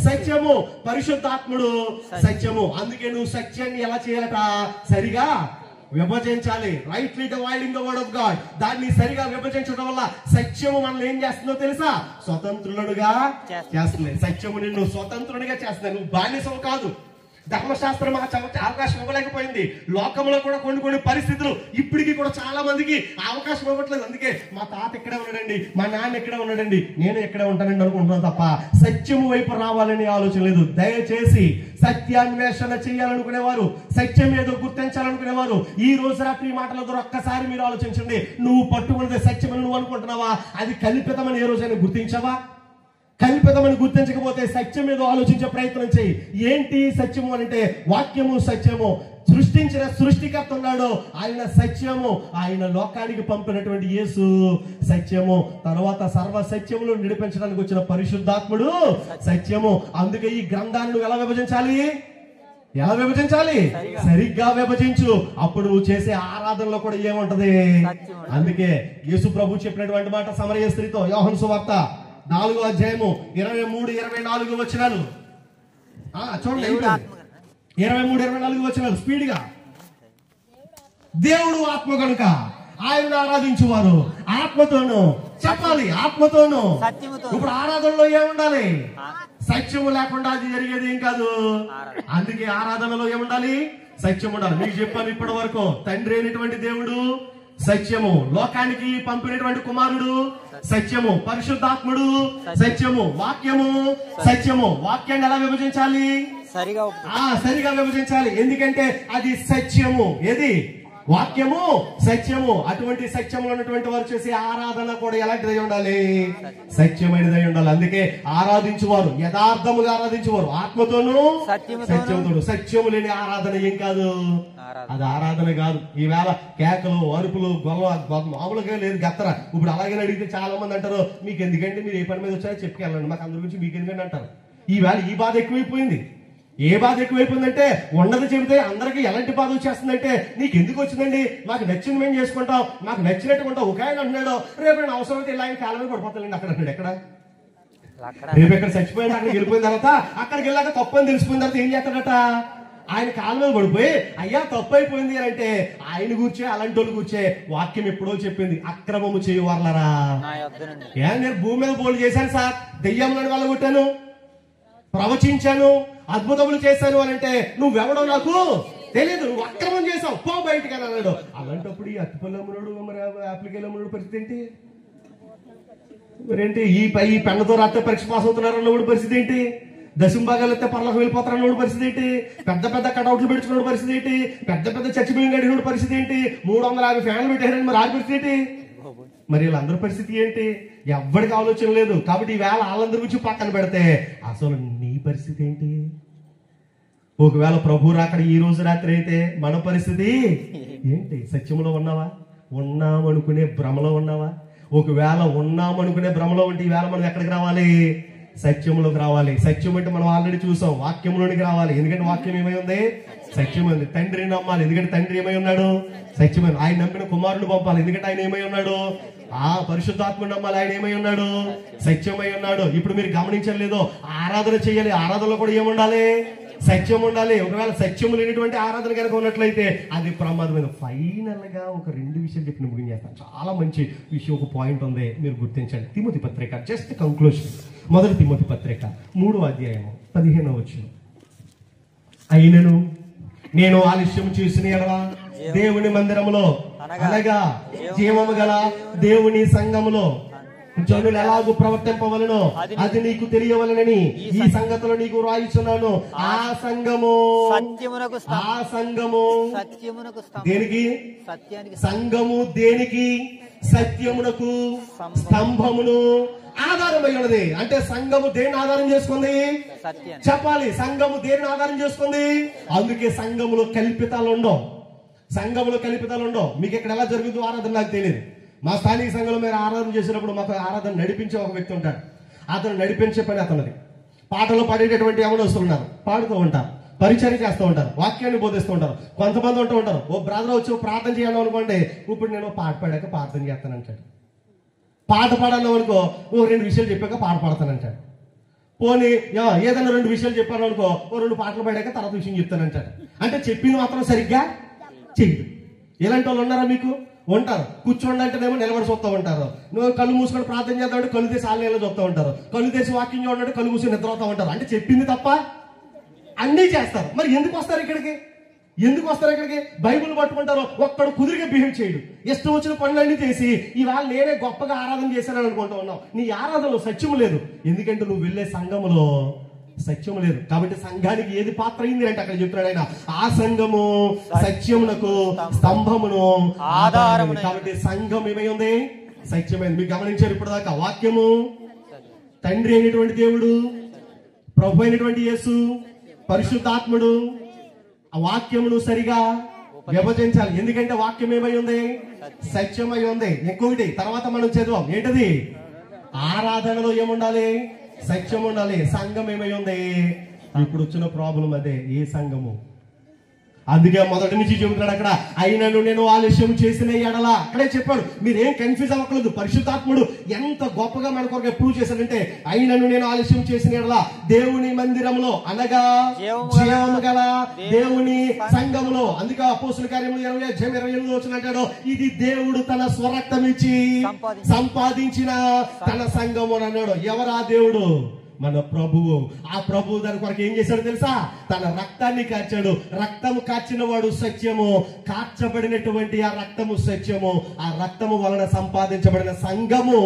సత్యము, పరిశుద్ధాత్ముడు సత్యము. అందుకే నువ్వు సత్యాన్ని ఎలా చేయాలట? సరిగా విభజించాలి. Rightly dividing the word of God. దాన్ని సరిగా విభజించడం వల్ల సత్యము మనల్ని ఏం చేస్తుందో తెలుసా? స్వతంత్రులుగా చేస్తుంది. సత్యము నిన్ను స్వతంత్రునిగా చేస్తుంది. నువ్వు బానిసవు కాదు. ధర్మశాస్త్రం అవకాశం ఇవ్వలేకపోయింది. లోకంలో కూడా కొన్ని పరిస్థితులు ఇప్పటికీ కూడా చాలా మందికి అవకాశం ఇవ్వట్లేదు. అందుకే మా తాత ఇక్కడే ఉన్నాడండి, మా నాన్న ఇక్కడే ఉన్నాడండి, నేను ఇక్కడే ఉంటానండి అనుకుంటున్నాను తప్ప సత్యము వైపు రావాలని ఆలోచన లేదు. దయచేసి సత్యాన్వేషణ చేయాలనుకునేవారు, సత్యం ఏదో గుర్తించాలనుకునేవారు ఈ రోజు రాత్రి మాటల ద్వారా ఒక్కసారి మీరు ఆలోచించండి. నువ్వు పట్టుకున్నది సత్యమని నువ్వు అనుకుంటున్నావా? అది కల్పితమని ఏ రోజైనా గుర్తించావా? కల్పితమని గుర్తించకపోతే సత్యం ఏదో ఆలోచించే ప్రయత్నం చేయి. ఏంటి సత్యము అంటే? వాక్యము సత్యము. సృష్టించిన సృష్టికర్త ఉన్నాడు, ఆయన సత్యము. ఆయన లోకానికి పంపినటువంటి యేసు సత్యము. తర్వాత సర్వ సత్యములు నడిపించడానికి వచ్చిన పరిశుద్ధాత్ముడు సత్యము. అందుకే ఈ గ్రంథాన్ని ఎలా విభజించాలి? సరిగ్గా విభజించు. అప్పుడు నువ్వు చేసే ఆరాధనలో కూడా ఏముంటది? అందుకే యేసు ప్రభు చెప్పినటువంటి మాట సమరయ స్త్రీతో, యోహాను సువార్త 4వ అధ్యాయము 23-24 వచనాలు చూడండి. 23-24 వచనాలు స్పీడ్ గా. దేవుడు ఆత్మ కనుక ఆయనను ఆరాధించువారు ఆత్మతోను చెప్పాలి, ఆత్మతోను. ఇప్పుడు ఆరాధనలో ఏముండాలి? సత్యము లేకుండా అది జరిగేది ఏం కాదు. అందుకే ఆరాధనలో ఏముండాలి? సత్యం ఉండాలి. మీకు చెప్పాను ఇప్పటి వరకు, తండ్రి అయినటువంటి దేవుడు సత్యము, లోకానికి పంపినటువంటి కుమారుడు సత్యము, పరిశుద్ధాత్ముడు సత్యము, వాక్యము సత్యము. వాక్యాన్ని ఎలా విభజించాలి? సరిగా విభజించాలి. ఎందుకంటే అది సత్యము. ఏది? వాక్యము సత్యము. అటువంటి సత్యములు ఉన్నటువంటి వారు చేసే ఆరాధన కూడా ఎలాంటిదై ఉండాలి? సత్యమైనదై ఉండాలి. అందుకే ఆరాధించువారు యథార్థముగా ఆరాధించువారు ఆత్మతోనూ సత్యముతోను. సత్యము లేని ఆరాధన ఏం కాదు, అది ఆరాధన కాదు. ఈవేళ కేకలు, అరుపులు, గొల్ల మామూలుగా లేదు గత్తర. ఇప్పుడు అలాగే అడిగితే చాలా మంది అంటారు, మీకు ఎందుకంటే మీరు ఏ పని మీద వచ్చారో చెప్పుకెళ్ళండి, మాకు అందరి గురించి మీకు ఎందుకంటే అంటారు. ఈవేళ ఈ బాధ ఎక్కువైపోయింది. ఏ బాధ ఎక్కువైపోయిందంటే ఉన్నది చెబితే అందరికి ఎలాంటి బాధ వచ్చేస్తుందంటే, నీకు ఎందుకు వచ్చిందండి, మాకు నచ్చింది మేము చేసుకుంటాం, మాకు నచ్చినట్టు ఉంటాం. ఒక ఆయన అంటున్నాడు, రేపు నేను అవసరం అయితే ఇలా ఆయన కాలంలో పడిపోతానండి అక్కడ అన్నాడు. ఎక్కడ? రేపు ఎక్కడ చచ్చిపోయిన అక్కడికి వెళ్ళిపోయిన తర్వాత, అక్కడికి వెళ్ళాక తప్పు అని తెలిసిపోయిన తర్వాత ఏం చేస్తాడట? ఆయన కాళ్ళ మీద పడిపోయి అయ్యా తప్పు అయిపోయింది అని అంటే, ఆయన కూర్చే అలాంటి వాళ్ళు కూర్చే వాక్యం ఎప్పుడో చెప్పింది, అక్రమము చేయవారులరా. నేను భూమి మీద బోల్డ్ చేశాను సార్, దెయ్యంలోని వాళ్ళ కొట్టాను, ప్రవచించాను, అద్భుతములు చేశాను అని అంటే, నువ్వెవడో నాకు తెలియదు, నువ్వు అక్రమం చేసావు, పో బయటికి అని అన్నాడు. అలాంటప్పుడు ఈ అత్తిపల్లి అమ్ముడు, మరి ఆప్లికేల్ అమ్ముడు పరిస్థితి ఏంటి? మరేంటి ఈ పెన్నతో రాత్రి పరీక్ష పాస్ అవుతున్నారు అన్నప్పుడు పరిస్థితి ఏంటి? దశంభాగాలు అయితే పర్లకు వెళ్ళిపోతారన్నోడు పరిస్థితి ఏంటి? పెద్ద పెద్ద కటౌట్లు పెట్టుకున్న పరిస్థితి ఏంటి? పెద్ద పెద్ద చర్చి బిల్డింగ్ అడిగిన పరిస్థితి ఏంటి? 350 ఫ్యాన్లు పెట్టారని మరి ఆ పరిస్థితి ఏంటి? మరి వీళ్ళందరి పరిస్థితి ఏంటి? ఎవ్వడికి ఆలోచన లేదు. కాబట్టి ఈవేళ వాళ్ళందరి గురించి పక్కన పెడితే అసలు నీ పరిస్థితి ఏంటి? ఒకవేళ ప్రభు రాకడ ఈ రోజు రాత్రి అయితే మన పరిస్థితి ఏంటి? సత్యంలో ఉన్నావా? ఉన్నామనుకునే భ్రమలో ఉన్నావా? ఒకవేళ ఉన్నామనుకునే భ్రమలో ఉంటే ఈవేళ మనం ఎక్కడికి రావాలి? సత్యంలోకి రావాలి. సత్యం అంటే మనం ఆల్రెడీ చూసాం, వాక్యంలోనికి రావాలి. ఎందుకంటే వాక్యం ఏమై ఉంది? సత్యం ఉంది. తండ్రిని నమ్మాలి, ఎందుకంటే తండ్రి ఏమై ఉన్నాడు? సత్యమైన. ఆయన నమ్మిన కుమారుడు పంపాలి, ఎందుకంటే ఆయన ఏమై ఉన్నాడు? పరిశుద్ధాత్మ నమ్మాలి, ఆయన ఏమై ఉన్నాడు? సత్యమై ఉన్నాడు. ఇప్పుడు మీరు గమనించలేదో, ఆరాధన చేయాలి, ఆరాధనలో కూడా ఏముండాలి? సత్యం ఉండాలి. ఒకవేళ సత్యం లేనటువంటి ఆరాధన కనుక ఉన్నట్లయితే అది ప్రమాదమైన. ఫైనల్ గా ఒక 2 విషయాలు చెప్పి ముగించేస్తాను. చాలా మంచి విషయం, ఒక పాయింట్ ఉంది, మీరు గుర్తించండి. తిమోతి పత్రిక, జస్ట్ కంక్లూషన్. 1 తిమోతి పత్రిక 3వ అధ్యాయము 15వ వచనం. అయినను నేను ఆలస్యం చేసిన ఎడల దేవుని మందిరములో అనగా జీవము గల దేవుని సంఘములో జనులు ఎలాగూ ప్రవర్తింపవలనో అది నీకు తెలియవలనని ఈ సంగతులు నీకు రాయిస్తున్నాను. ఆ సంఘము దేనికి? సంఘము దేనికి? సత్యమునకు స్తంభమును ఆధారమై ఉన్నది. అంటే సంఘము దేన్ని ఆధారం చేసుకుంది? చెప్పాలి. సంఘము దేన్ని ఆధారం చేసుకుంది? అందుకే సంఘములో కల్పితాలు ఉండవు. మీకు ఇక్కడ ఎలా జరుగుతుందో ఆరాధన నాకు తెలియదు. మా స్థానిక సంఘంలో మీరు ఆరాధన చేసినప్పుడు మాకు ఆరాధన నడిపించే ఒక వ్యక్తి ఉంటాడు. అతను నడిపించే పని అతనిది. పాటలు పాడేటటువంటి ఎవరు ఉన్నారు, పాడుతూ ఉంటారు, పరిచయం చేస్తూ ఉంటారు, వాక్యాన్ని బోధిస్తూ ఉంటారు. కొంతమంది ఉంటూ ఉంటారు, ఓ బ్రదర్ వచ్చి ప్రార్థన చేయాలి అనుకోండి, ఇప్పుడు నేను పాట పాడాక ప్రార్థన చేస్తానంటాడు. పాట పాడాలి అనుకో, ఓ 2 విషయాలు చెప్పాక పాట పాడతానంటాడు. పోనీ ఏదైనా 2 విషయాలు చెప్పాను అనుకో, ఓ 2 పాటలు పాడాక తర్వాత విషయం చెప్తానంటాడు. అంటే చెప్పింది మాత్రం సరిగ్గా చెయ్యి. ఇలాంటి వాళ్ళు ఉన్నారా మీకు? ఉంటారు. కూర్చోండి అంటేనేమో నిలబడి చూస్తూ ఉంటారు. నువ్వు కళ్ళు మూసుకొని ప్రార్థన చేద్దామంటే కళ్ళు తీసి ఆలయంలో చూస్తూ ఉంటారు. కళ్ళు తీసి వాకింగ్ చూడండి కళ్ళు మూసుకొని నిద్రపోతూ ఉంటారు. అంటే చెప్పింది తప్ప అన్నీ చేస్తారు. మరి ఎందుకు వస్తారు ఇక్కడికి? ఎందుకు వస్తారు ఇక్కడికి? బైబుల్ పట్టుకుంటారు, ఒక్కడు కుదిరిగా బిహేవ్ చేయడు, ఇష్టం వచ్చిన పనులన్నీ చేసి ఇవాళ నేనే గొప్పగా ఆరాధన చేశానని అనుకుంటూ ఉన్నావు. నీ ఆరాధనలో సత్యము లేదు. ఎందుకంటే నువ్వు వెళ్ళే సంఘములో సత్యము లేదు. కాబట్టి సంఘానికి ఏది పాత్ర అయింది అంటే అక్కడ చెప్తున్నాడు ఆయన, ఆ సంఘము సత్యమునకు స్తంభమును ఆధారము. కాబట్టి సంఘం ఏమై ఉంది? సత్యమైంది. మీరు గమనించారు ఇప్పటిదాకా వాక్యము, తండ్రి అయినటువంటి దేవుడు, ప్రభు అయినటువంటి యేసు, పరిశుద్ధాత్ముడు. ఆ వాక్యమును సరిగా విభజించాలి. ఎందుకంటే వాక్యం ఏమై ఉంది? సత్యమై ఉంది. ఇంకొకటి తర్వాత మనం చదువాం, ఏంటది? ఆరాధనలో ఏముండాలి? సత్యం ఉండాలి. సంఘం ఏమై ఉంది? ఇప్పుడు వచ్చిన ప్రాబ్లం అదే, ఏ సంఘము? అందుకే మొదటి నుంచి చెబుతున్నాడు అక్కడ, అయినను నేను ఆలస్యం చేసిన ఎడల. అక్కడే చెప్పాడు, మీరేం కన్ఫ్యూజ్ అవ్వకలేదు. పరిశుద్ధాత్ముడు ఎంత గొప్పగా మన కొరకు ప్రూవ్ చేశాడంటే, అయినను నేను ఆలస్యం చేసిన ఎడల దేవుని మందిరంలో, అనగా జీవము గల దేవుని సంఘములో. అందుకే అపోస్తుల కార్యములు 20:28 వచ్చినట్టాడు, ఇది దేవుడు తన స్వరక్తం ఇచ్చి సంపాదించిన తన సంఘము అని అన్నాడు. ఎవరా దేవుడు? మన ప్రభువు. ఆ ప్రభువు దాని కొరకు ఏం చేశాడు తెలుసా? తన రక్తాన్ని కార్చాడు. రక్తము కార్చిన వాడు సత్యము, కార్చబడినటువంటి ఆ రక్తము సత్యము, ఆ రక్తము వలన సంపాదించబడిన సంఘము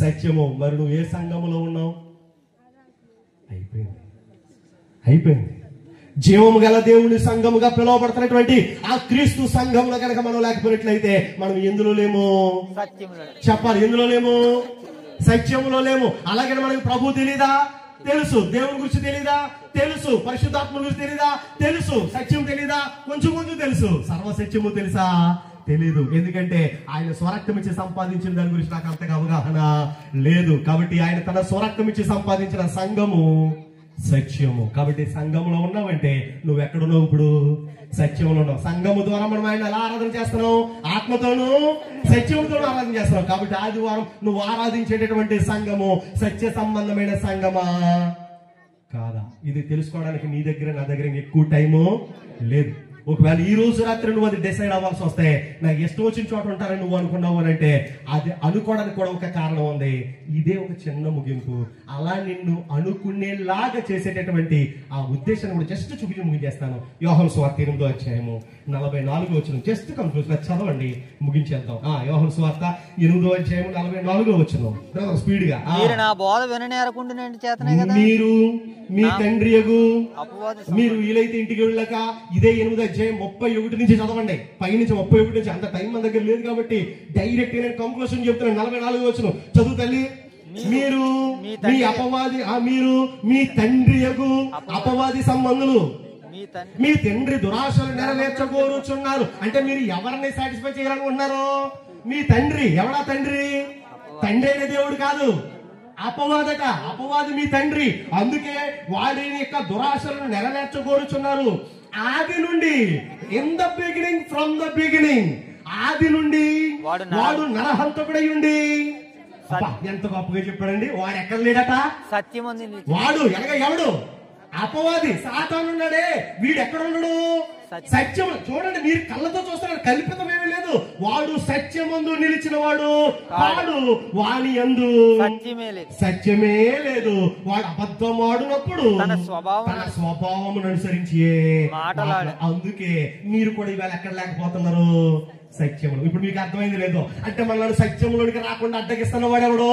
సత్యము. మరి నువ్వు ఏ సంఘములో ఉన్నావు? అయిపోయింది. జీవము గల దేవుని సంఘముగా పిలువబడుతున్నటువంటి ఆ క్రీస్తు సంఘంలో కనుక మనం లేకపోయినట్లయితే మనం ఎందులో లేము? చెప్పాలి, ఎందులో లేము? సత్యములో లేము. అలాగే మనకి ప్రభు తెలీదా? తెలుసు. దేవుని గురించి తెలీదా? తెలుసు. పరిశుద్ధాత్మ గురించి తెలీదా? తెలుసు. సత్యం తెలీదా? కొంచెం తెలుసు. సర్వసత్యము తెలుసా? తెలీదు. ఎందుకంటే ఆయన స్వరక్తం ఇచ్చి సంపాదించిన దాని గురించి నాకు అంతగా అవగాహన లేదు. కాబట్టి ఆయన తన స్వరక్తం ఇచ్చి సంపాదించిన సంఘము సత్యము. కాబట్టి సంఘంలో ఉన్నావంటే నువ్వు ఎక్కడున్నావు? ఇప్పుడు సత్యంలో ఉన్నావు. సంఘము ద్వారా మనం ఆయన ఎలా ఆరాధన చేస్తున్నావు? ఆత్మతోనూ సత్యముతో ఆరాధన చేస్తున్నావు. కాబట్టి ఆదివారం నువ్వు ఆరాధించేటటువంటి సంఘము సత్య సంబంధమైన సంఘమా కాదా? ఇది తెలుసుకోవడానికి నీ దగ్గర నా దగ్గర ఎక్కువ టైము లేదు. ఒకవేళ ఈ రోజు రాత్రి నువ్వు అది డిసైడ్ అవ్వాల్సి వస్తే, నాకు ఇష్టం వచ్చిన చోట ఉంటారని నువ్వు అనుకున్నావు అని అంటే, అది అనుకోవడానికి కూడా ఒక కారణం ఉంది. ఇదే ఒక చిన్న ముగింపు. అలా నిన్ను అనుకునేలాగా చేసేటటువంటి ఆ ఉద్దేశాన్ని కూడా జస్ట్ చూపించి ముగించేస్తాను. యోహాను సువార్త 8:44 జస్ట్ కంక్లూజన్ చదవండి, ముగించేద్దాం. యోహాను సువార్త 8:44 స్పీడ్ గా. మీరు మీ తండ్రియగు మీరు వీలైతే ఇంటికి వెళ్ళక, ఇదే 8:31 నుంచి చదవండి. పైనుంచి 31 నుంచి. అంత టైం మన దగ్గర లేదు కాబట్టి డైరెక్ట్ నేను కంక్లూషన్ చెప్తున్నాను. 44 చదువు తల్లి. మీరు మీ అపవాది, మీరు మీ తండ్రియగు అపవాది సంబంధులు, మీ తండ్రి దురాశలు నెరవేర్చగోరుచున్నారు. అంటే మీరు ఎవరిని సాటిస్ఫై చేయాలనుకుంటున్నారు? మీ తండ్రి. ఎవడా తండ్రి? తండ్రి అయిన దేవుడు కాదు, అపవాదట. అపవాది మీ తండ్రి. అందుకే వాడి యొక్క దురాశలను నెరవేర్చగోరుచున్నారు. ఆది నుండి, in the beginning, from the beginning, ఆది నుండి వాడు నరహంతకుడై ఉండి. ఎంత గొప్పగా చెప్పాడండి. వాడు ఎక్కడ లేడట? సత్యం. వాడు ఎవడు? అపవాది, సాతానున్నాడే. వీడు ఎక్కడ ఉన్నాడు? సత్యం. చూడండి, మీరు కళ్ళతో చూస్తున్నారు, కల్పితం ఏమీ లేదు. వాడు సత్యమందు నిలిచిన వాడు వాడు, వాని యందు సత్యమే లేదు. వాడు అబద్ధం ఆడునప్పుడు తన స్వభావం అనుసరించి. అందుకే మీరు కూడా ఇవాళ ఎక్కడ లేకపోతున్నారు? సత్యములు. ఇప్పుడు మీకు అర్థమైంది లేదు? అంటే మనల్ని సత్యములోనికి రాకుండా అడ్డగిస్తున్న వాడెవడో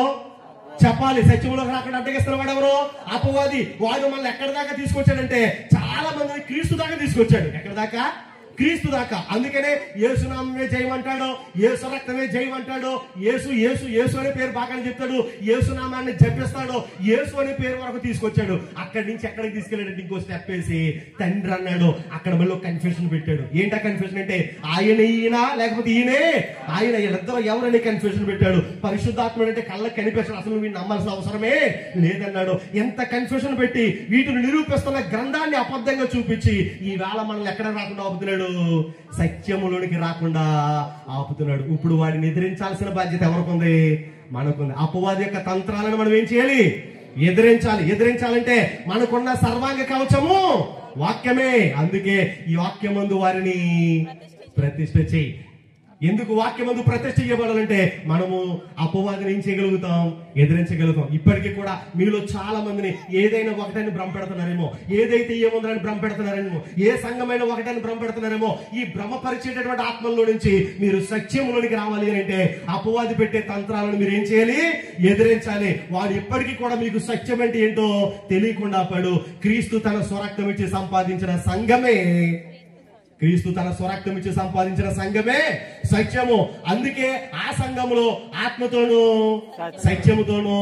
చెప్పాలి. సత్యంలోకి రాకుండా అడ్డగిస్తున్న వాడెవరో? అపవాది. వాడు మనల్ని ఎక్కడి దాకా తీసుకొచ్చాడంటే, చాలా మందిని క్రీస్తు దాకా తీసుకొచ్చాడు. ఎక్కడి దాకా? క్రీస్తు దాకా. అందుకనే యేసునామమే జయమంటాడు, యేసు రక్తమే జయమంటాడు. యేసు యేసు యేసు అనే పేరు బాగా చెప్తాడు, యేసునామాన్ని జపిస్తాడు. యేసు అనే పేరు వరకు తీసుకొచ్చాడు. అక్కడి నుంచి ఎక్కడికి తీసుకెళ్ళాడు? ఇంకో స్టెప్ వేసి తండ్రి అన్నాడు. అక్కడ మళ్ళీ కన్ఫ్యూషన్ పెట్టాడు. ఏంటా కన్ఫ్యూషన్ అంటే, ఆయన ఈయన లేకపోతే ఈయనే ఆయన, వీళ్ళిద్దరూ ఎవరని కన్ఫ్యూషన్ పెట్టాడు. పరిశుద్ధాత్ముడు అంటే కళ్ళకి కనిపించడం, అసలు వీడిని నమ్మాల్సిన అవసరమే లేదన్నాడు. ఎంత కన్ఫ్యూషన్ పెట్టి వీటిని నిరూపిస్తున్న గ్రంథాన్ని అబద్ధంగా చూపించి ఈవేళ మనల్ని ఎక్కడ రాకుండా ఆపుతున్నాడు? సత్యములోనికి రాకుండా ఆపుతున్నాడు. ఇప్పుడు వాడిని ఎదిరించాల్సిన బాధ్యత ఎవరికి ఉంది? మనకుంది. అపవాది యొక్క తంత్రాలను మనం ఏం చేయాలి? ఎదిరించాలి. ఎదిరించాలంటే మనకున్న సర్వాంగ కవచము వాక్యమే. అందుకే ఈ వాక్యమందు వారిని ప్రతిష్ఠ చేయి. ఎందుకు వాక్యమందు ప్రతిష్ఠ చేయబడాలంటే మనము అపవాదిని ఏం చేయగలుగుతాం? ఎదిరించగలుగుతాం. ఇప్పటికీ కూడా మీలో చాలా మందిని ఏదైనా ఒకటని భ్రమ పెడుతున్నారేమో, ఏదైతే ఏముందని భ్రమ పెడుతున్నారేమో, ఏ సంఘమైన ఒకటని భ్రమ పెడుతున్నారేమో. ఈ భ్రమపరిచేటటువంటి ఆత్మల్లో నుంచి మీరు సత్యంలోనికి రావాలి అని అంటే అపవాది పెట్టే తంత్రాలను మీరు ఏం చేయాలి? ఎదిరించాలి. వాడు ఎప్పటికీ కూడా మీకు సత్యం అంటే ఏంటో తెలియకుండా పడు. క్రీస్తు తన స్వరక్తం ఇచ్చి సంపాదించిన సంఘమే, క్రీస్తు తన స్వరక్తం ఇచ్చి సంపాదించిన సంఘమే సత్యము. అందుకే ఆ సంఘములో ఆత్మతోనూ సత్యముతోనూ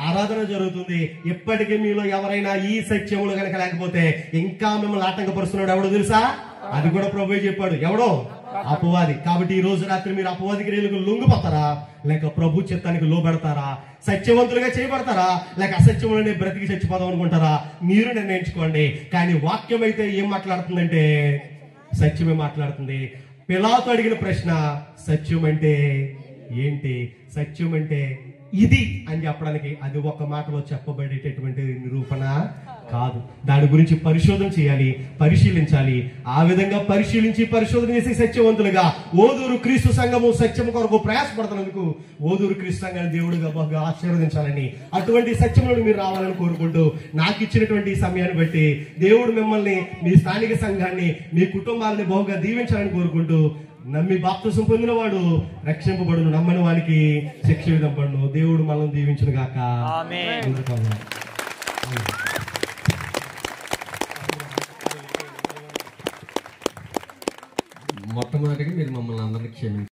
ఆరాధన జరుగుతుంది. ఎప్పటికీ మీలో ఎవరైనా ఈ సత్యములు కనుక లేకపోతే ఇంకా మిమ్మల్ని ఆటంకపరుస్తున్నాడు ఎవడో తెలుసా? అది కూడా ప్రభువే చెప్పాడు. ఎవడో? అపవాది. కాబట్టి ఈ రోజు రాత్రి మీరు అపవాది క్రియలకు లొంగిపోతారా, లేక ప్రభు చిత్తానికి లోబడతారా? సత్యవంతులుగా చేయబడతారా, లేక అసత్యములనే బ్రతికి చచ్చిపోదాం అనుకుంటారా? మీరు నిర్ణయించుకోండి. కానీ వాక్యం అయితే ఏం మాట్లాడుతుందంటే సత్యమే మాట్లాడుతుంది. పిలాతు అడిగిన ప్రశ్న సత్యం అంటే ఏంటి? సత్యం అంటే ఇది అని చెప్పడానికి అది ఒక మాటలో చెప్పబడేటటువంటి నిరూపణ కాదు. దాని గురించి పరిశోధన చేయాలి, పరిశీలించాలి. ఆ విధంగా పరిశోధన చేసి సత్యవంతులుగా ఓదూరు క్రీస్తు సంఘము సత్యం కొరకు ప్రయాసపడుతున్నందుకు ఓదూరు క్రీస్తు సంఘాన్ని దేవుడిగా బాగా ఆశీర్వదించాలని, అటువంటి సత్యములను మీరు రావాలని కోరుకుంటూ నాకు ఇచ్చినటువంటి ఈ సమయాన్ని బట్టి దేవుడు మిమ్మల్ని, మీ స్థానిక సంఘాన్ని, మీ కుటుంబాలని బహుగా దీవించాలని కోరుకుంటూ, నమ్మి బాప్తిసం పొందిన వాడు రక్షింపబడును, నమ్మని వానికి శిక్ష విధింపబడును. దేవుడు మనల్ని దీవించును గాక. మొట్టమొదటిగా మీరు మమ్మల్ని అందరినీ క్షమించారు.